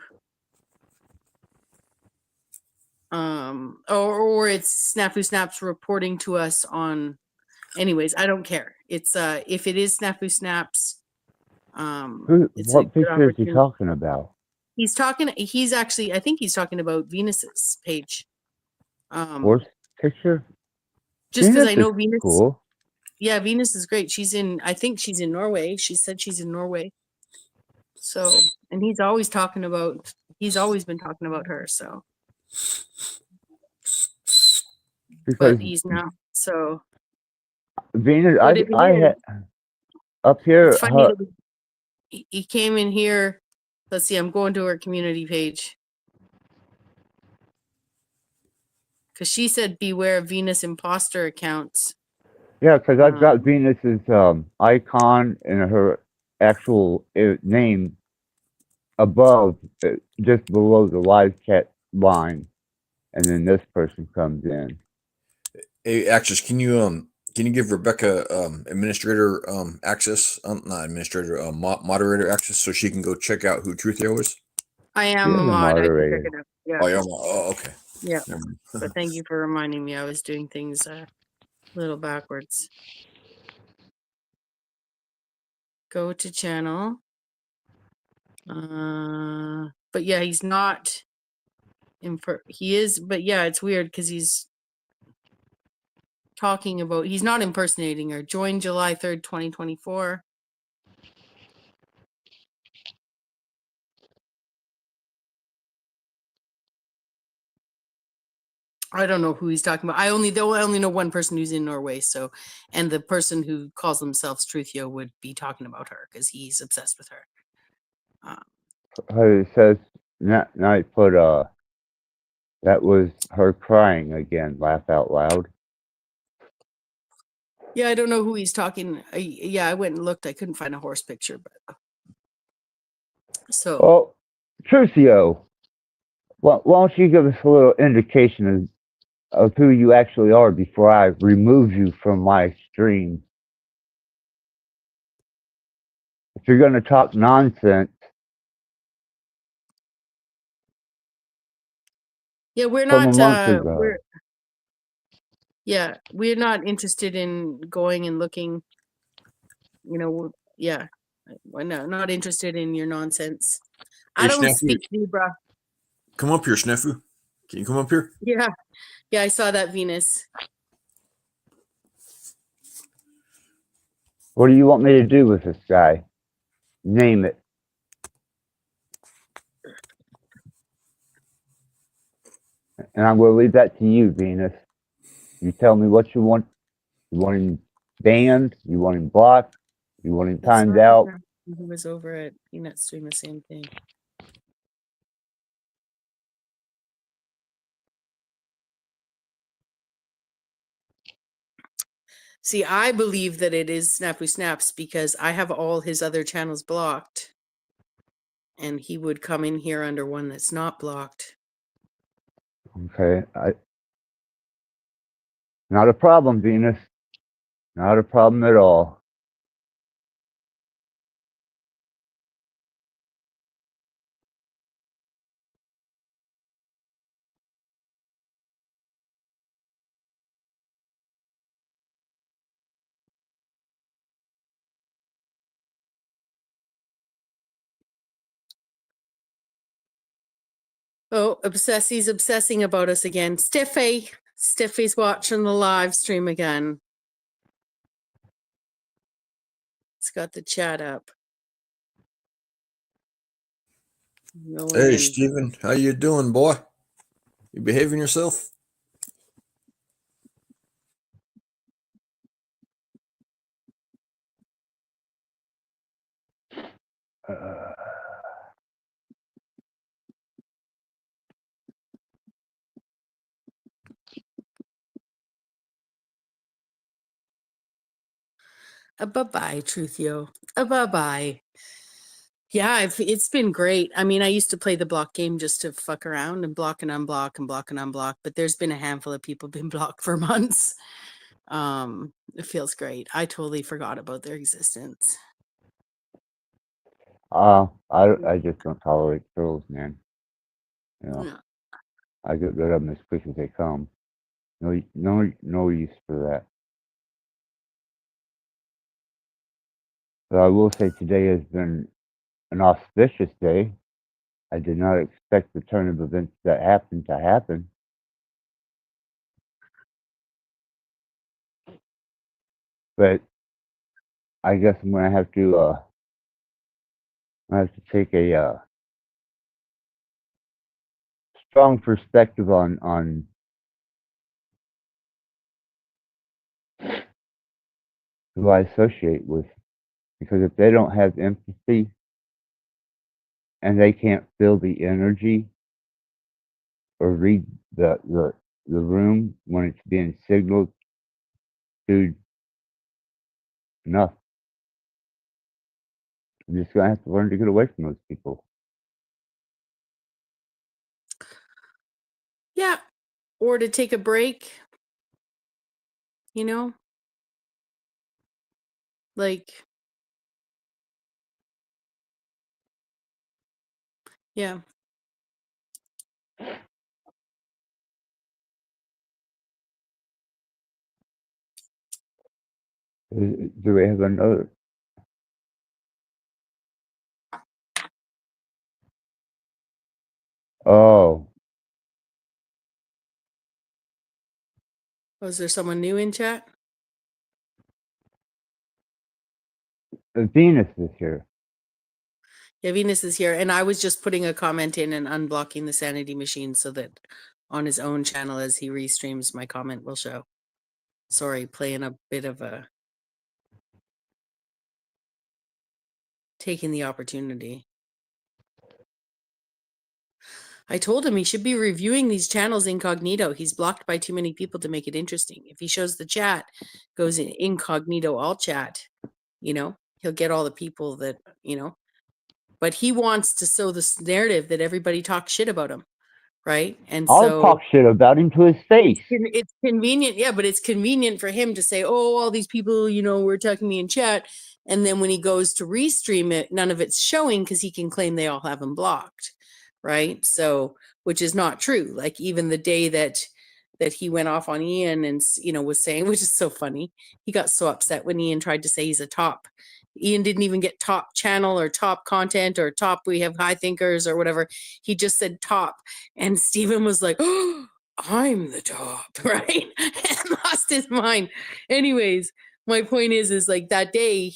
Or it's Snafu Snaps reporting to us on anyways, I don't care. It's if it is Snafu Snaps, it's a What good picture is he opportunity. talking about? He's actually, I think he's talking about Venus's page. Horse picture? Just because Venus I know is Venus. cool. Yeah, Venus is great. I think she's in Norway. She said she's in Norway. So, and he's always been talking about her. So, Because but he's not. So, Venus, but if I he is, had up here. it's funny that he came in here. Let's see, I'm going to her community page. Because she said, beware of Venus imposter accounts. Yeah, because I've got Venus's icon and her actual name above, just below the live chat line, and then this person comes in. Hey, Axis, can you give Rebecca administrator access? Not administrator, moderator access, so she can go check out who Truthio is. I am a mod. I can check it out. Yeah. Oh, yeah. Oh, okay. Yeah. But thank you for reminding me. I was doing things a little backwards. Go to channel. But yeah, he's not. He is, but yeah, it's weird because he's talking about. He's not impersonating her. Join July 3rd, 2024. I don't know who he's talking about. I only know one person who's in Norway. So, and the person who calls themselves Truthio would be talking about her because he's obsessed with her. It says I put that was her crying again. Laugh out loud. Yeah, I don't know who he's talking. I went and looked. I couldn't find a horse picture, but so. Oh, Truthio, why don't you give us a little indication of who you actually are before I remove you from my stream? If you're going to talk nonsense. Yeah, we're from not. a month ago. We're not interested in going and looking. We're not interested in your nonsense. Hey, I don't Snafu, speak Libra. Come up here, Snafu. Can you come up here? Yeah, I saw that, Venus. What do you want me to do with this guy? Name it. And I'm going to leave that to you, Venus. You tell me what you want. You want him banned? You want him blocked? You want him timed out? He was over at Peanuts doing the same thing. See, I believe that it is Snafu Snaps because I have all his other channels blocked. And he would come in here under one that's not blocked. Okay. Not a problem, Venus. Not a problem at all. Oh, he's obsessing about us again. Stiffy's watching the live stream again. It's got the chat up. Hey, Steven, how you doing, boy? You behaving yourself? Bye-bye, Truthio. Bye-bye. Yeah, it's been great. I mean, I used to play the block game just to fuck around and block and unblock and block and unblock, but there's been a handful of people been blocked for months. It feels great. I totally forgot about their existence. I just don't tolerate trolls, man. Yeah. I get rid of them as quick as they come. No use for that. But I will say today has been an auspicious day. I did not expect the turn of events that happened to happen. But I guess I'm gonna have to take a strong perspective on who I associate with, because if they don't have empathy and they can't feel the energy or read the room when it's being signaled, dude, enough. I'm just gonna have to learn to get away from those people. Yeah. Or to take a break, you know? Like, yeah. Do we have another? Oh, Was there someone new in chat? Venus is here. Yeah, Venus is here. And I was just putting a comment in and unblocking the sanity machine so that on his own channel as he restreams, my comment will show. Sorry, playing a bit of a taking the opportunity. I told him he should be reviewing these channels incognito. He's blocked by too many people to make it interesting. If he shows the chat, goes in incognito all chat, you know, he'll get all the people that, you know, but he wants to sow this narrative that everybody talks shit about him. Right. And I'll so talk shit about him to his face. it's convenient. Yeah. But it's convenient for him to say, oh, all these people, you know, were attacking me in chat. And then when he goes to restream it, none of it's showing because he can claim they all have him blocked. Right. So, which is not true. Like even the day that he went off on Ian and, you know, was saying, which is so funny. He got so upset when Ian tried to say he's a top. Ian didn't even get top channel or top content or top we have high thinkers or whatever. He just said top. And Stephen was like, oh, I'm the top, right? And lost his mind. Anyways, my point is like that day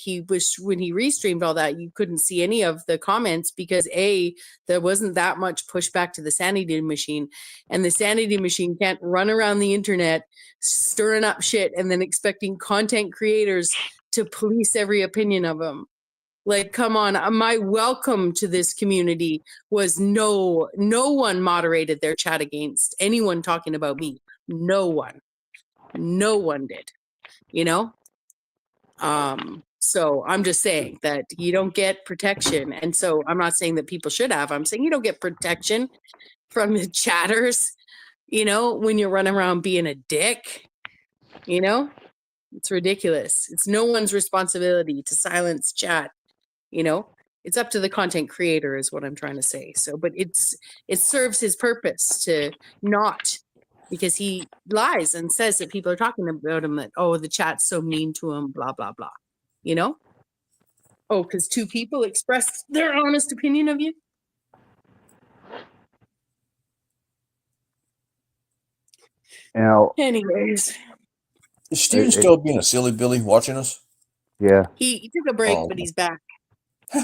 when he restreamed all that, you couldn't see any of the comments because there wasn't that much pushback to the sanity machine, and the sanity machine can't run around the internet stirring up shit and then expecting content creators to police every opinion of them. Like, come on, my welcome to this community was no one moderated their chat against anyone talking about me. No one did, you know? So I'm just saying that you don't get protection. And so I'm not saying that people should have, I'm saying you don't get protection from the chatters, you know, when you're running around being a dick, you know, it's ridiculous. It's no one's responsibility to silence chat, you know, it's up to the content creator is what I'm trying to say. So, but it serves his purpose to not, because he lies and says that people are talking about him that, oh, the chat's so mean to him, blah, blah, blah. You know? Oh, because two people expressed their honest opinion of you? You know, anyways. Is Steven still being a silly Billy watching us? Yeah. He took a break, but he's back.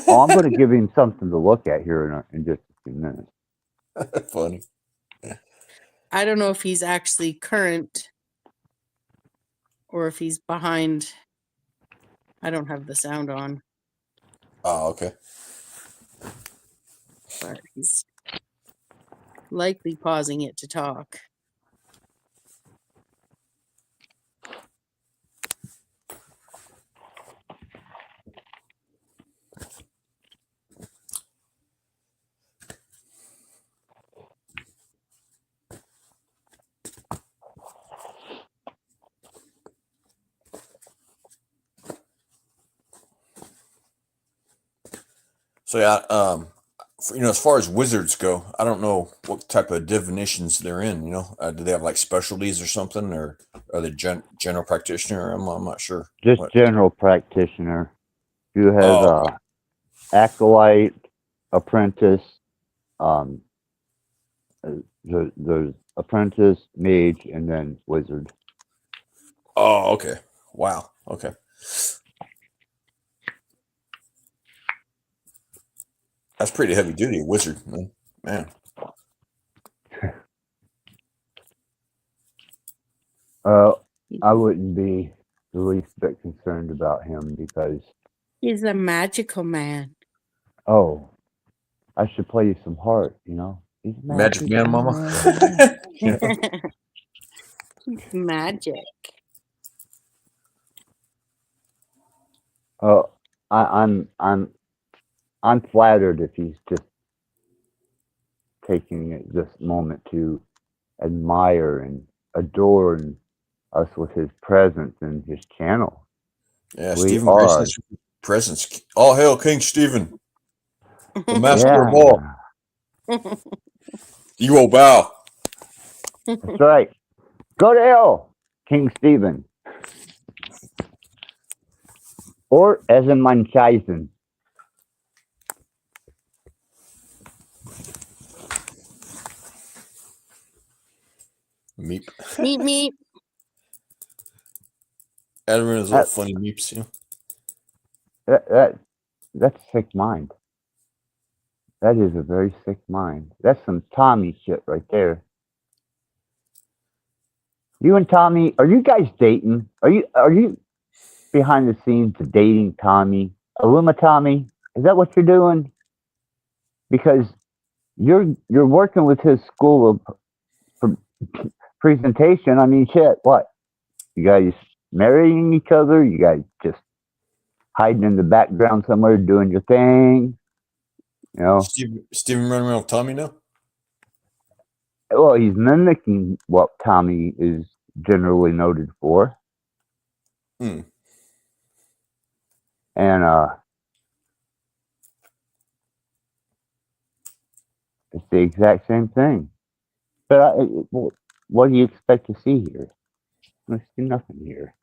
Oh, I'm going to give him something to look at here in just a few minutes. Funny. I don't know if he's actually current or if he's behind. I don't have the sound on. Oh, okay. But he's likely pausing it to talk. So yeah, you know, as far as wizards go, I don't know what type of divinations they're in. You know, do they have like specialties or something, or are they general practitioner? I'm not sure. Just general practitioner. You have Oh, okay. acolyte, apprentice, um, there's apprentice, mage, and then wizard. Oh, okay. Wow. Okay. That's pretty heavy duty, wizard, man. I wouldn't be the least bit concerned about him because, He's a magical man. oh, I should play you some heart, you know? He's a Magic man, mama. man. He's magic. Oh, I'm flattered if he's just taking this moment to admire and adorn us with his presence and his channel. Yeah, We Stephen are. Grayson's presence. All hail King Stephen, the master of all. You will bow. That's right. Go to hell, King Stephen. Or as in Munchausen. Meep. Meep meep. Adam is little funny meeps, you know. That's a sick mind. That is a very sick mind. That's some Tommy shit right there. You and Tommy, are you guys dating? Are you behind the scenes dating Tommy? Aluma Tommy? Is that what you're doing? Because you're working with his school of presentation. I mean, shit, what? You guys marrying each other? You guys just hiding in the background somewhere doing your thing? You know? Stephen running around with Tommy now? Well, he's mimicking what Tommy is generally noted for. Hmm. And it's the exact same thing. But what do you expect to see here? I see nothing here.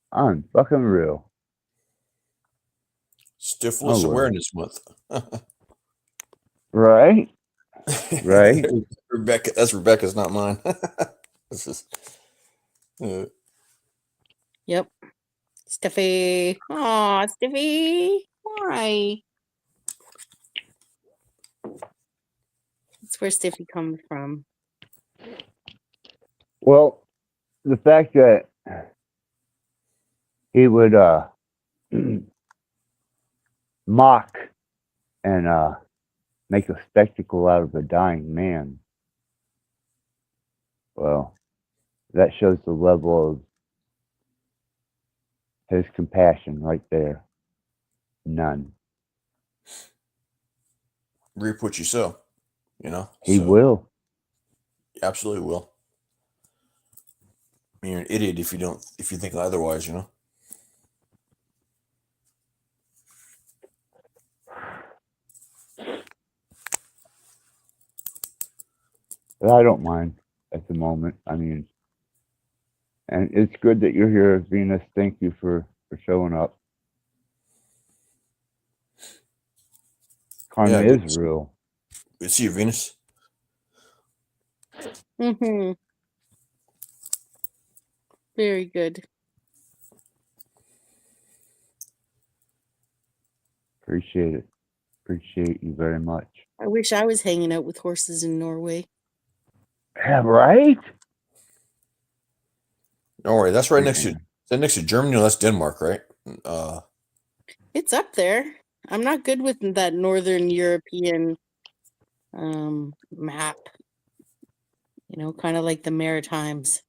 I'm fucking real. Stiffless Awareness Month. Right? Right? Rebecca, that's Rebecca's, not mine. This is. Yep. Steffi. Aw, Steffi. Why? That's where Steffi comes from. Well, the fact that he would mock and make a spectacle out of a dying man, well, that shows the level of his compassion right there. None. Reap what you sow, you know? He So, will. absolutely will. I mean, you're an idiot if you think otherwise, you know? But I don't mind at the moment. I mean, and it's good that you're here, Venus. Thank you for showing up. Karma Yeah, is real. good to see you, Venus. Mm-hmm. Very good. Appreciate it. Appreciate you very much. I wish I was hanging out with horses in Norway. Yeah, right? Don't worry, that's right next to. Is that next to Germany? No, that's Denmark, right? It's up there. I'm not good with that Northern European map. You know, kind of like the Maritimes.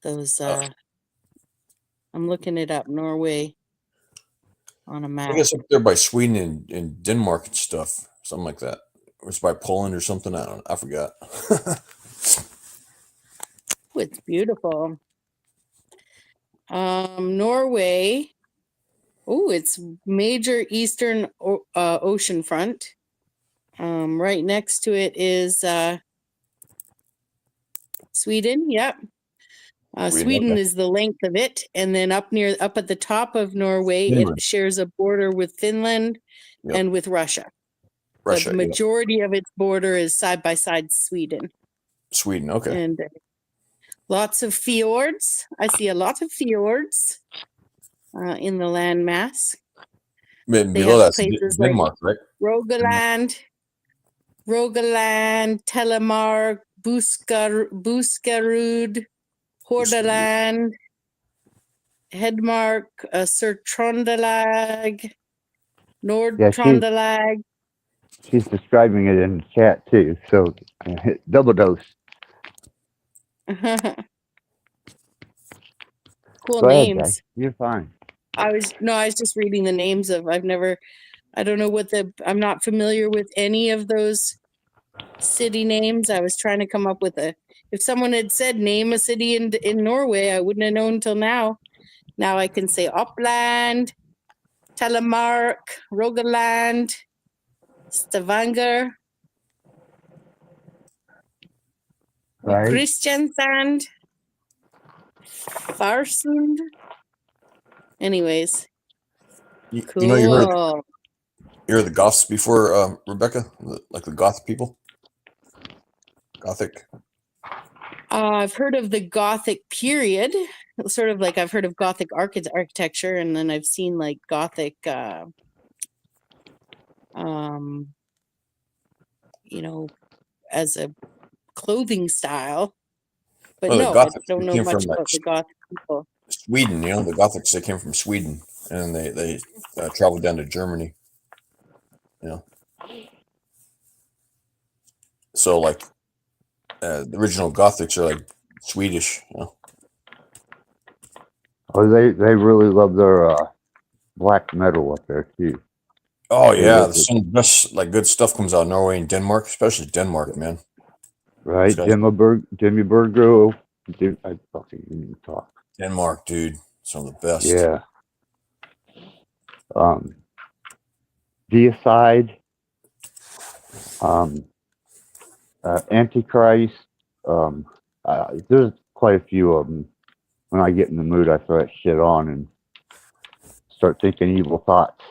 Those I'm looking it up, Norway on a map. I guess up there by Sweden and Denmark and stuff, something like that. Or it's by Poland or something. I forgot. Oh, it's beautiful. Norway. Oh, it's major eastern ocean front. Right next to it is Sweden, yep. Sweden okay. is the length of it, and then up at the top of Norway, Finland. it shares a border with Finland Yep. and with Russia. Russia, But the majority of its border is side by side Sweden. Sweden, okay. And lots of fjords. I see a lot of fjords in the landmass. Below that's places Denmark, right? Rogaland, Telemark, Buskerud, Hordaland, Hedmark, Sør-Trøndelag, Nord-Trøndelag. She's describing it in the chat too, so double dose. Cool Go ahead, names. Jack. You're fine. I was just reading the names of. I don't know I'm not familiar with any of those city names. I was trying to come up with if someone had said name a city in Norway, I wouldn't have known until now. Now I can say Uppland, Telemark, Rogaland, Stavanger, Right. Kristiansand, Farsund. Anyways. Cool. You know, you heard the Goths before, Rebecca? Like the Goth people? Gothic? I've heard of the Gothic period. Sort of like I've heard of Gothic architecture, and then I've seen like Gothic, as a clothing style. But no, I don't know much about the Gothic people. Sweden, the Gothics, they came from Sweden, and they traveled down to Germany. So like the original Gothics are like Swedish. Oh, they really love their black metal up there too. Oh yeah, some best like good stuff comes out of Norway and Denmark, especially Denmark, man. Right, Jimmy Berggro. I fucking didn't talk. Denmark, dude, some of the best. Yeah. Deicide, Antichrist. There's quite a few of them. When I get in the mood, I throw that shit on and start thinking evil thoughts.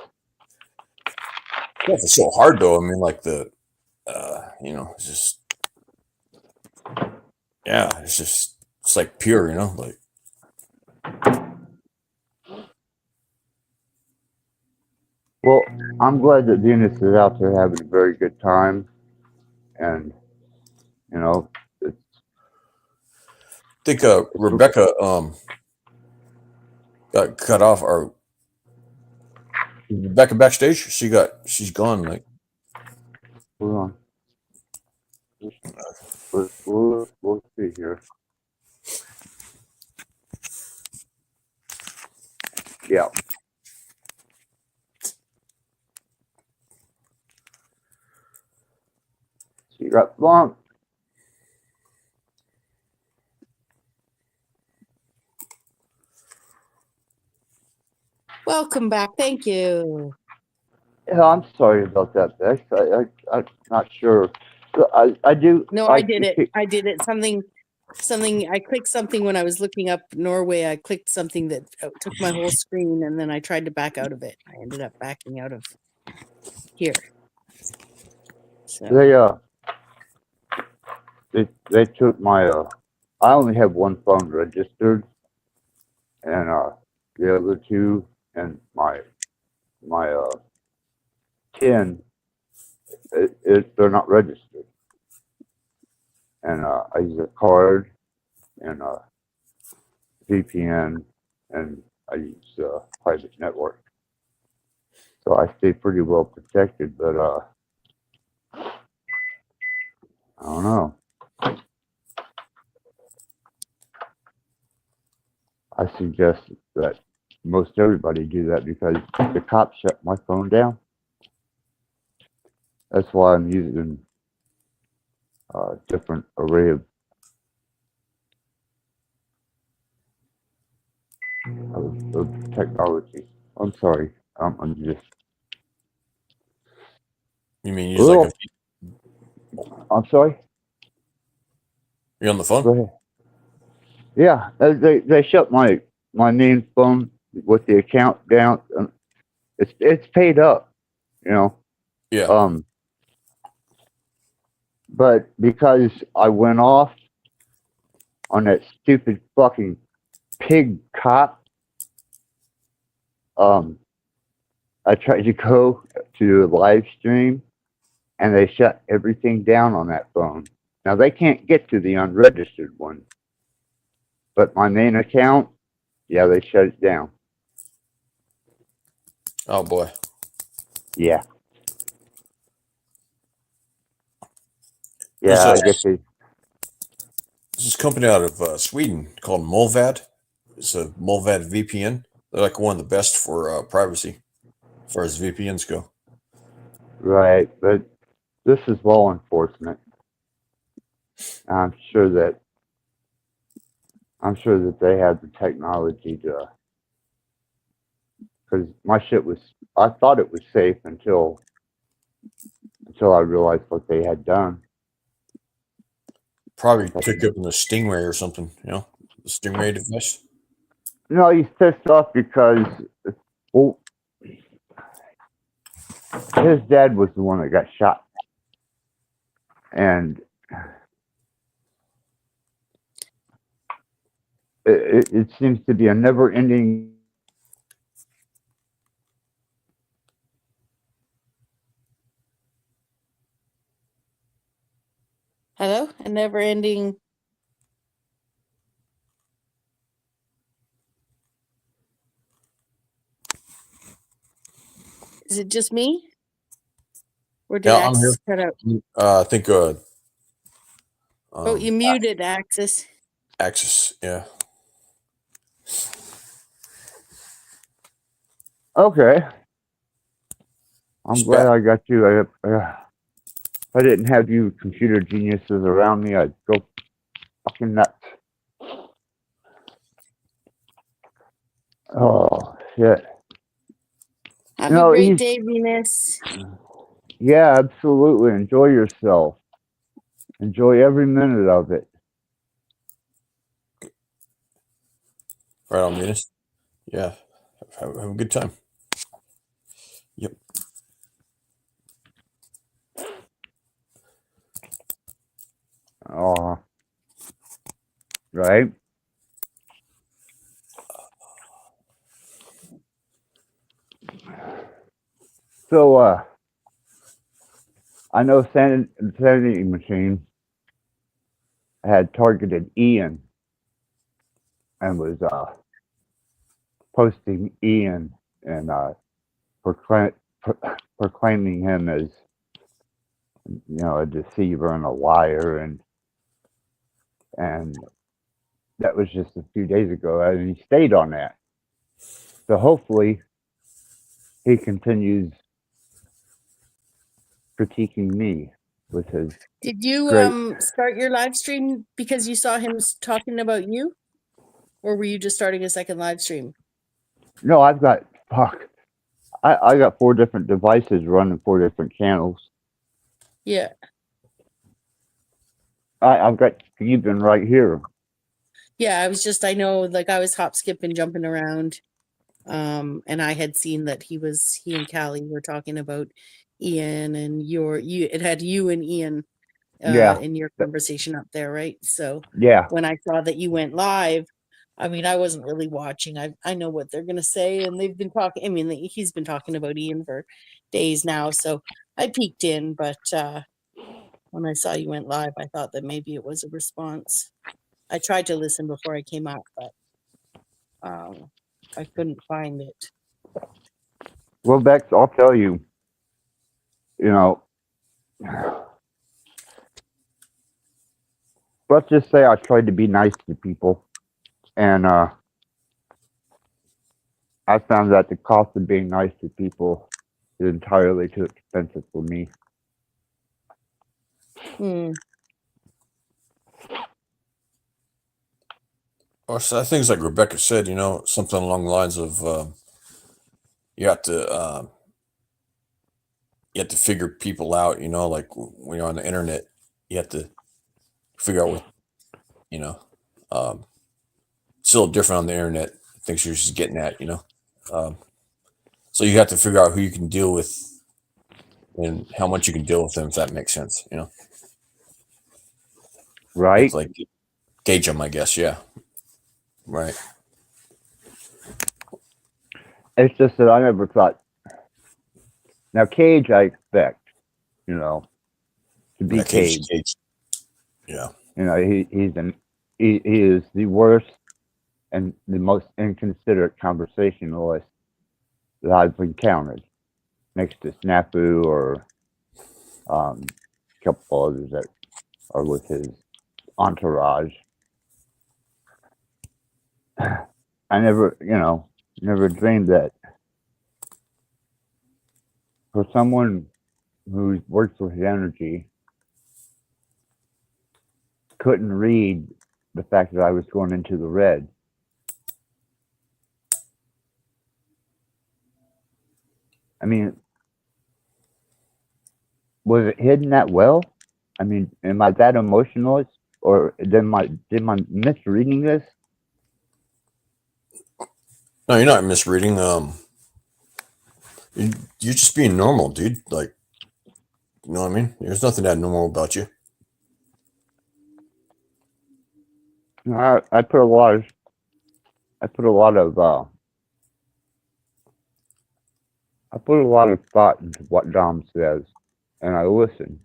Yeah, it's so hard though. I mean, like it's just, it's like pure, like. Well, I'm glad that Venus is out there having a very good time, and it's. I think Rebecca got cut off. Or Rebecca backstage? She's gone. Like, hold on. We'll see here. Yeah. She got bumped. Welcome back. Thank you. Yeah, I'm sorry about that, Bex. I'm not sure. I do. No, I did it. I did it. Something. I clicked something when I was looking up Norway. I clicked something that took my whole screen, and then I tried to back out of it. I ended up backing out of here. So. They took my. I only have one phone registered, and the other two, and my 10, they're not registered. And I use a card and a VPN, and I use a private network. So I stay pretty well protected, but I don't know. I suggest that most everybody do that because the cops shut my phone down. That's why I'm using a different array of technology. I'm sorry. I'm just. You mean use like a? I'm sorry? You're on the phone? Go ahead. Yeah, they shut my main phone with the account down. It's paid up, you know. Yeah. But because I went off on that stupid fucking pig cop, I tried to go to a live stream and they shut everything down on that phone. Now they can't get to the unregistered one, but my main account, yeah, they shut it down. Oh boy. Yeah. There's Yeah, I guess they. this company out of Sweden called Molvad. It's a Molvad VPN. They're like one of the best for privacy as far as VPNs go. Right, but this is law enforcement. I'm sure that they have the technology to, because my shit was, I thought it was safe until I realized what they had done. Probably picked up in the Stingray or something, you know, the Stingray device. No, he's pissed off because, well, his dad was the one that got shot, and it seems to be a never-ending. Hello? A never ending. Is it just me? Or did Yeah, I'm here. Axis cut out? I think Oh, you muted Axis. Axis, yeah. Okay, I'm Just glad back. I got you. If I didn't have you computer geniuses around me, I'd go fucking nuts. Oh shit! Have No, a great he's day, Venus. yeah, absolutely. Enjoy yourself. Enjoy every minute of it. Right on, Venus. Yeah, have a good time. Yep. Oh, right. So, I know Sanity Machine had targeted Ian and was posting Ian and proclaiming him as, you know, a deceiver and a liar, and that was just a few days ago, and he stayed on that. So hopefully he continues critiquing me with his Did you great. start your live stream because you saw him talking about you? Or were you just starting a second live stream? No, I've got I got 4 different devices running 4 different channels. Yeah. I've got Steven right here. Yeah, I know, like, I was hop skipping, jumping around. And I had seen that he and Callie were talking about Ian, and it had you and Ian Yeah. in your conversation up there, right? So Yeah. when I saw that you went live, I mean, I wasn't really watching. I know what they're gonna say, and they've been talking. I mean, he's been talking about Ian for days now, so I peeked in. But when I saw you went live, I thought that maybe it was a response. I tried to listen before I came out, but I couldn't find it. Well, Bex, I'll tell you, you know, let's just say I tried to be nice to people, and I found that the cost of being nice to people is entirely too expensive for me. Well, so things like Rebecca said, you know, something along the lines of you have to figure people out, you know, like when you're on the internet, you have to figure out what, you know, it's a little different on the internet. Things you're just getting at, so you have to figure out who you can deal with and how much you can deal with them, if that makes sense. You Right? have to like gauge them, I guess. Yeah, right. It's just that I never thought. Now, Cage, I expect, to be Yeah, Cage. Yeah. He is the worst and the most inconsiderate conversationalist that I've encountered, next to Snafu or a couple others that are with his entourage. I never dreamed that for someone who works with energy couldn't read the fact that I was going into the red. I mean, was it hidden that well? I mean, am I that emotionalist, or am I misreading this? No, you're not misreading. You're just being normal, dude. Like, you know what I mean? There's nothing that normal about you. I put a lot of thought into what Dom says, and I listen,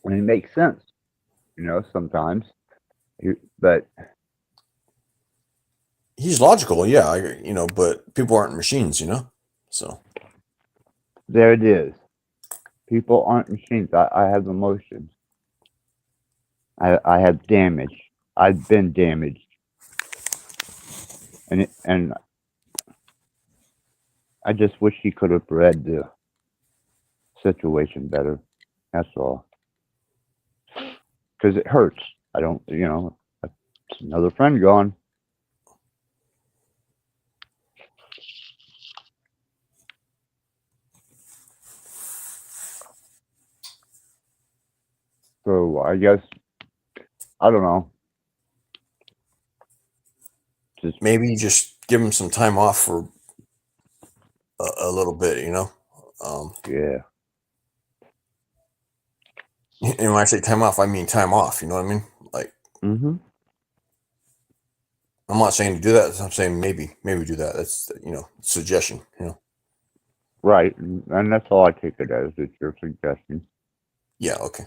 and it makes sense, sometimes. But He's logical, yeah. But people aren't machines, So there it is. People aren't machines. I have emotions. I have damage. I've been damaged, and I just wish he could have read the situation better. That's all. Because it hurts. I don't, it's another friend gone. So I guess, I don't know. maybe just give him some time off for a little bit, Yeah. And when I say time off, I mean time off. You know what I mean? Like, Mm-hmm. I'm not saying to do that. I'm saying maybe do that. That's suggestion. Right. And that's all I take it as. It's your suggestion. Yeah. Okay.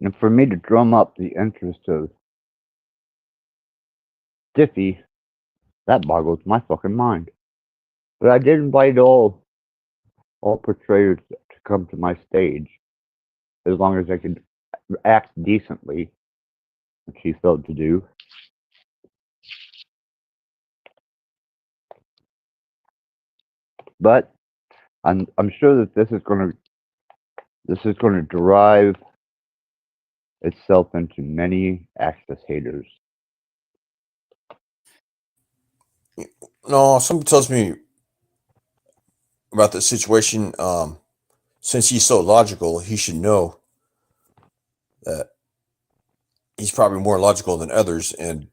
And for me to drum up the interest of Stiffy, that boggles my fucking mind. But I did invite all portrayers to come to my stage, as long as they could act decently, which he failed to do. But I'm sure that this is going to derive itself into many Axis haters. No, somebody tells me about the situation. Since he's so logical, he should know that he's probably more logical than others, and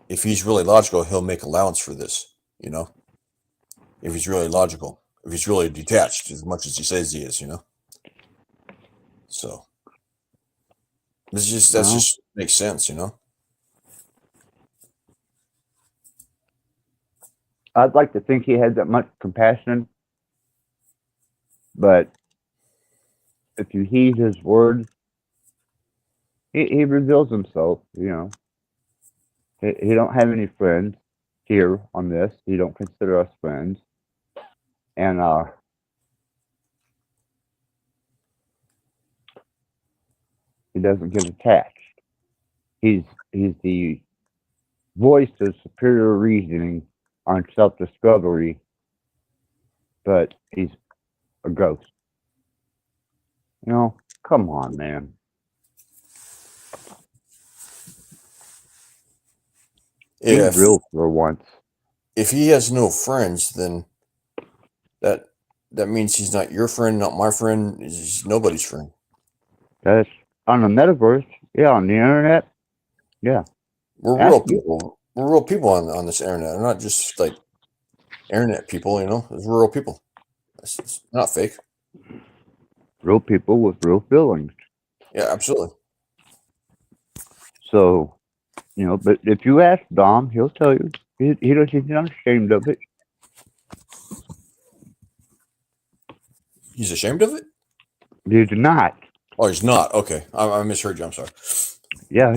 if he's really logical, he'll make allowance for this. If he's really logical, if he's really detached as much as he says he is, So that's just makes sense, I'd like to think he had that much compassion, but if you heed his words, he reveals himself. He don't have any friends here on this. He don't consider us friends, and he doesn't get attached. He's the voice of superior reasoning on self-discovery, but he's a ghost. Come on, man. Be real for once. If he has no friends, then that means he's not your friend, not my friend. He's nobody's friend. That's on the metaverse. Yeah, on the internet. Yeah. We're real people. We're real people on this internet. We're not just like internet people, you know. It's real people. It's not fake. Real people with real feelings. Yeah, absolutely. So, you know, but if you ask Dom, he'll tell you. He's not ashamed of it. He's ashamed of it? He's not. Oh, he's not. Okay. I misheard you. I'm sorry. Yeah,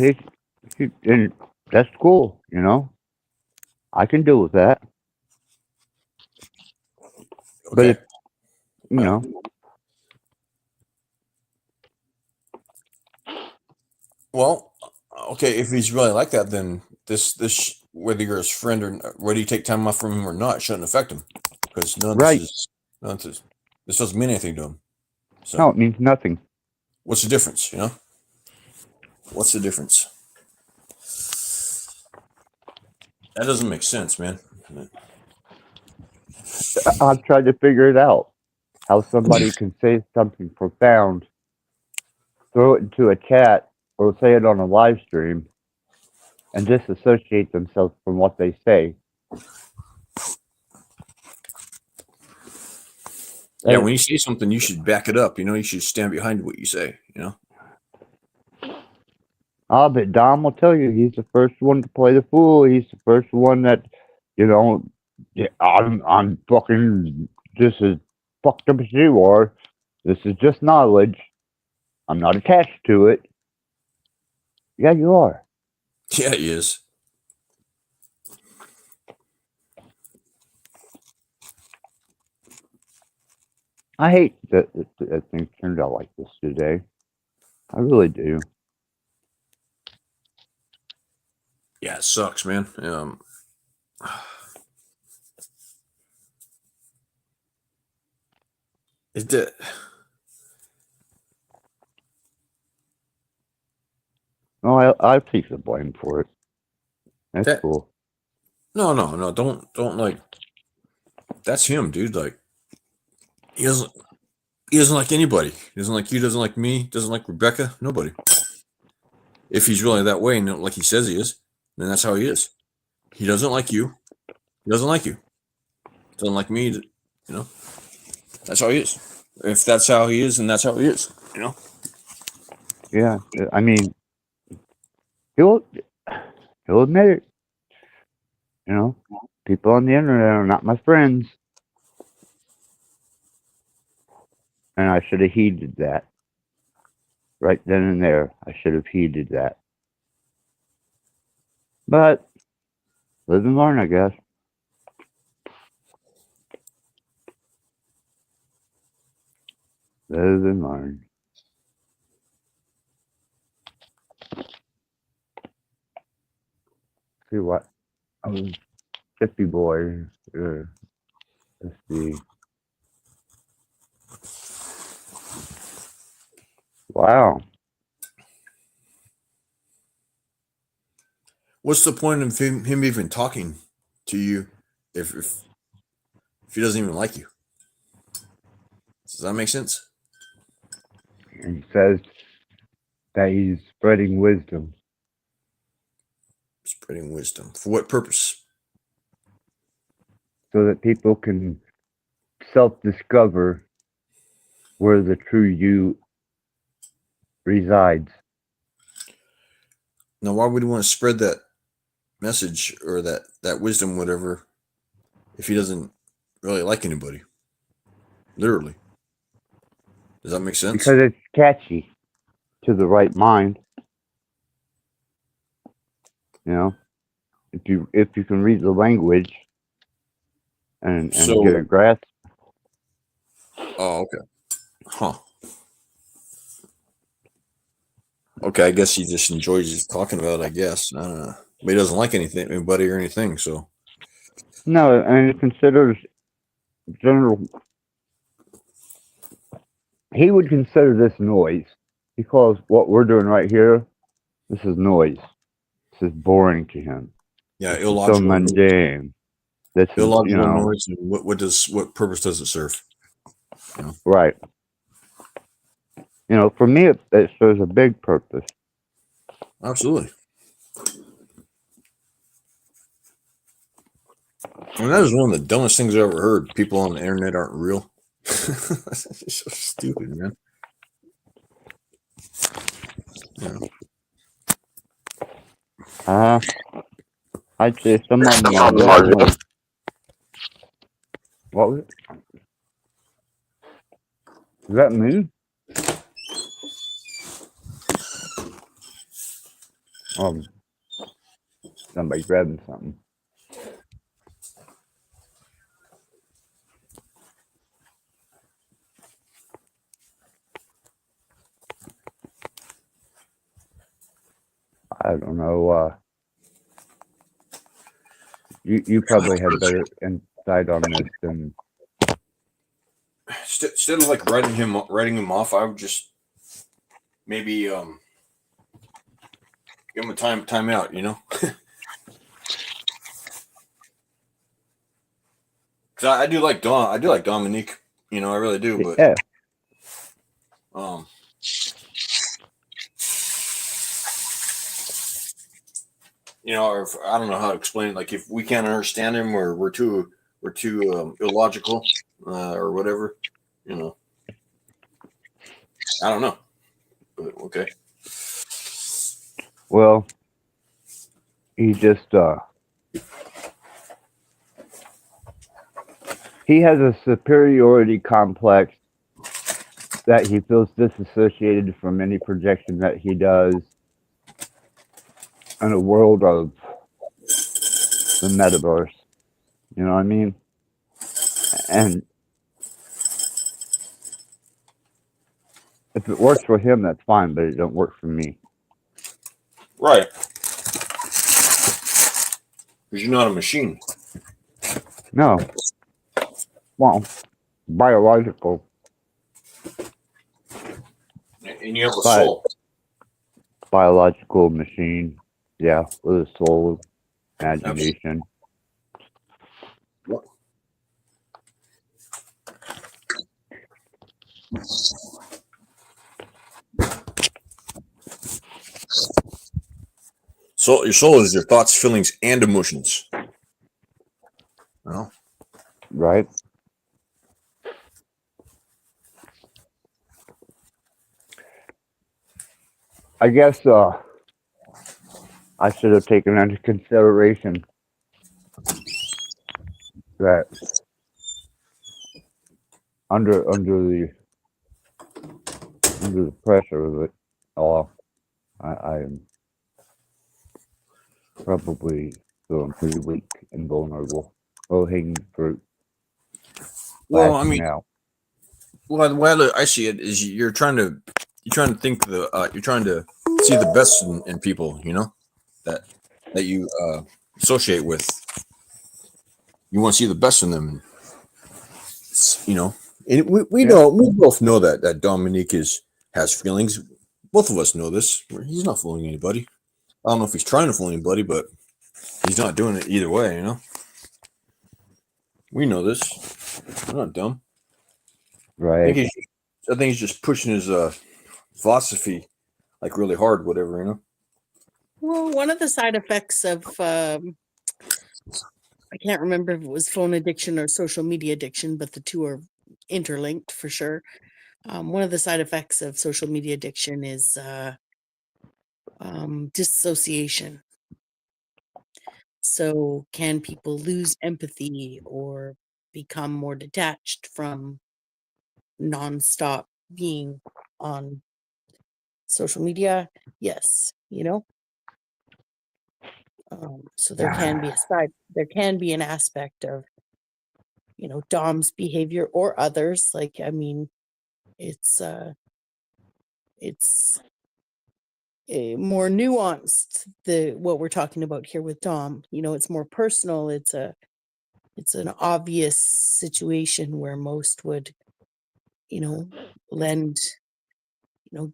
and that's cool, you know. I can deal with that. Okay. But if, you know. Well, okay, if he's really like that, then this whether you're his friend or whether you take time off from him or not shouldn't affect him, because this doesn't mean anything to him. So No, it means nothing. what's the difference? You know, what's the difference? That doesn't make sense, man. I've tried to figure it out. How somebody can say something profound, throw it into a chat, or say it on a live stream, and disassociate themselves from what they say. Yeah, when you say something, you should back it up. You know, you should stand behind what you say. You know. But Dom will tell you he's the first one to play the fool. He's the first one that, you know, I'm fucking just as fucked up as you are. This is just knowledge. I'm not attached to it. Yeah, you are. Yeah, he is. I hate that things turned out like this today. I really do. Yeah, it sucks, man. It did. No, I'll take the blame for it. That's cool. No, don't like. That's him, dude. Like, he doesn't like anybody. He doesn't like you. Doesn't like me. Doesn't like Rebecca. Nobody. If he's really that way, and like he says he is, then that's how he is. He doesn't like you. He doesn't like you. Doesn't like me. You know. That's how he is. If that's how he is, then that's how he is. You know. Yeah, I mean, he'll admit it. You know, people on the internet are not my friends, and I should have heeded that. Right then and there, I should have heeded that. But live and learn, I guess. Live and learn. See what? I was 50 boy. Let's see. Wow. What's the point of him even talking to you if he doesn't even like you? Does that make sense? And he says that he's spreading wisdom. Spreading wisdom. For what purpose? So that people can self-discover where the true you resides. Now, why would he want to spread that message or that wisdom, whatever, if he doesn't really like anybody? Literally. Does that make sense? Because it's catchy to the right mind. You know, if you can read the language and get a grasp. Oh, okay. Huh. Okay, I guess he just enjoys just talking about it, I guess. I don't know. But he doesn't like anybody or anything, so. No, and it considers general. He would consider this noise. He calls what we're doing right here, this is noise. This is boring to him. Yeah, illogical. So mundane. This is, you Illogical know, noise. And what purpose does it serve? You know? right. You know, for me, it serves a big purpose. Absolutely. And that is one of the dumbest things I ever heard. People on the internet aren't real. It's so stupid, man. Yeah. I'd say some of them are real. What was it? Is that me? Somebody grabbing something. I don't know. You probably had better insight on this than. Instead of like writing him off, I would just maybe give him a time out, you know. Because I do like Dominique, you know, I really do, but Yeah. You know, or I don't know how to explain it. Like if we can't understand him, or we're too illogical, or whatever, you know. I don't know, but okay. Well, he just he has a superiority complex that he feels disassociated from any projection that he does in a world of the metaverse. You know what I mean? And if it works for him, that's fine, but it don't work for me. Right. Because you're not a machine. No. Well, biological. And you have a soul. Biological machine. Yeah, with a soul, imagination. What? So your soul is your thoughts, feelings, and emotions. Well, right. I guess I should have taken into consideration that under the pressure of it all, I am probably feeling pretty weak and vulnerable. Low-hanging fruit. well, I mean, Out. well, I see it is you're trying to think you're trying to see the best in people, you know, that you associate with. You want to see the best in them, you know. And we both know that Dominique has feelings. Both of us know this. He's not fooling anybody. I don't know if he's trying to fool anybody, but he's not doing it either way, you know. We know this. We're not dumb. Right. I think he's just pushing his philosophy like really hard, whatever, you know. Well, one of the side effects of I can't remember if it was phone addiction or social media addiction, but the two are interlinked for sure. One of the side effects of social media addiction is dissociation. So, can people lose empathy or become more detached from nonstop being on social media? Yes, you know. So there can be an aspect of, you know, Dom's behavior or others. Like, I mean, it's more nuanced, what we're talking about here with Dom. You know, it's more personal. It's an obvious situation where most would, you know,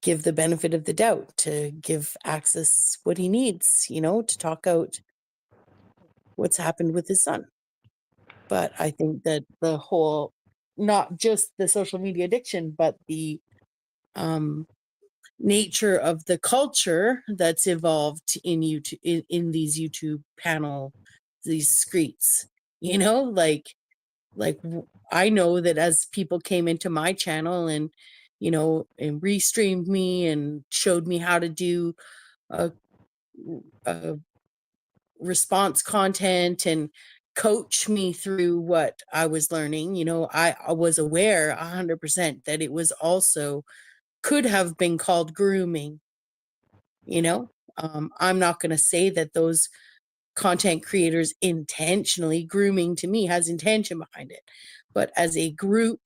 give the benefit of the doubt, to give Access what he needs, you know, to talk out what's happened with his son. But I think that the whole, not just the social media addiction, but the nature of the culture that's evolved in YouTube, in these YouTube panel, these screeds, I know that as people came into my channel and and restreamed me and showed me how to do a response content and coach me through what I was learning, I was aware 100% that it was also could have been called grooming. I'm not going to say that those content creators intentionally grooming to me has intention behind it, but as a group,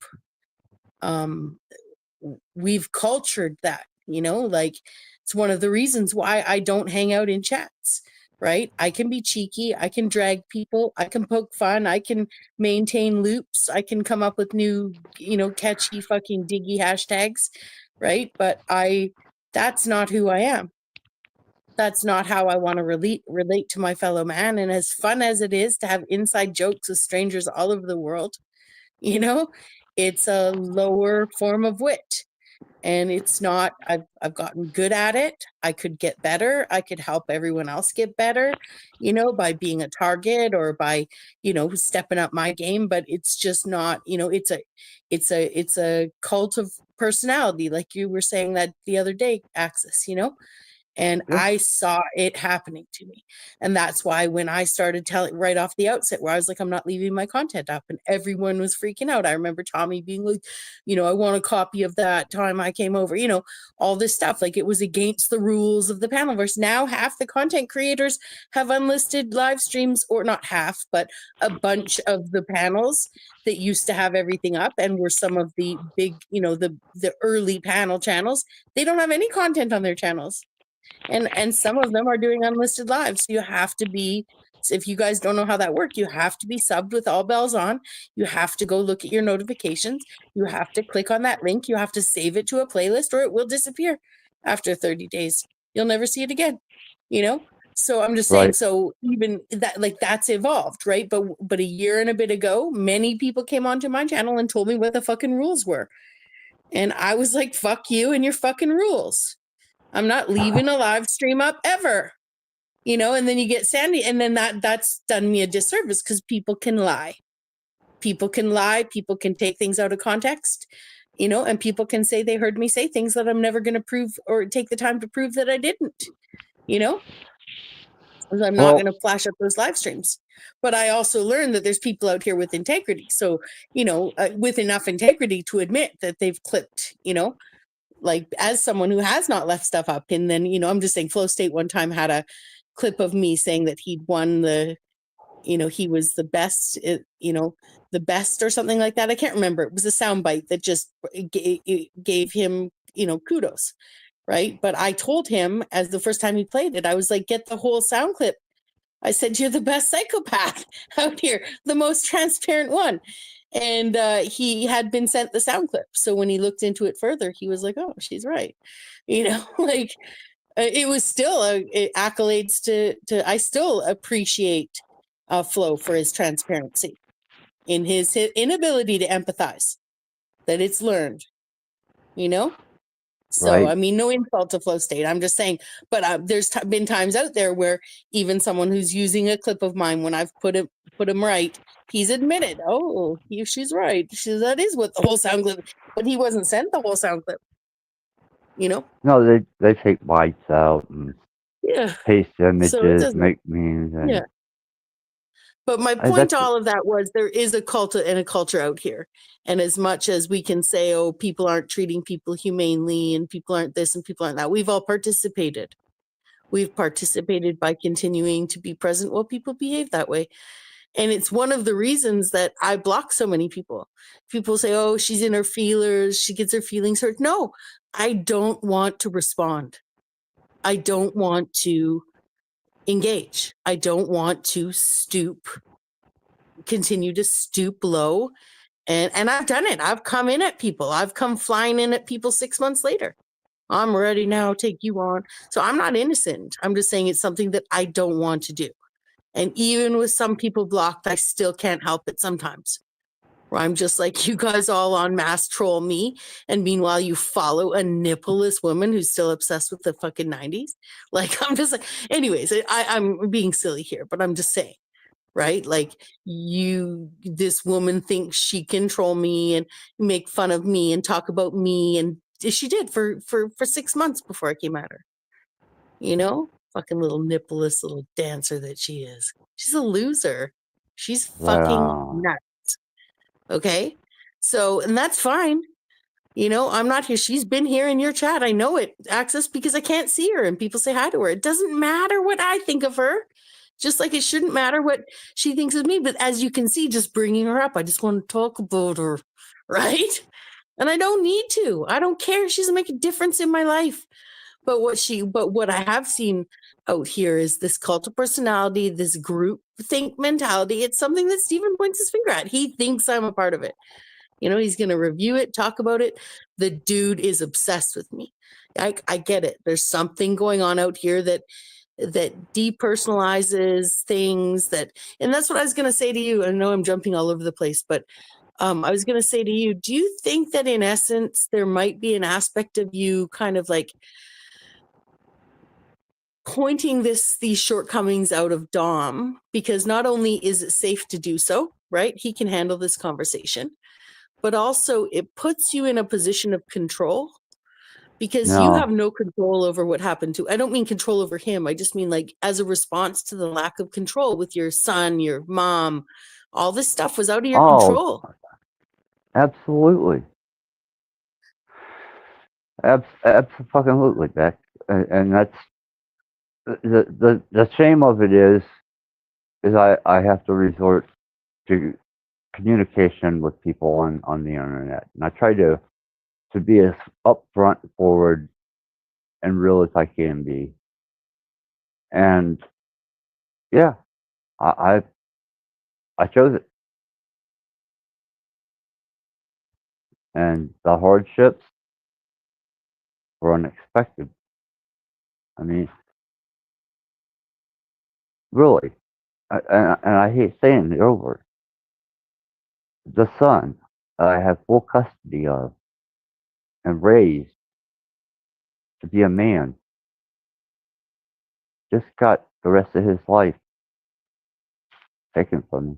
we've cultured that, it's one of the reasons why I don't hang out in chats, right? I can be cheeky, I can drag people, I can poke fun, I can maintain loops, I can come up with new, catchy fucking diggy hashtags, right? But that's not who I am. That's not how I want to relate to my fellow man. And as fun as it is to have inside jokes with strangers all over the world, it's a lower form of wit. And it's not, I've gotten good at it. I could get better. I could help everyone else get better, by being a target or by, stepping up my game. But it's just not, it's a cult of personality. Like you were saying that the other day, Axis, and I saw it happening to me. And that's why when I started telling right off the outset, where I was like, I'm not leaving my content up, and everyone was freaking out. I remember Tommy being like, I want a copy of that time I came over, all this stuff. Like it was against the rules of the Panelverse. Now half the content creators have unlisted live streams, or not half, but a bunch of the panels that used to have everything up and were some of the big, the early panel channels. They don't have any content on their channels. And some of them are doing unlisted lives. So you have to be, if you guys don't know how that works, you have to be subbed with all bells on. You have to go look at your notifications. You have to click on that link. You have to save it to a playlist, or it will disappear after 30 days. You'll never see it again, So I'm just saying, so even that, like, that's evolved, right? But a year and a bit ago, many people came onto my channel and told me what the fucking rules were. And I was like, fuck you and your fucking rules. I'm not leaving a live stream up ever, and then you get Sandy, and then that's done me a disservice because people can lie. People can lie. People can take things out of context, and people can say they heard me say things that I'm never going to prove or take the time to prove that I didn't, because I'm not going to flash up those live streams. But I also learned that there's people out here with integrity. So, with enough integrity to admit that they've clipped, like as someone who has not left stuff up. And then, I'm just saying Flow State one time had a clip of me saying that he'd won he was the best, the best or something like that. I can't remember. It was a soundbite that just gave him, kudos. Right. But I told him as the first time he played it, I was like, get the whole sound clip. I said, you're the best psychopath out here, the most transparent one. And he had been sent the sound clip. So when he looked into it further, he was like, oh, she's right. Like it was still accolades to I still appreciate Flo for his transparency in his inability to empathize, that it's learned, So, Right. I mean, no insult to Flow State. I'm just saying, but there's been times out there where even someone who's using a clip of mine, when I've put him right, he's admitted, oh, she's right. That is what the whole sound clip, but he wasn't sent the whole sound clip, No, they take bites out and paste images, make memes. And, yeah. But my point to all of that was there is a cult and a culture out here. And as much as we can say, oh, people aren't treating people humanely and people aren't this and people aren't that, we've all participated. We've participated by continuing to be present while people behave that way. And it's one of the reasons that I block so many people. People say, oh, she's in her feelers. She gets her feelings hurt. No, I don't want to respond. I don't want to engage. I don't want to continue to stoop low. And I've done it. I've come in at people. I've come flying in at people 6 months later. I'm ready now, take you on. So I'm not innocent. I'm just saying it's something that I don't want to do. And even with some people blocked, I still can't help it sometimes. Where I'm just like, you guys all on mass troll me. And meanwhile, you follow a nippleless woman who's still obsessed with the fucking 90s. Like, I'm just like, anyways, I'm being silly here, but I'm just saying, right? Like, this woman thinks she can troll me and make fun of me and talk about me. And she did for 6 months before I came at her. You know? Fucking little nippleless little dancer that she is. She's a loser. She's fucking Wow. nuts. Okay. So, and that's fine. You know, I'm not here. She's been here in your chat. I know it. Access because I can't see her and people say hi to her. It doesn't matter what I think of her. Just like it shouldn't matter what she thinks of me. But as you can see, just bringing her up, I just want to talk about her. Right. And I don't need to. I don't care. She doesn't make a difference in my life. But what I have seen out here is this cult of personality, this group think mentality. It's something that Stephen points his finger at. He thinks I'm a part of it. You know, he's going to review it, talk about it. The dude is obsessed with me. I get it. There's something going on out here that depersonalizes things and that's what I was going to say to you. I know I'm jumping all over the place, but I was going to say to you, do you think that in essence, there might be an aspect of you kind of like pointing these shortcomings out of Dom, because not only is it safe to do so, right? He can handle this conversation, but also it puts you in a position of control because you have No. no control over what happened to. I don't mean control over him. I just mean like as a response to the lack of control with your son, your mom, all this stuff was out of your Oh, control. absolutely. Absolutely, Beck. And that's the shame of it is I have to resort to communication with people on the internet, and I try to be as upfront, forward, and real as I can be. And yeah, I chose it, and the hardships were unexpected. I mean, really, and I hate saying it over. The son that I have full custody of and raised to be a man just got the rest of his life taken from me.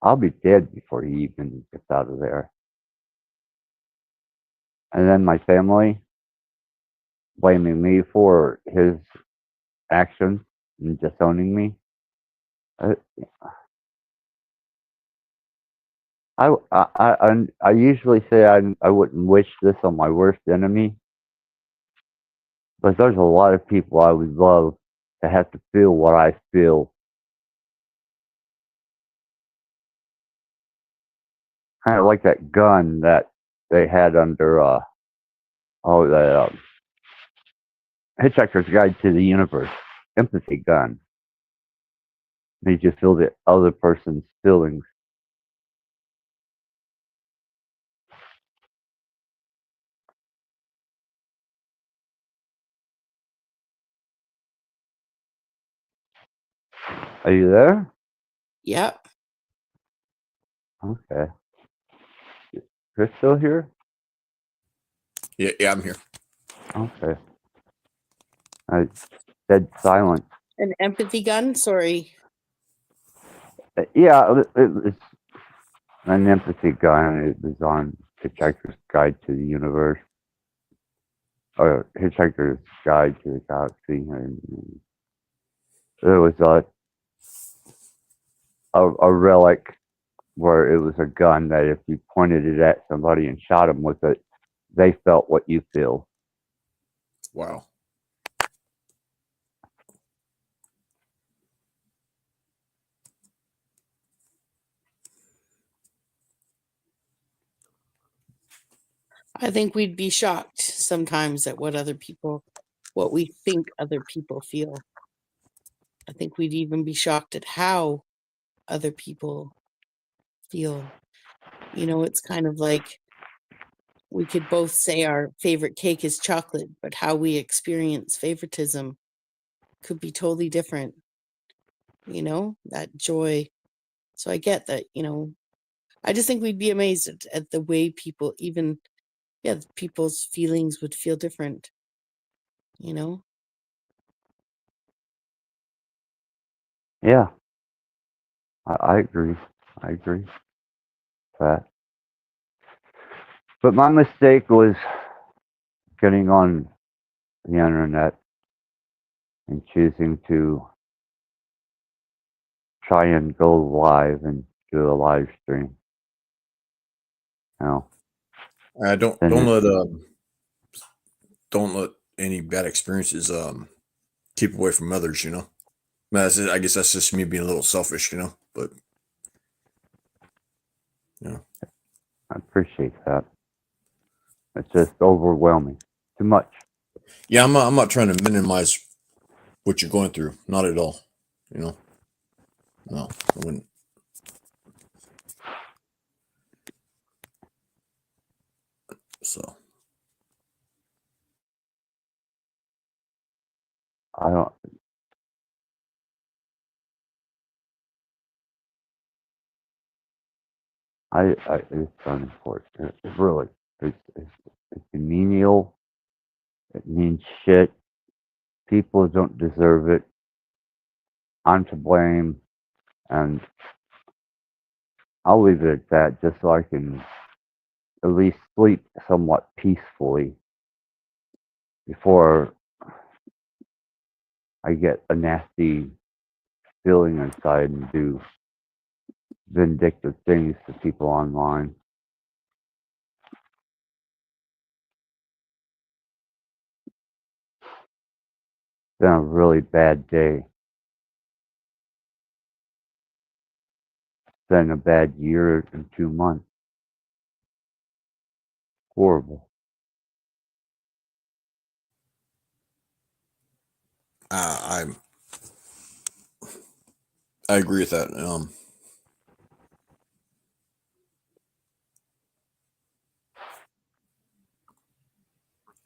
I'll be dead before he even gets out of there. And then my family blaming me for his actions and disowning me. I usually say I wouldn't wish this on my worst enemy, but there's a lot of people I would love to have to feel what I feel. Kind of like that gun that they had under the Hitchhiker's Guide to the Universe, empathy gun. Made you feel the other person's feelings. Are you there? Yep. Okay. Chris still here? Yeah, I'm here. Okay. Dead silence. An empathy gun? Sorry. Yeah, it's an empathy gun. It was on Hitchhiker's Guide to the Universe, or Hitchhiker's Guide to the Galaxy, and there was a relic where it was a gun that if you pointed it at somebody and shot them with it, they felt what you feel. Wow. I think we'd be shocked sometimes at what we think other people feel. I think we'd even be shocked at how other people feel. You know, it's kind of like we could both say our favorite cake is chocolate, but how we experience favoritism could be totally different. that joy. So I get that, I just think we'd be amazed at the way people people's feelings would feel different, Yeah, I agree. I agree with that. But my mistake was getting on the internet and choosing to try and go live and do a live stream. Don't Then don't let any bad experiences keep away from others. I guess that's just me being a little selfish. But I appreciate that. It's just overwhelming. Too much. Yeah, I'm not trying to minimize what you're going through. Not at all. No, I wouldn't. So I don't. It's unimportant. It really, it's menial. It means shit. People don't deserve it. I'm to blame, and I'll leave it at that, just so I can at least sleep somewhat peacefully before I get a nasty feeling inside and do vindictive things to people online. It's been a really bad day. It's been a bad year and 2 months. Horrible. I agree with that.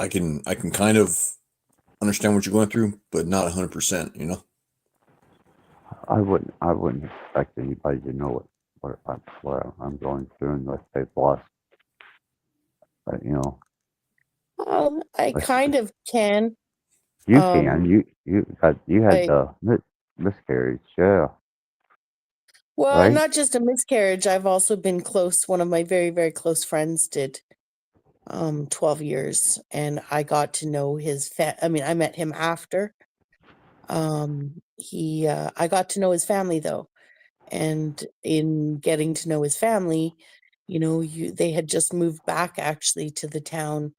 I can kind of understand what you're going through, but not 100%. I wouldn't expect anybody to know what I'm going through unless they've lost. But I kind of can. you can. You had I, the miscarriage, yeah. well, Right? not just a miscarriage. I've also been close. One of my very, very close friends did 12 years, and I got to know I met him after. I got to know his family though, and in getting to know his family, they had just moved back actually to the town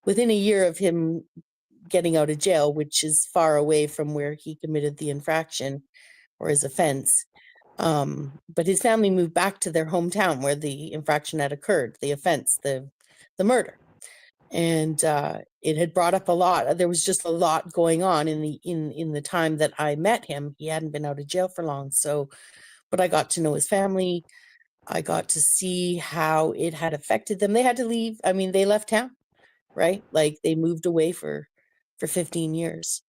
within a year of him getting out of jail, which is far away from where he committed the infraction or his offense. But his family moved back to their hometown where the infraction had occurred, the offense, the murder. And it had brought up a lot. There was just a lot going on in the time that I met him. He hadn't been out of jail for long. So, but I got to know his family. I got to see how it had affected them. They had to leave. I mean, they left town, right? Like they moved away for 15 years.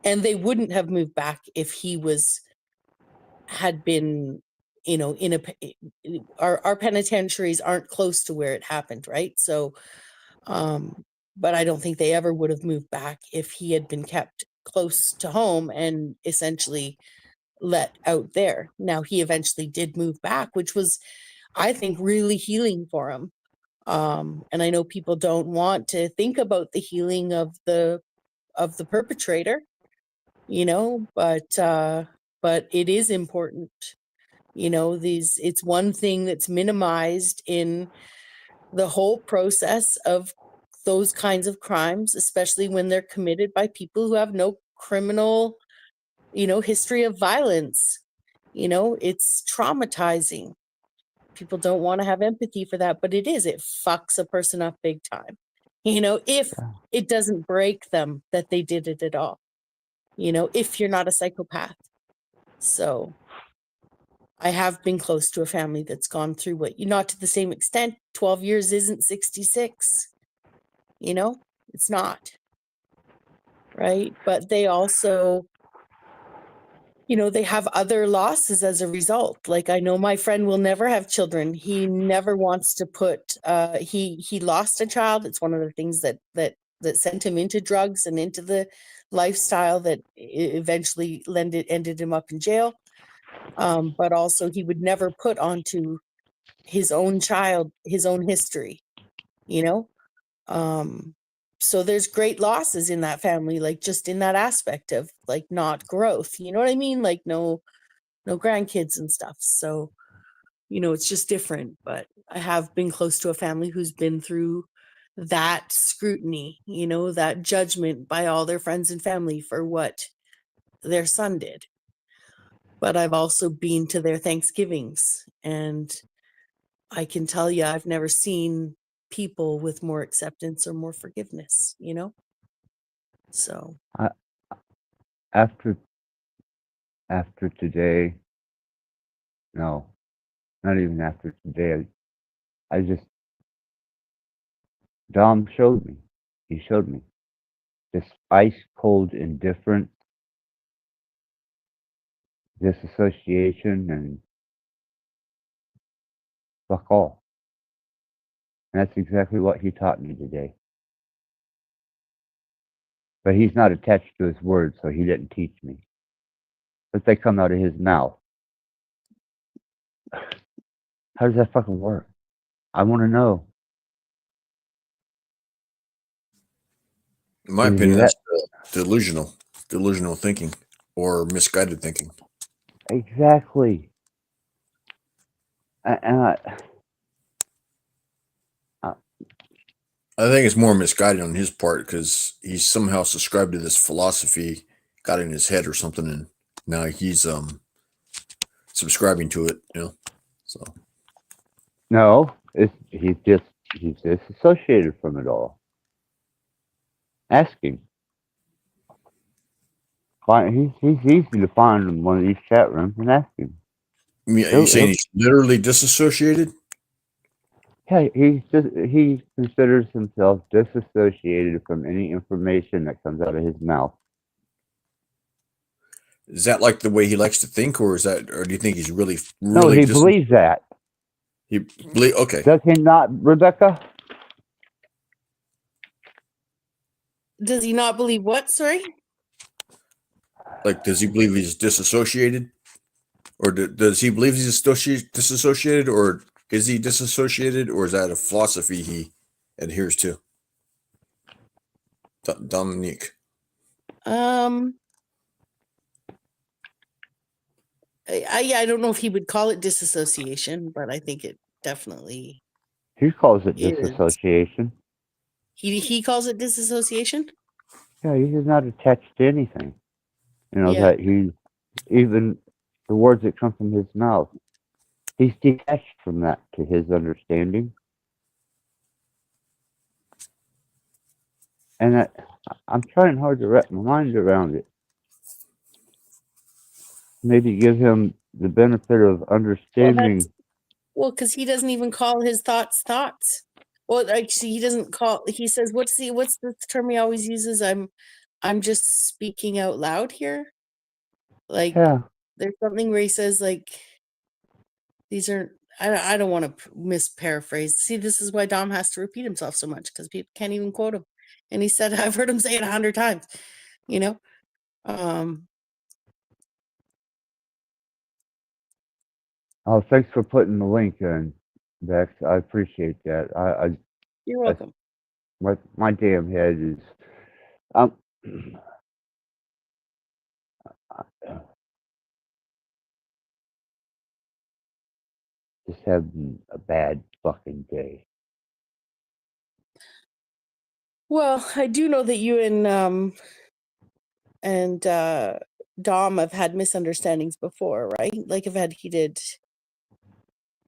And they wouldn't have moved back if he had been, our penitentiaries aren't close to where it happened, right? So, but I don't think they ever would have moved back if he had been kept close to home and essentially let out there. Now he eventually did move back, which was, I think, really healing for him. And I know people don't want to think about the healing of the perpetrator, but it is important. It's one thing that's minimized in the whole process of those kinds of crimes, especially when they're committed by people who have no criminal, history of violence. It's traumatizing. People don't want to have empathy for that, but it fucks a person up big time. If it doesn't break them that they did it at all, if you're not a psychopath. So I have been close to a family that's gone through not to the same extent. 12 years isn't 66. It's not. Right. But they also, you know, they have other losses as a result. Like, I know my friend will never have children. He never wants to put he lost a child. It's one of the things that sent him into drugs and into the lifestyle that eventually ended him up in jail. But also he would never put onto his own child his own history, you know. So there's great losses in that family, like just in that aspect of like not growth, you know what I mean? Like no grandkids and stuff. So, you know, it's just different. But I have been close to a family who's been through that scrutiny, you know, that judgment by all their friends and family for what their son did. But I've also been to their Thanksgivings, and I can tell you I've never seen people with more acceptance or more forgiveness, you know? So, After today, no, not even after today. I just Dom showed me. He showed me this ice cold indifference, disassociation, and fuck all. And that's exactly what he taught me today. But he's not attached to his words, so he didn't teach me. But they come out of his mouth. How does that fucking work? I want to know. In my Is opinion, that that's delusional thinking or misguided thinking. exactly? And I think it's more misguided on his part because he's somehow subscribed to this philosophy, got in his head or something, and now he's subscribing to it, you know. So no, he's disassociated from it all. Ask him. He's easy to find in one of these chat rooms and ask him. I mean, are you saying he's literally disassociated? Yeah, he considers himself disassociated from any information that comes out of his mouth. Is that like the way he likes to think, or do you think he's really No, he believes that. Okay. Does he not, Rebecca? does he not believe what? Sorry? Like, does he believe he's disassociated, or does he believe he's disassociated, or is he disassociated, or is that a philosophy he adheres to? Dominique. I don't know if he would call it disassociation, but I think it definitely He calls it is. disassociation. He calls it disassociation? Yeah, he's not attached to anything. You know, Yeah. that even the words that come from his mouth, he's detached from that to his understanding. And I'm trying hard to wrap my mind around it. Maybe give him the benefit of understanding. Well, because he doesn't even call his thoughts. Well, actually, he doesn't call. He says, "What's the term he always uses?" I'm just speaking out loud here. Like, Yeah. there's something where he says, like, these are. I don't want to misparaphrase. See, this is why Dom has to repeat himself so much because people can't even quote him. And he said, I've heard him say it 100 times. You know. Oh, thanks for putting the link in, Bex. I appreciate that. You're welcome. My damn head is. Just having a bad fucking day. Well, I do know that you and Dom have had misunderstandings before, right? Like, have had heated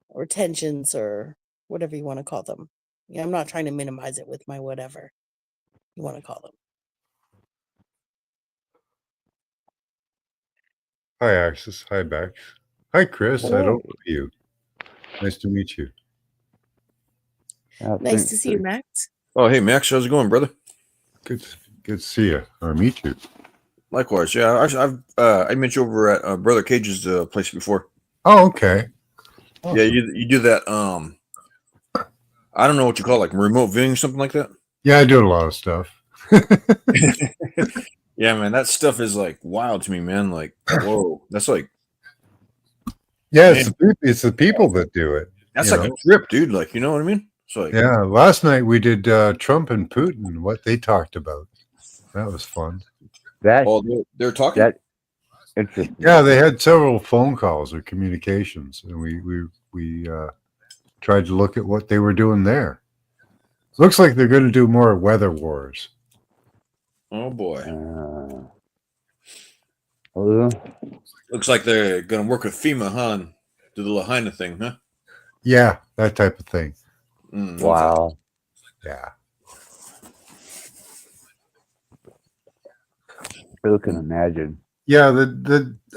or tensions or whatever you want to call them. Yeah, I'm not trying to minimize it with my whatever you want to call them. Hi, Axis. Hi, Bex. Hi, Chris. I don't know you. Nice to meet you. Nice to see you, Max. Oh, hey, Max. How's it going, brother? Good to see you or meet you. Likewise, yeah. I met you over at Brother Cage's place before. Oh, okay. Yeah, you do that. I don't know what you call it, like remote viewing, something like that. Yeah, I do a lot of stuff. Yeah, man, that stuff is like wild to me, man. Like, whoa, that's like, Yeah, man, it's the people that do it. that's like a trip, dude. Like, you know what I mean? So like, Yeah, last night we did Trump and Putin, what they talked about. That was fun. They're talking. That interesting. Yeah, they had several phone calls or communications, and we tried to look at what they were doing there. Looks like they're going to do more weather wars. Oh boy. Looks like they're going to work with FEMA, huh? And do the Lahaina thing, huh? Yeah, that type of thing. Wow. Yeah. Who can imagine? Yeah,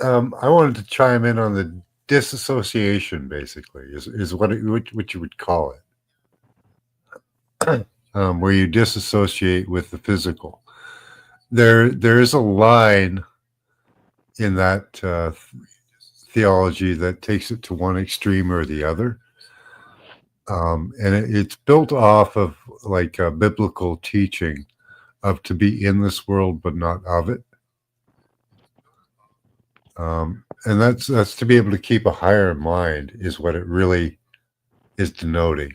I wanted to chime in on the disassociation. Basically, is what you would call it, where you disassociate with the physical. There is a line in that theology that takes it to one extreme or the other, and it's built off of like a biblical teaching of to be in this world but not of it. And that's to be able to keep a higher mind is what it really is denoting,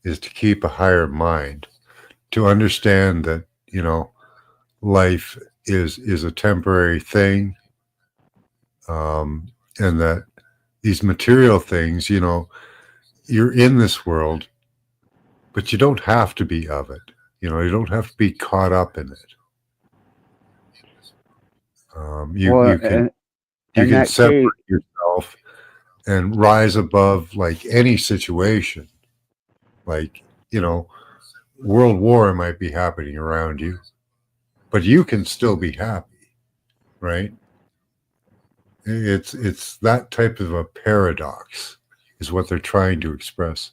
is to keep a higher mind, to understand that, life is a temporary thing, and that these material things, you're in this world, but you don't have to be of it. You don't have to be caught up in it. You can separate yourself and rise above like any situation. Like, world war might be happening around you, but you can still be happy, right? It's that type of a paradox is what they're trying to express,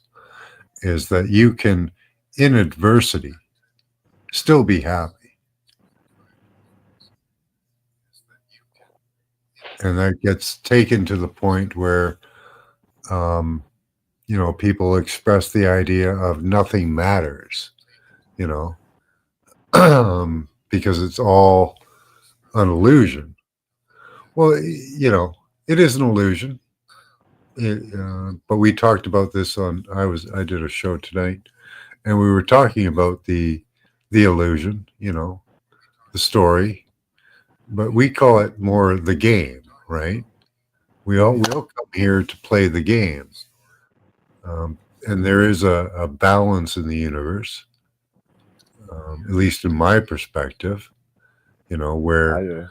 is that you can, in adversity, still be happy. And that gets taken to the point where, people express the idea of nothing matters, because it's all an illusion. Well, it is an illusion. But we talked about this I did a show tonight, and we were talking about the illusion, the story, but we call it more the game, right? We all come here to play the game. And there is a balance in the universe, at least in my perspective, where,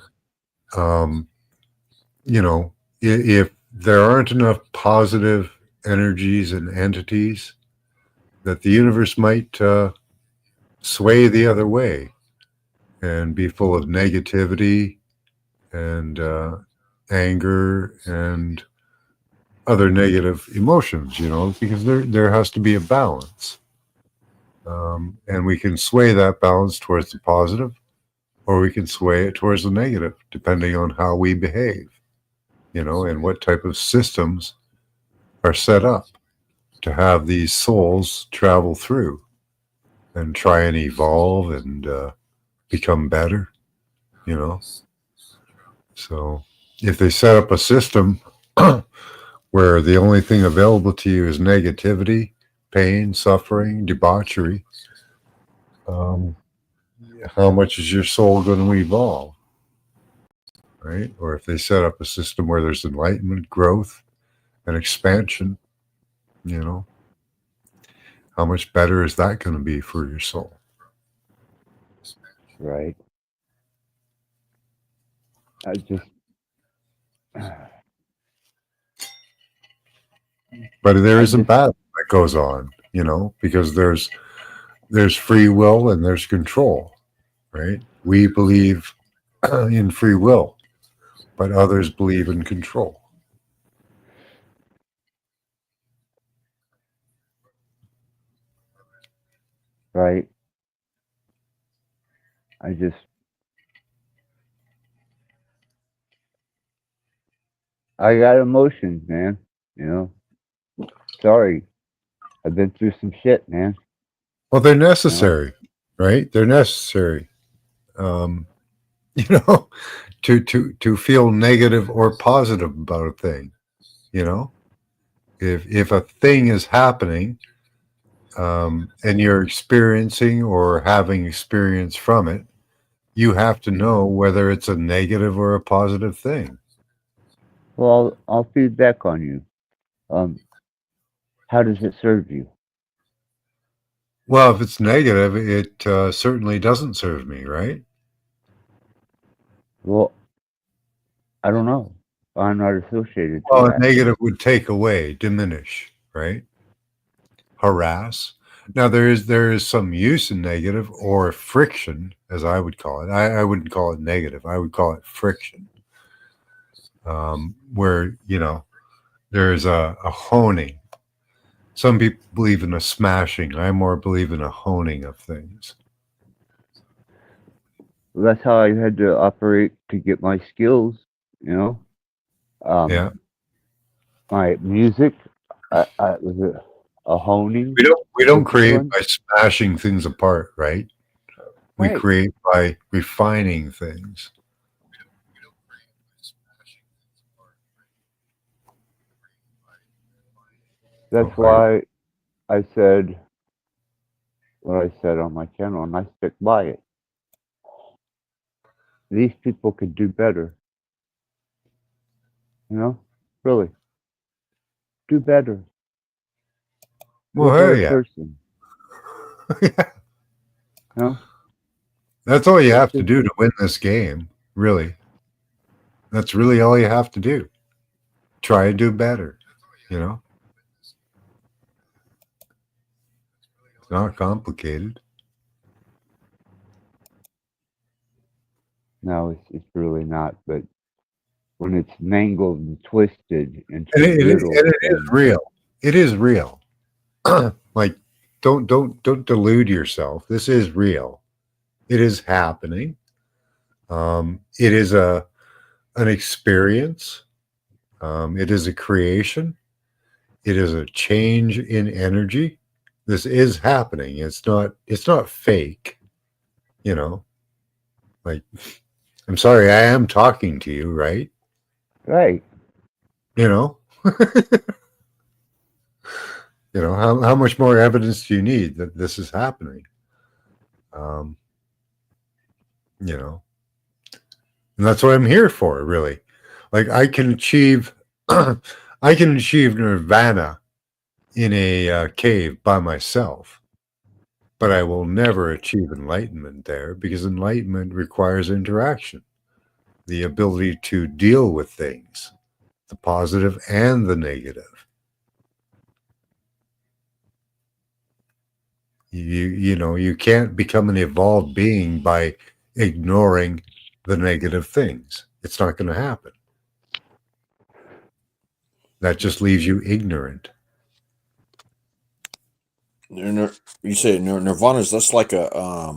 if there aren't enough positive energies and entities, that the universe might sway the other way and be full of negativity and anger and other negative emotions, because there has to be a balance. And we can sway that balance towards the positive, or we can sway it towards the negative, depending on how we behave, and what type of systems are set up to have these souls travel through and try and evolve and become better, So if they set up a system where the only thing available to you is negativity, pain, suffering, debauchery, how much is your soul going to evolve, right? Or if they set up a system where there's enlightenment, growth, and expansion, how much better is that going to be for your soul? Right. But there is a battle that goes on, because there's free will and there's control, right? We believe in free will, but others believe in control. Right. I got emotions, man. You know, sorry. I've been through some shit, man. Well, they're You know? necessary, right? They're necessary. Um, you know, to feel negative or positive about a thing. You know, if a thing is happening, and you're experiencing or having experience from it, you have to know whether it's a negative or a positive thing. Well, I'll feed back on you. Um, how does it serve you? Well, if it's negative, it certainly doesn't serve me, right? Well, I don't know. I'm not associated to Well, a that. negative would take away, diminish, right? Harass. Now there is some use in negative or friction, as I would call it. I wouldn't call it negative. I would call it friction, where there's a honing. Some people believe in a smashing. I more believe in a honing of things. Well, that's how I had to operate to get my skills. You know, Yeah, my music. I was a honing, we don't create discipline. by smashing things apart, right? We Right. create by refining things. That's Okay. why I said what I said on my channel, and I stick by it. These people could do better. You know, really, do better. Be a Well, better hell yeah. person. You know, That's all you it's have to just do to win this game, really. That's really all you have to do. Try to do better, you know? It's not complicated. no, it's really not. But when it's mangled and twisted into And riddles it is and real. It is real. Like, don't delude yourself. This is real. It is happening. It is an experience. It is a creation. It is a change in energy. This is happening. It's not fake, you know. Like, I'm sorry, I am talking to you, right? right. You know, how much more evidence do you need that this is happening? Um, you know, and that's what I'm here for, really. Like, I can achieve, I can achieve nirvana in a cave by myself, but I will never achieve enlightenment there because enlightenment requires interaction, the ability to deal with things, the positive and the negative. You can't become an evolved being by ignoring the negative things. It's not going to happen. That just leaves you ignorant. You say nirvana's that's like a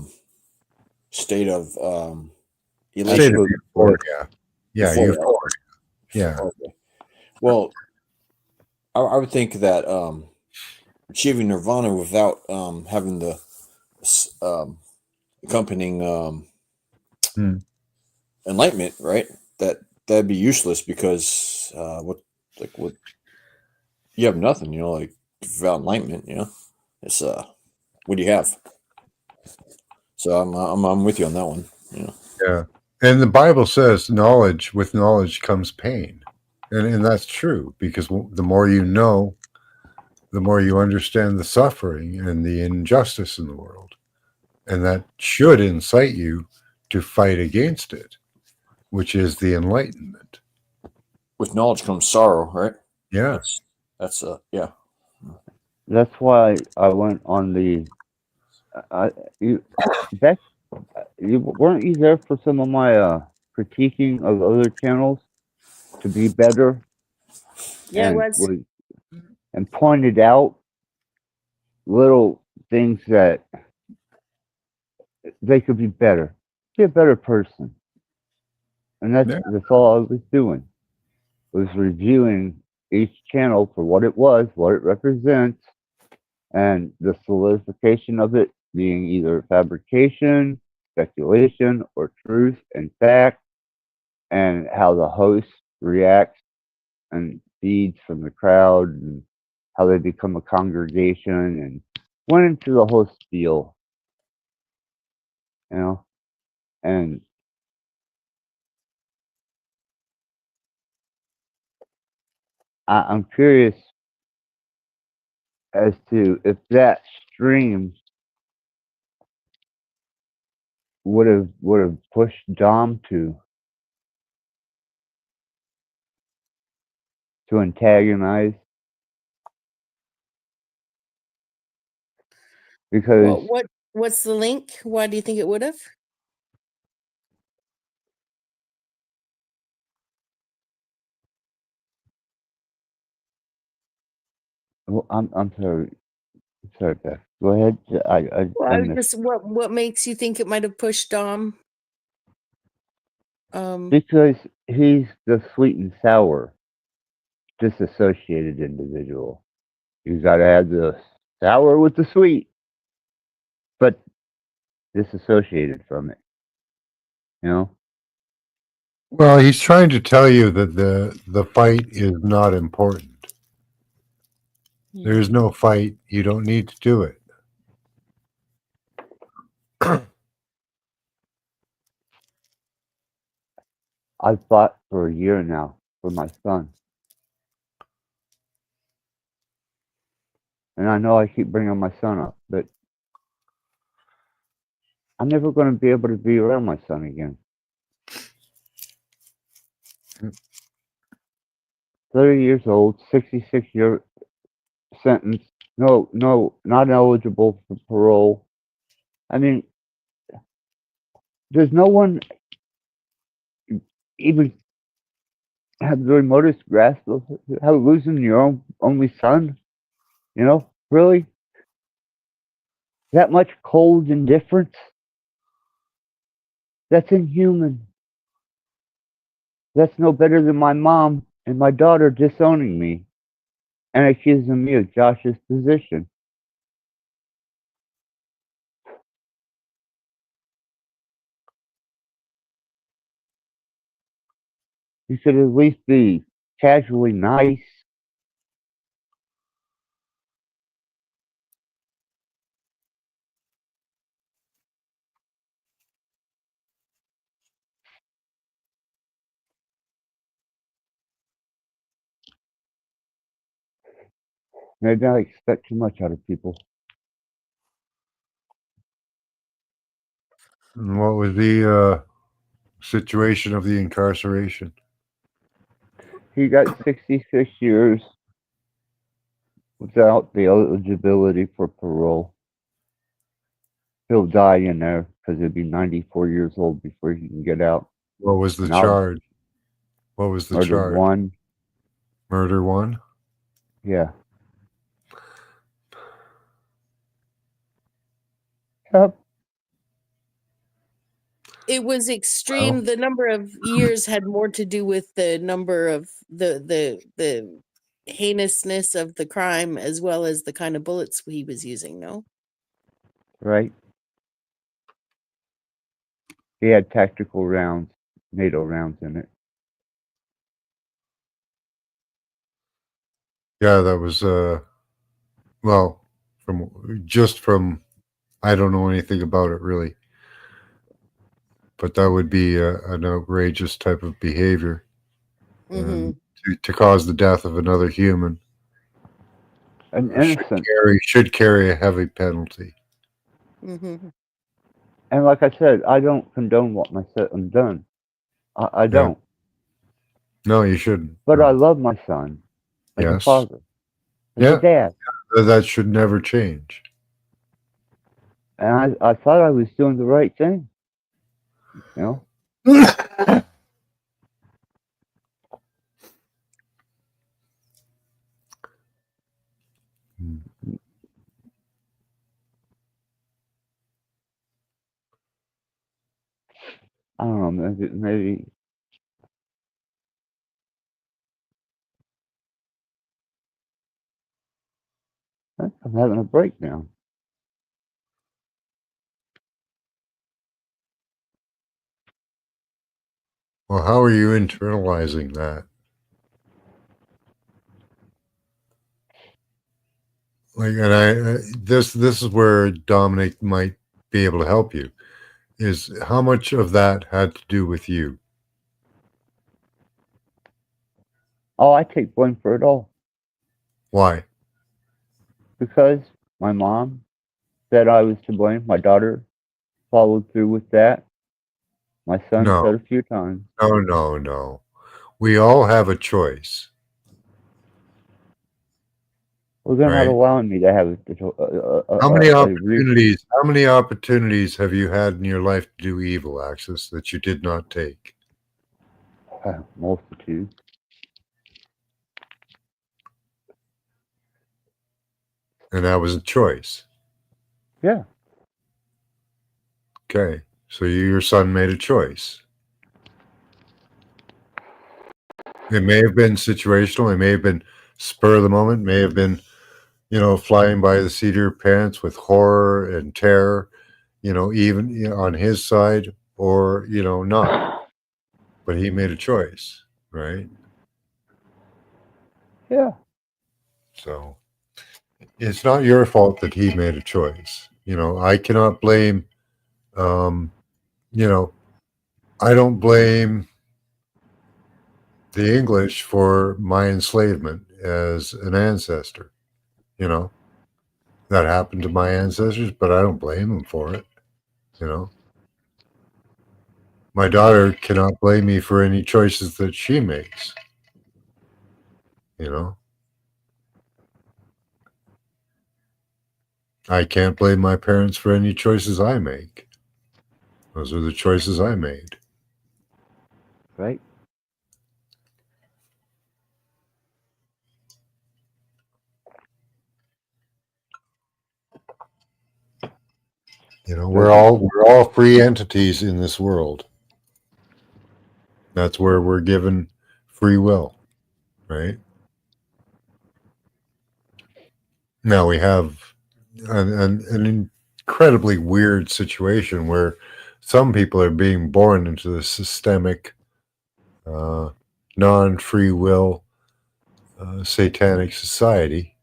state of State elation. of euphoria. Yeah, Euphoria. euphoria. Yeah. Okay. Well, I would think that achieving nirvana without having the accompanying Hmm. enlightenment, right? That'd be useless because what you have nothing, like without enlightenment, it's what do you have? So I'm with you on that one, Yeah. And the Bible says with knowledge comes pain. And that's true because the more you know, the more you understand the suffering and the injustice in the world. And that should incite you to fight against it, which is the enlightenment. With knowledge comes sorrow, right? Yeah. That's yeah. That's why I went on the. You, Beck, weren't you there for some of my critiquing of other channels to be better Yeah, I and was. pointed out little things that they could be better, be a better person, and that's all I was doing. was reviewing each channel for what it was, what it represents, and the solidification of it being either fabrication, speculation, or truth and fact, and how the host reacts and feeds from the crowd, and how they become a congregation, and went into the whole spiel, you know. And I'm curious as to if that stream would have pushed Dom to antagonize, because What's the link? Why do you think it would have? well, I'm sorry. Sorry, Beth. Go ahead. Well, I I was missed. just what makes you think it might have pushed Dom? Because he's the sweet and sour disassociated individual. You got to have the sour with the sweet, but disassociated from it. You know. Well, he's trying to tell you that the fight is not important. There is no fight. You don't need to do it. I've fought for a year now for my son, and I know I keep bringing my son up, but I'm never going to be able to be around my son again. 30 years old, 66-year sentence. No, not eligible for parole. I mean, does no one even have the remotest grasp of how losing your only son? You know, really? That much cold indifference? That's inhuman. That's no better than my mom and my daughter disowning me and accusing me of Josh's position. You should at least be casually nice. Maybe I expect too much out of people. And what was the situation of the incarceration? He got 66 years without the eligibility for parole. He'll die in there because he'll be 94 years old before he can get out. What was the And I'll charge? What was the murder charge? one. Murder one? Yeah. Yep. It was extreme. The number of years had more to do with the number of the heinousness of the crime as well as the kind of bullets he was using. No. Right. He had tactical rounds, NATO rounds in it. Yeah, that was well, from I don't know anything about it really, but that would be an outrageous type of behavior to cause the death of another human. An innocent. Should carry a heavy penalty. And like I said, I don't condone what my son done. I don't. No, you shouldn't. But I love my son as a Yes. father, as a dad. That should never change. And I thought I was doing the right thing. You know? I don't know, maybe I'm having a breakdown. Well, how are you internalizing that? Like, and this is where Dominic might be able to help you. Is how much of that had to do with you? Oh, I take blame for it all Why? because my mom said I was to blame. My daughter followed through with that. My son No, said a few times. no. We all have a choice, Well, they're not right? allowing me to have How many a reason. opportunities? How many opportunities have you had in your life to do evil, Axis, that you did not take? Multitude. And that was a choice. Yeah. Okay, so your son made a choice. It may have been situational. It may have been spur of the moment. May have been, flying by the seat of your pants with horror and terror. Even on his side, or not. But he made a choice, right? Yeah. So it's not your fault that he made a choice. I cannot blame. I don't blame the English for my enslavement as an ancestor. That happened to my ancestors, but I don't blame them for it. My daughter cannot blame me for any choices that she makes. I can't blame my parents for any choices I make. Those are the choices I made. Right. We're all free entities in this world. That's where we're given free will, right? Now we have an incredibly weird situation where some people are being born into the systemic, non-free will, satanic society,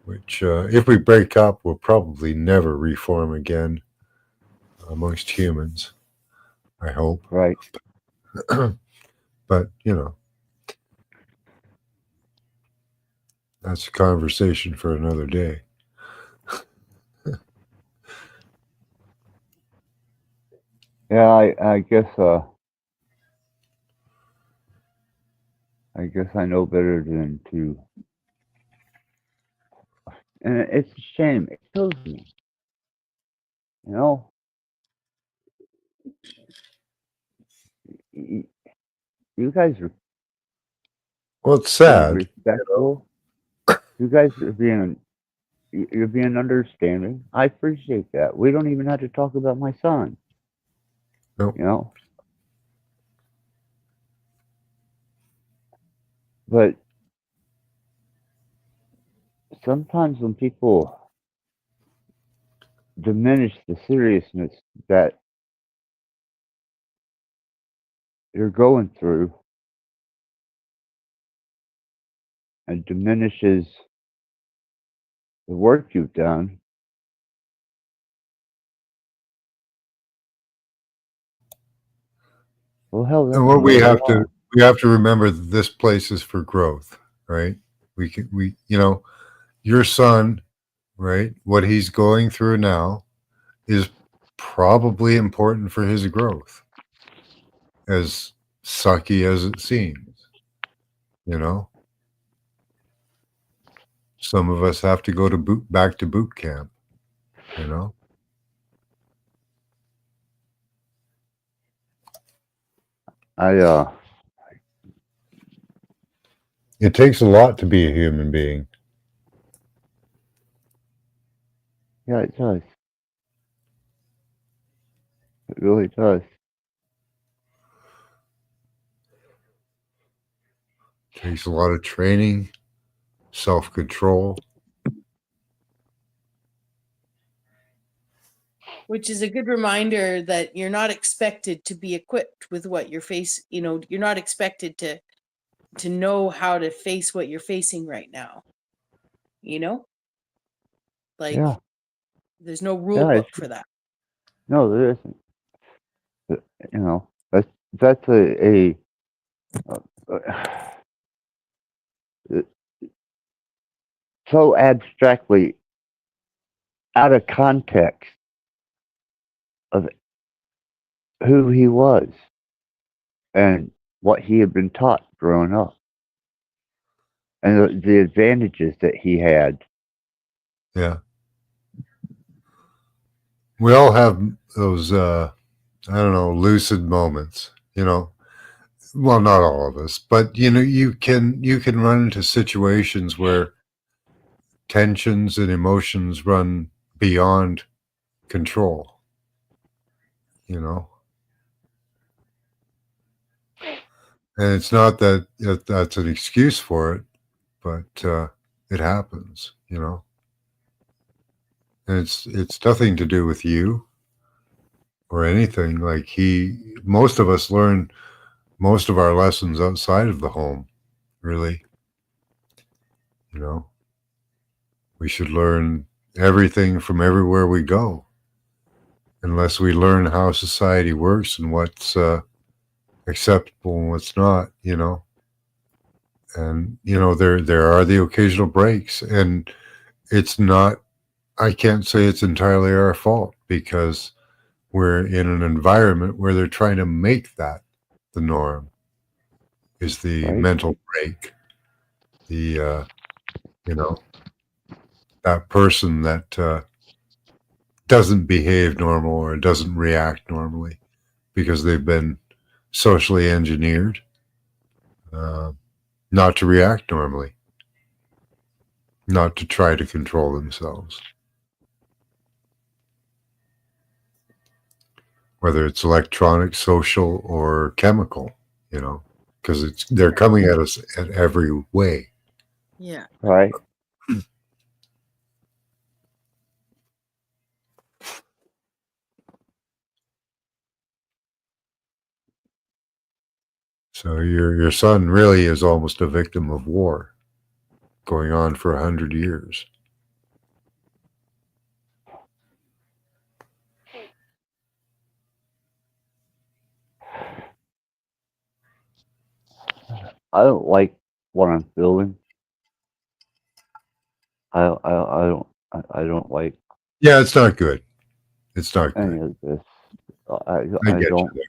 which, if we break up, will probably never reform again amongst humans, I hope. Right. But, that's a conversation for another day. Yeah, I guess I know better than to, and it's a shame. It kills me. You guys are Well, it's being sad. respectful. You guys are you're being understanding. I appreciate that. We don't even have to talk about my son. Nope. But sometimes when people diminish the seriousness that you're going through and diminishes the work you've done, well, hell, And what we have to remember that this place is for growth, right? Your son, right? What he's going through now is probably important for his growth, as sucky as it seems. Some of us have to go back to boot camp. It takes a lot to be a human being. Yeah, it does. It really does. It takes a lot of training, self-control, Which is a good reminder that you're not expected to be equipped with what you're you're not expected to know how to face what you're facing right now. You know? Like Yeah. there's no rule Yeah. book for that. No, there isn't. You know, that's a so abstractly out of context of who he was and what he had been taught growing up and the advantages that he had. Yeah. We all have those, I don't know, lucid moments, you know. Well, not all of us, but you know, you can run into situations where tensions and emotions run beyond control, you know. And it's not that that's an excuse for it, but it happens, you know. And it's nothing to do with you or anything. Like most of us learn most of our lessons outside of the home, really. You know, we should learn everything from everywhere we go, unless we learn how society works and what's acceptable and what's not, you know. And you know, there are the occasional breaks, and it's not, I can't say it's entirely our fault, because we're in an environment where they're trying to make that the norm, is the Right. mental break, the you know, that person that doesn't behave normal or doesn't react normally because they've been socially engineered not to react normally, not to try to control themselves. Whether it's electronic, social, or chemical, you know, because they're coming at us at every way. Yeah. Right. So your son really is almost a victim of war going on for 100 years. I don't like what I'm feeling. I don't like Yeah, it's not good. It's not any good. of this. I I get don't. you.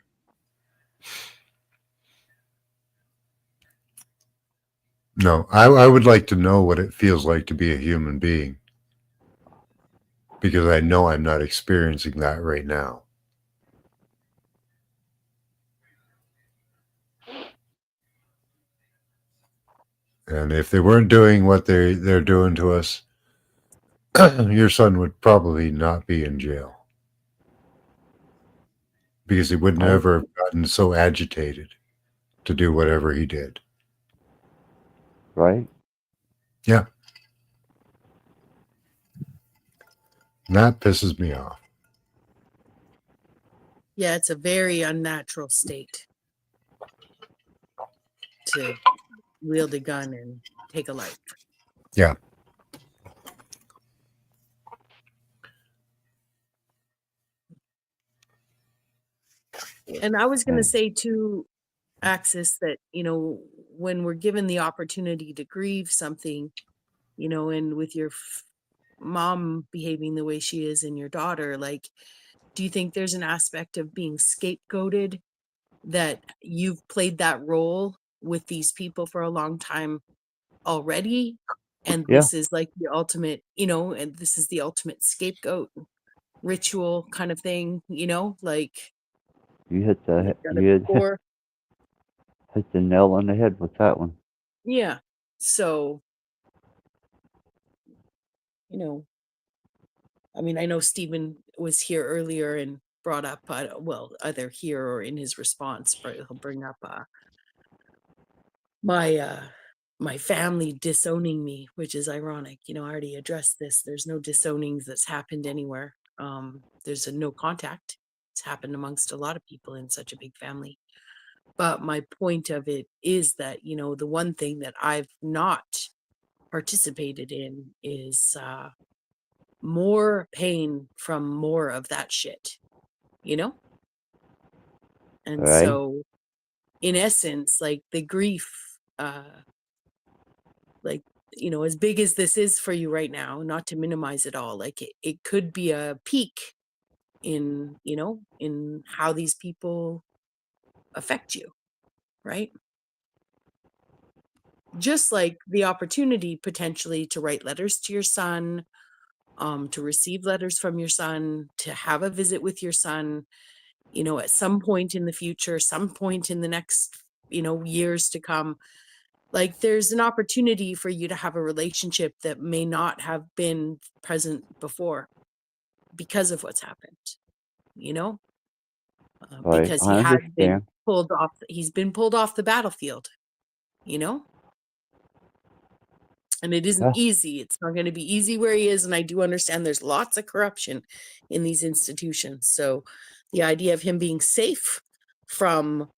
No, I would like to know what it feels like to be a human being, because I know I'm not experiencing that right now. And if they weren't doing what they're doing to us, your son would probably not be in jail, because he would never have gotten so agitated to do whatever he did. Right. Yeah. And that pisses me off. Yeah, it's a very unnatural state to wield a gun and take a life. Yeah. And I was going to say too, Axis, that, you know, when we're given the opportunity to grieve something, you know, and with your mom behaving the way she is and your daughter, like, do you think there's an aspect of being scapegoated, that you've played that role with these people for a long time already? And Yeah. this is like the ultimate, you know, and this is the ultimate scapegoat ritual kind of thing, you know, like You hit you've done it you before. hit the nail on the head with that one. Yeah. So, you know, I mean, I know Stephen was here earlier and brought up, well, either here or in his response, but he'll bring up my family disowning me, which is ironic. You know, I already addressed this. There's no disowning that's happened anywhere. There's a no contact. It's happened amongst a lot of people in such a big family. But my point of it is that, the one thing that I've not participated in is more pain from more of that shit, And Right. so, in essence, like the grief, as big as this is for you right now, not to minimize it all, like it could be a peak in, in how these people affect you, right? Just like the opportunity potentially to write letters to your son, to receive letters from your son, to have a visit with your son, at some point in the future, some point in the next, years to come. Like there's an opportunity for you to have a relationship that may not have been present before because of what's happened, Right. because I understand. he's been pulled off the battlefield, and it isn't Yeah. easy. It's not going to be easy where he is. And I do understand there's lots of corruption in these institutions. So the idea of him being safe from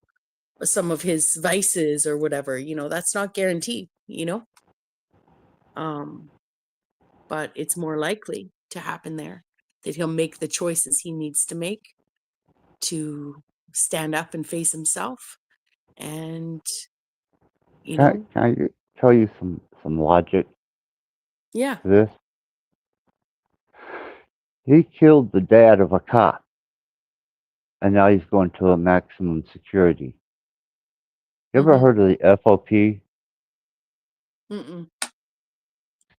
some of his vices or whatever, that's not guaranteed, but it's more likely to happen there that he'll make the choices he needs to make to stand up and face himself. And, Can I tell you some logic yeah. to this? He killed the dad of a cop, and now he's going to a maximum security. You ever heard of the FOP? Mm-mm. It's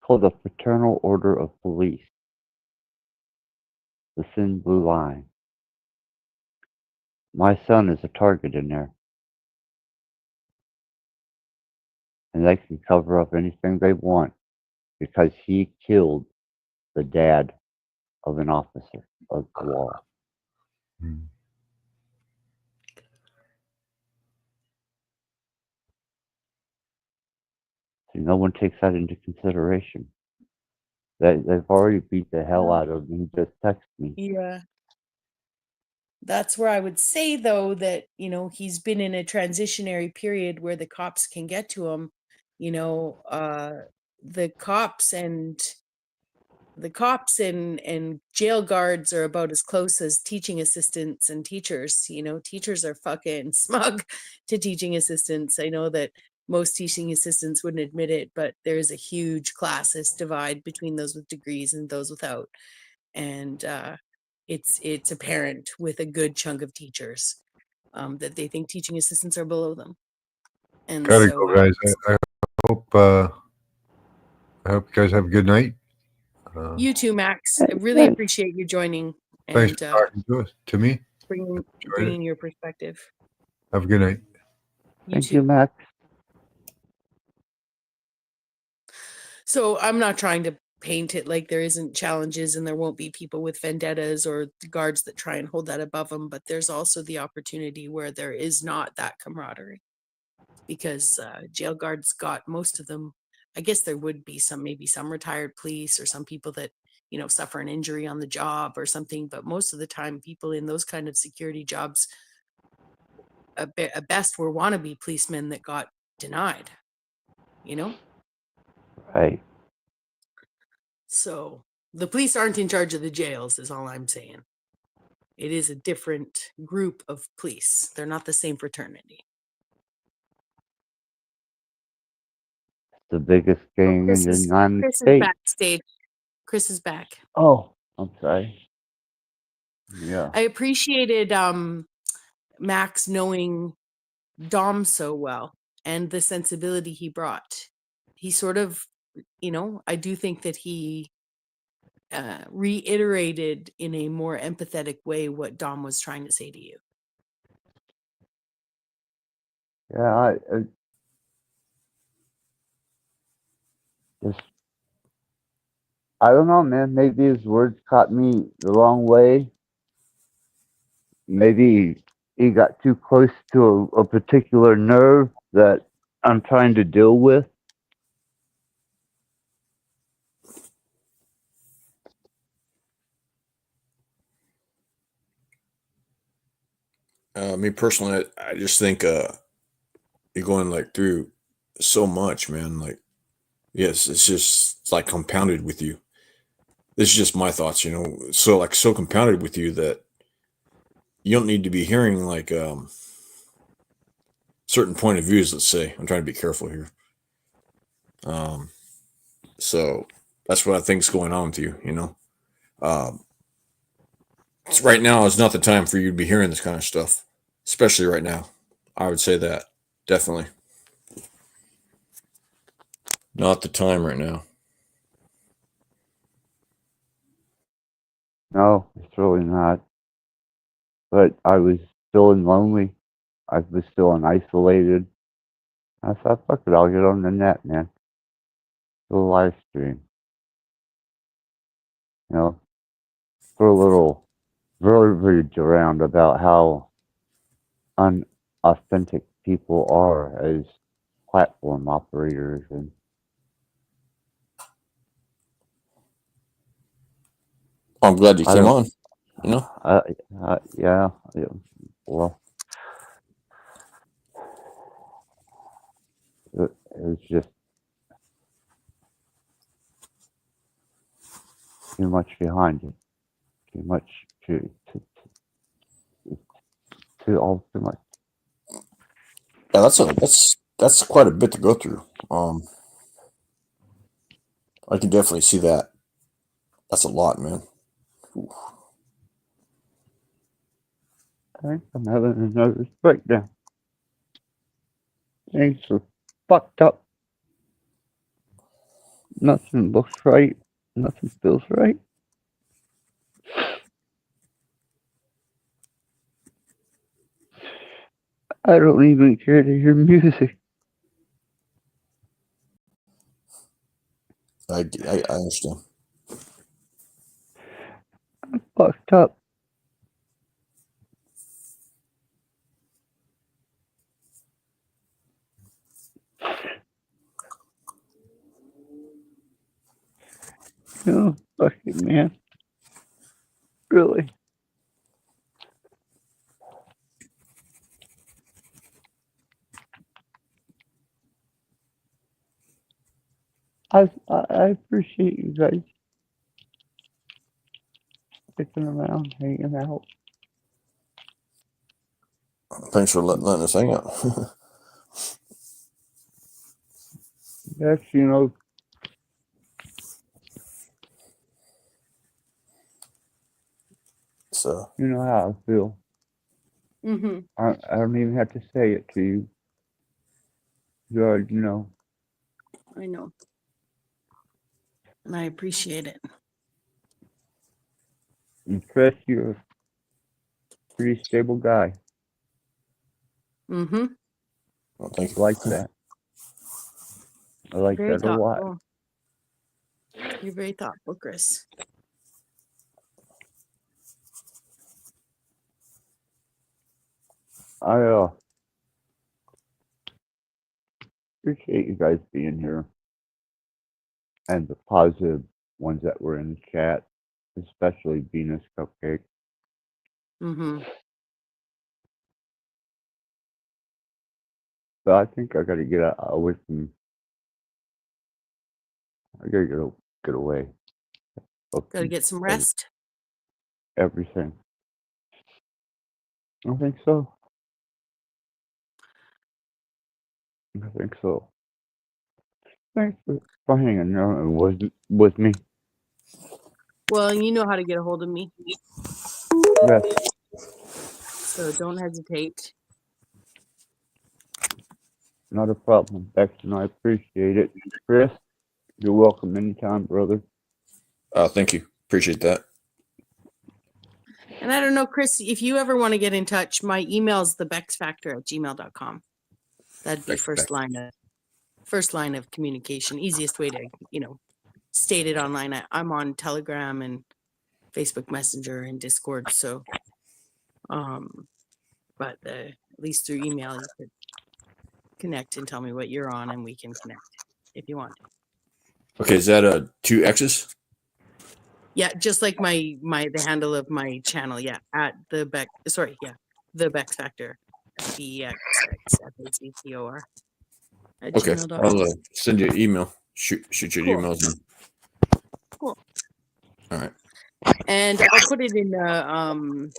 called the Fraternal Order of Police. The Thin Blue Line. My son is a target in there. And they can cover up anything they want because he killed the dad of an officer of the law. See, no one takes that into consideration. They've already beat the hell out of me. He just texted me. Yeah. That's where I would say, though, that, he's been in a transitionary period where the cops can get to him. The cops and jail guards are about as close as teaching assistants and teachers. Teachers are fucking smug to teaching assistants. I know that most teaching assistants wouldn't admit it, but there's a huge classist divide between those with degrees and those without. And it's apparent with a good chunk of teachers that they think teaching assistants are below them. And Gotta so, go, guys. I hope you guys have a good night. You too, Max. I really appreciate you joining Thanks and for talking to me. bringing your perspective. Have a good night. Thank you, Max. So I'm not trying to paint it like there isn't challenges and there won't be people with vendettas or guards that try and hold that above them, but there's also the opportunity where there is not that camaraderie because jail guards got most of them. I guess there would be maybe some retired police or some people that, suffer an injury on the job or something. But most of the time, people in those kind of security jobs, at best, were wannabe policemen that got denied, Right. So the police aren't in charge of the jails, is all I'm saying. It is a different group of police. They're not the same fraternity. The biggest gang in the United Chris States. is backstage. Chris is back. Oh, I'm sorry. Yeah. I appreciated Max knowing Dom so well and the sensibility he brought. He sort of, I do think that he reiterated in a more empathetic way what Dom was trying to say to you. Yeah, I don't know, man. Maybe his words caught me the wrong way. Maybe he got too close to a particular nerve that I'm trying to deal with. Me personally, I just think you're going like through so much, man. Like, yes, it's like compounded with you. This is just my thoughts, you know. So compounded with you that you don't need to be hearing like certain point of views. Let's say I'm trying to be careful here. So that's what I think is going on with you. You know, right now is not the time for you to be hearing this kind of stuff, especially right now. I would say that definitely not the time right now. No, it's really not. But I was feeling lonely. I was feeling isolated. I thought, fuck it, I'll get on the net, man. Do a live stream. You know, throw a little verbiage around about how unauthentic people are as platform operators, and I'm glad you I came don't. on. You know, Yeah. Well, it was just too much behind it. Too much too much. yeah, that's quite a bit to go through. I can definitely see that. That's a lot, man. Ooh. I think I'm having a nervous breakdown. Things are fucked up. Nothing looks right. Nothing feels right. I don't even care to hear music. I understand. I'm fucked up. You know, fucking man. Really. I appreciate you guys sticking around, hanging out. Thanks for letting us hang out. Yes, you know, So you know how I feel. Mm-hmm. I don't even have to say it to you. You already know. I know. And I appreciate it. And Chris, you're a pretty stable guy. Mm-hmm. well, thank I you. like that. I like Very that a lot. thoughtful. You're very thoughtful, Chris. I appreciate you guys being here and the positive ones that were in the chat, especially Venus Cupcake. Mm-hmm. But I think I gotta get away from. I gotta get away. Gotta get some rest. Everything. I think so. I think so. Thanks for hanging there with me. Well, you know how to get a hold of me, Yes. so don't hesitate. Not a problem, Bexton. I appreciate it. Chris, you're welcome anytime, brother. Thank you. Appreciate that. And I don't know, Chris, if you ever want to get in touch, my email is thebexfactor@gmail.com. That'd be first line of communication. Easiest way to, state it online. I'm on Telegram and Facebook Messenger and Discord. So, but at least through email, you could connect and tell me what you're on, and we can connect if you want. Okay, is that 2 X's? Yeah, just like the handle of my channel. Yeah, at the Bex Factor, BEXXFACTOR at Okay, gmail.com. I'll send you an email. Shoot you Cool. emails. Cool. All right. And I'll put it in the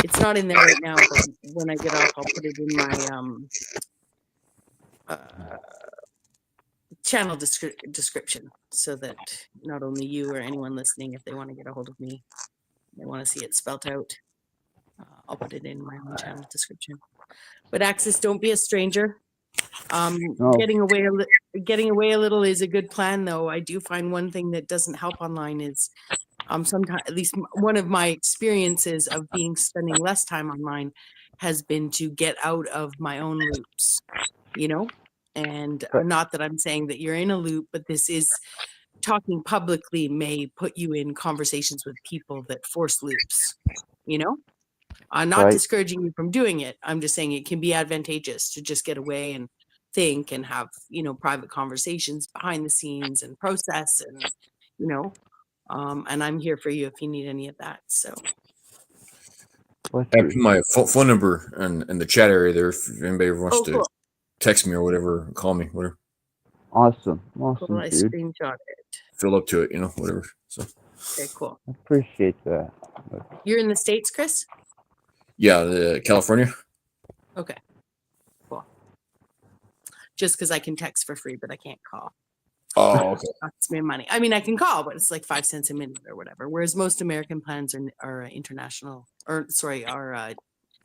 it's not in there right now, but when I get off, I'll put it in my channel description, so that not only you or anyone listening, if they want to get a hold of me, they want to see it spelt out, I'll put it in my own channel description. But Axis, don't be a stranger. No. Getting away a little is a good plan, though. I do find one thing that doesn't help online is sometimes, at least one of my experiences of spending less time online has been to get out of my own loops, and not that I'm saying that you're in a loop, but this is talking publicly may put you in conversations with people that force loops, I'm not Right. discouraging you from doing it. I'm just saying it can be advantageous to just get away and think and have, private conversations behind the scenes and process and, and I'm here for you if you need any of that. So I put my phone number in the chat area there if anybody ever wants to cool. text me or whatever, call me, whatever. Awesome, Cool. I dude. screenshot it. Fill up to it, whatever. So Okay, cool. I appreciate that. You're in the States, Chris? yeah, California. Okay, cool. Just because I can text for free, but I can't call. Oh, okay. Costs me money. I mean, I can call, but it's like 5 cents a minute or whatever. Whereas most American plans are international, are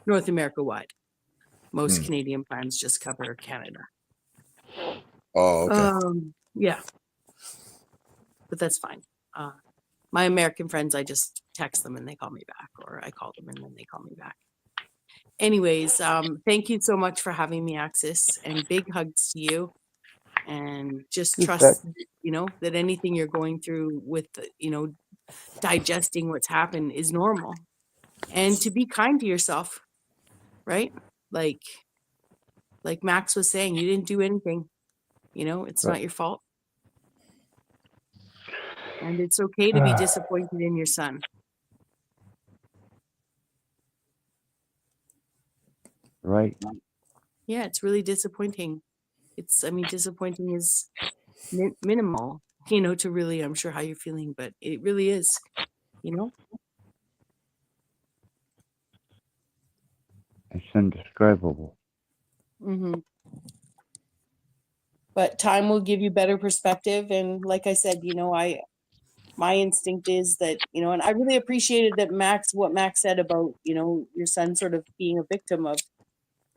North America wide. Most Canadian plans just cover Canada. Oh, okay. Yeah, but that's fine. My American friends, I just text them and they call me back, or I call them and then they call me back. Anyways, thank you so much for having me, Axis, and big hugs to you. And just trust, that anything you're going through with, digesting what's happened is normal. And to be kind to yourself, right? Like Max was saying, you didn't do anything. It's not your fault. And it's okay to be disappointed in your son. Right. Yeah, it's really disappointing. Disappointing is minimal, to really, I'm sure how you're feeling, but it really is, It's indescribable. Mm-hmm. But time will give you better perspective. And like I said, my instinct is that, and I really appreciated that what Max said about, your son sort of being a victim of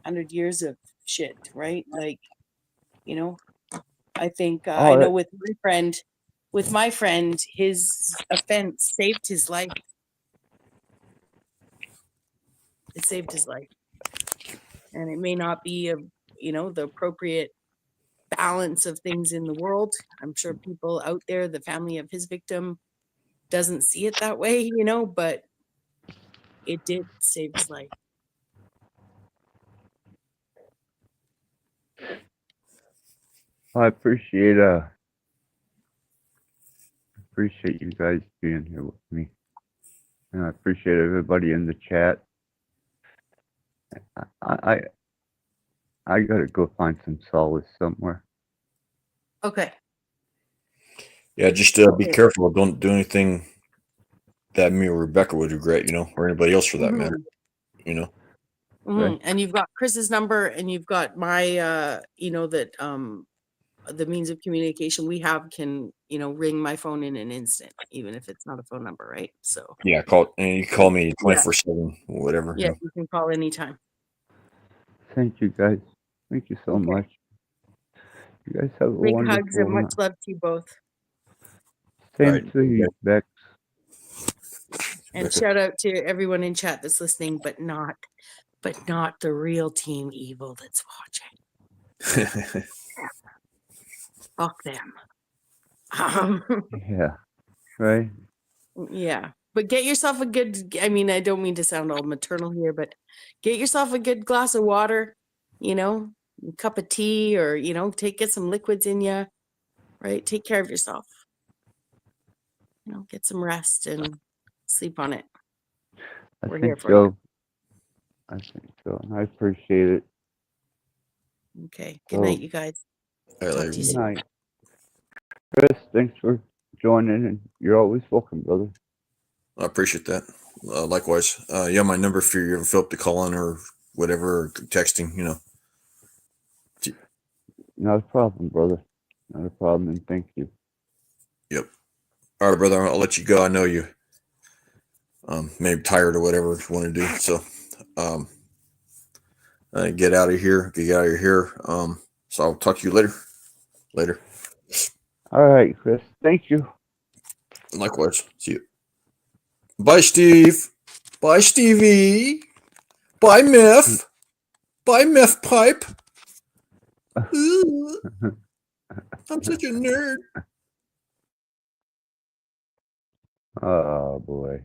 100 years of shit, right? Like, I think I know with my friend, his offense saved his life. It saved his life. And it may not be the appropriate balance of things in the world. I'm sure people out there, the family of his victim, doesn't see it that way, but it did save his life. I appreciate you guys being here with me, and I appreciate everybody in the chat. I gotta go find some solace somewhere. Okay. Yeah, just be careful. Don't do anything that me or Rebecca would regret, or anybody else for that matter, Right. And you've got Chris's number, and you've got my, that the means of communication we have can, ring my phone in an instant, even if it's not a phone number, right? So yeah, you call me 24/7, whatever. Yeah, you can call anytime. Thank you guys. Thank you so much. You guys have a Big wonderful hugs and much love to you both. Same to you, Bex. And shout out to everyone in chat that's listening, but not the real Team Evil that's watching. Fuck them. Yeah. Right. Yeah. But get yourself a good, I don't mean to sound all maternal here, but get yourself a good glass of water, a cup of tea, or, get some liquids in you, right? Take care of yourself. Get some rest and sleep on it. I We're think here for Joe I think so. I appreciate it. Okay. Good So, night, you guys. All right, Talk later. to you good soon. night. Chris, thanks for joining, and you're always welcome, brother. I appreciate that. Likewise. You have my number if you ever feel up to calling or whatever, or texting, you know. Not a problem, brother. Not a problem, and thank you. Yep. All right, brother. I'll let you go. I know you maybe tired or whatever you want to do. So get out of here. Get out of here. So I'll talk to you later. Later. All right, Chris. Thank you. Likewise. See you. Bye, Steve. Bye, Stevie. Bye, Meth. Bye, Meth Pipe. Ooh, I'm such a nerd. Oh boy.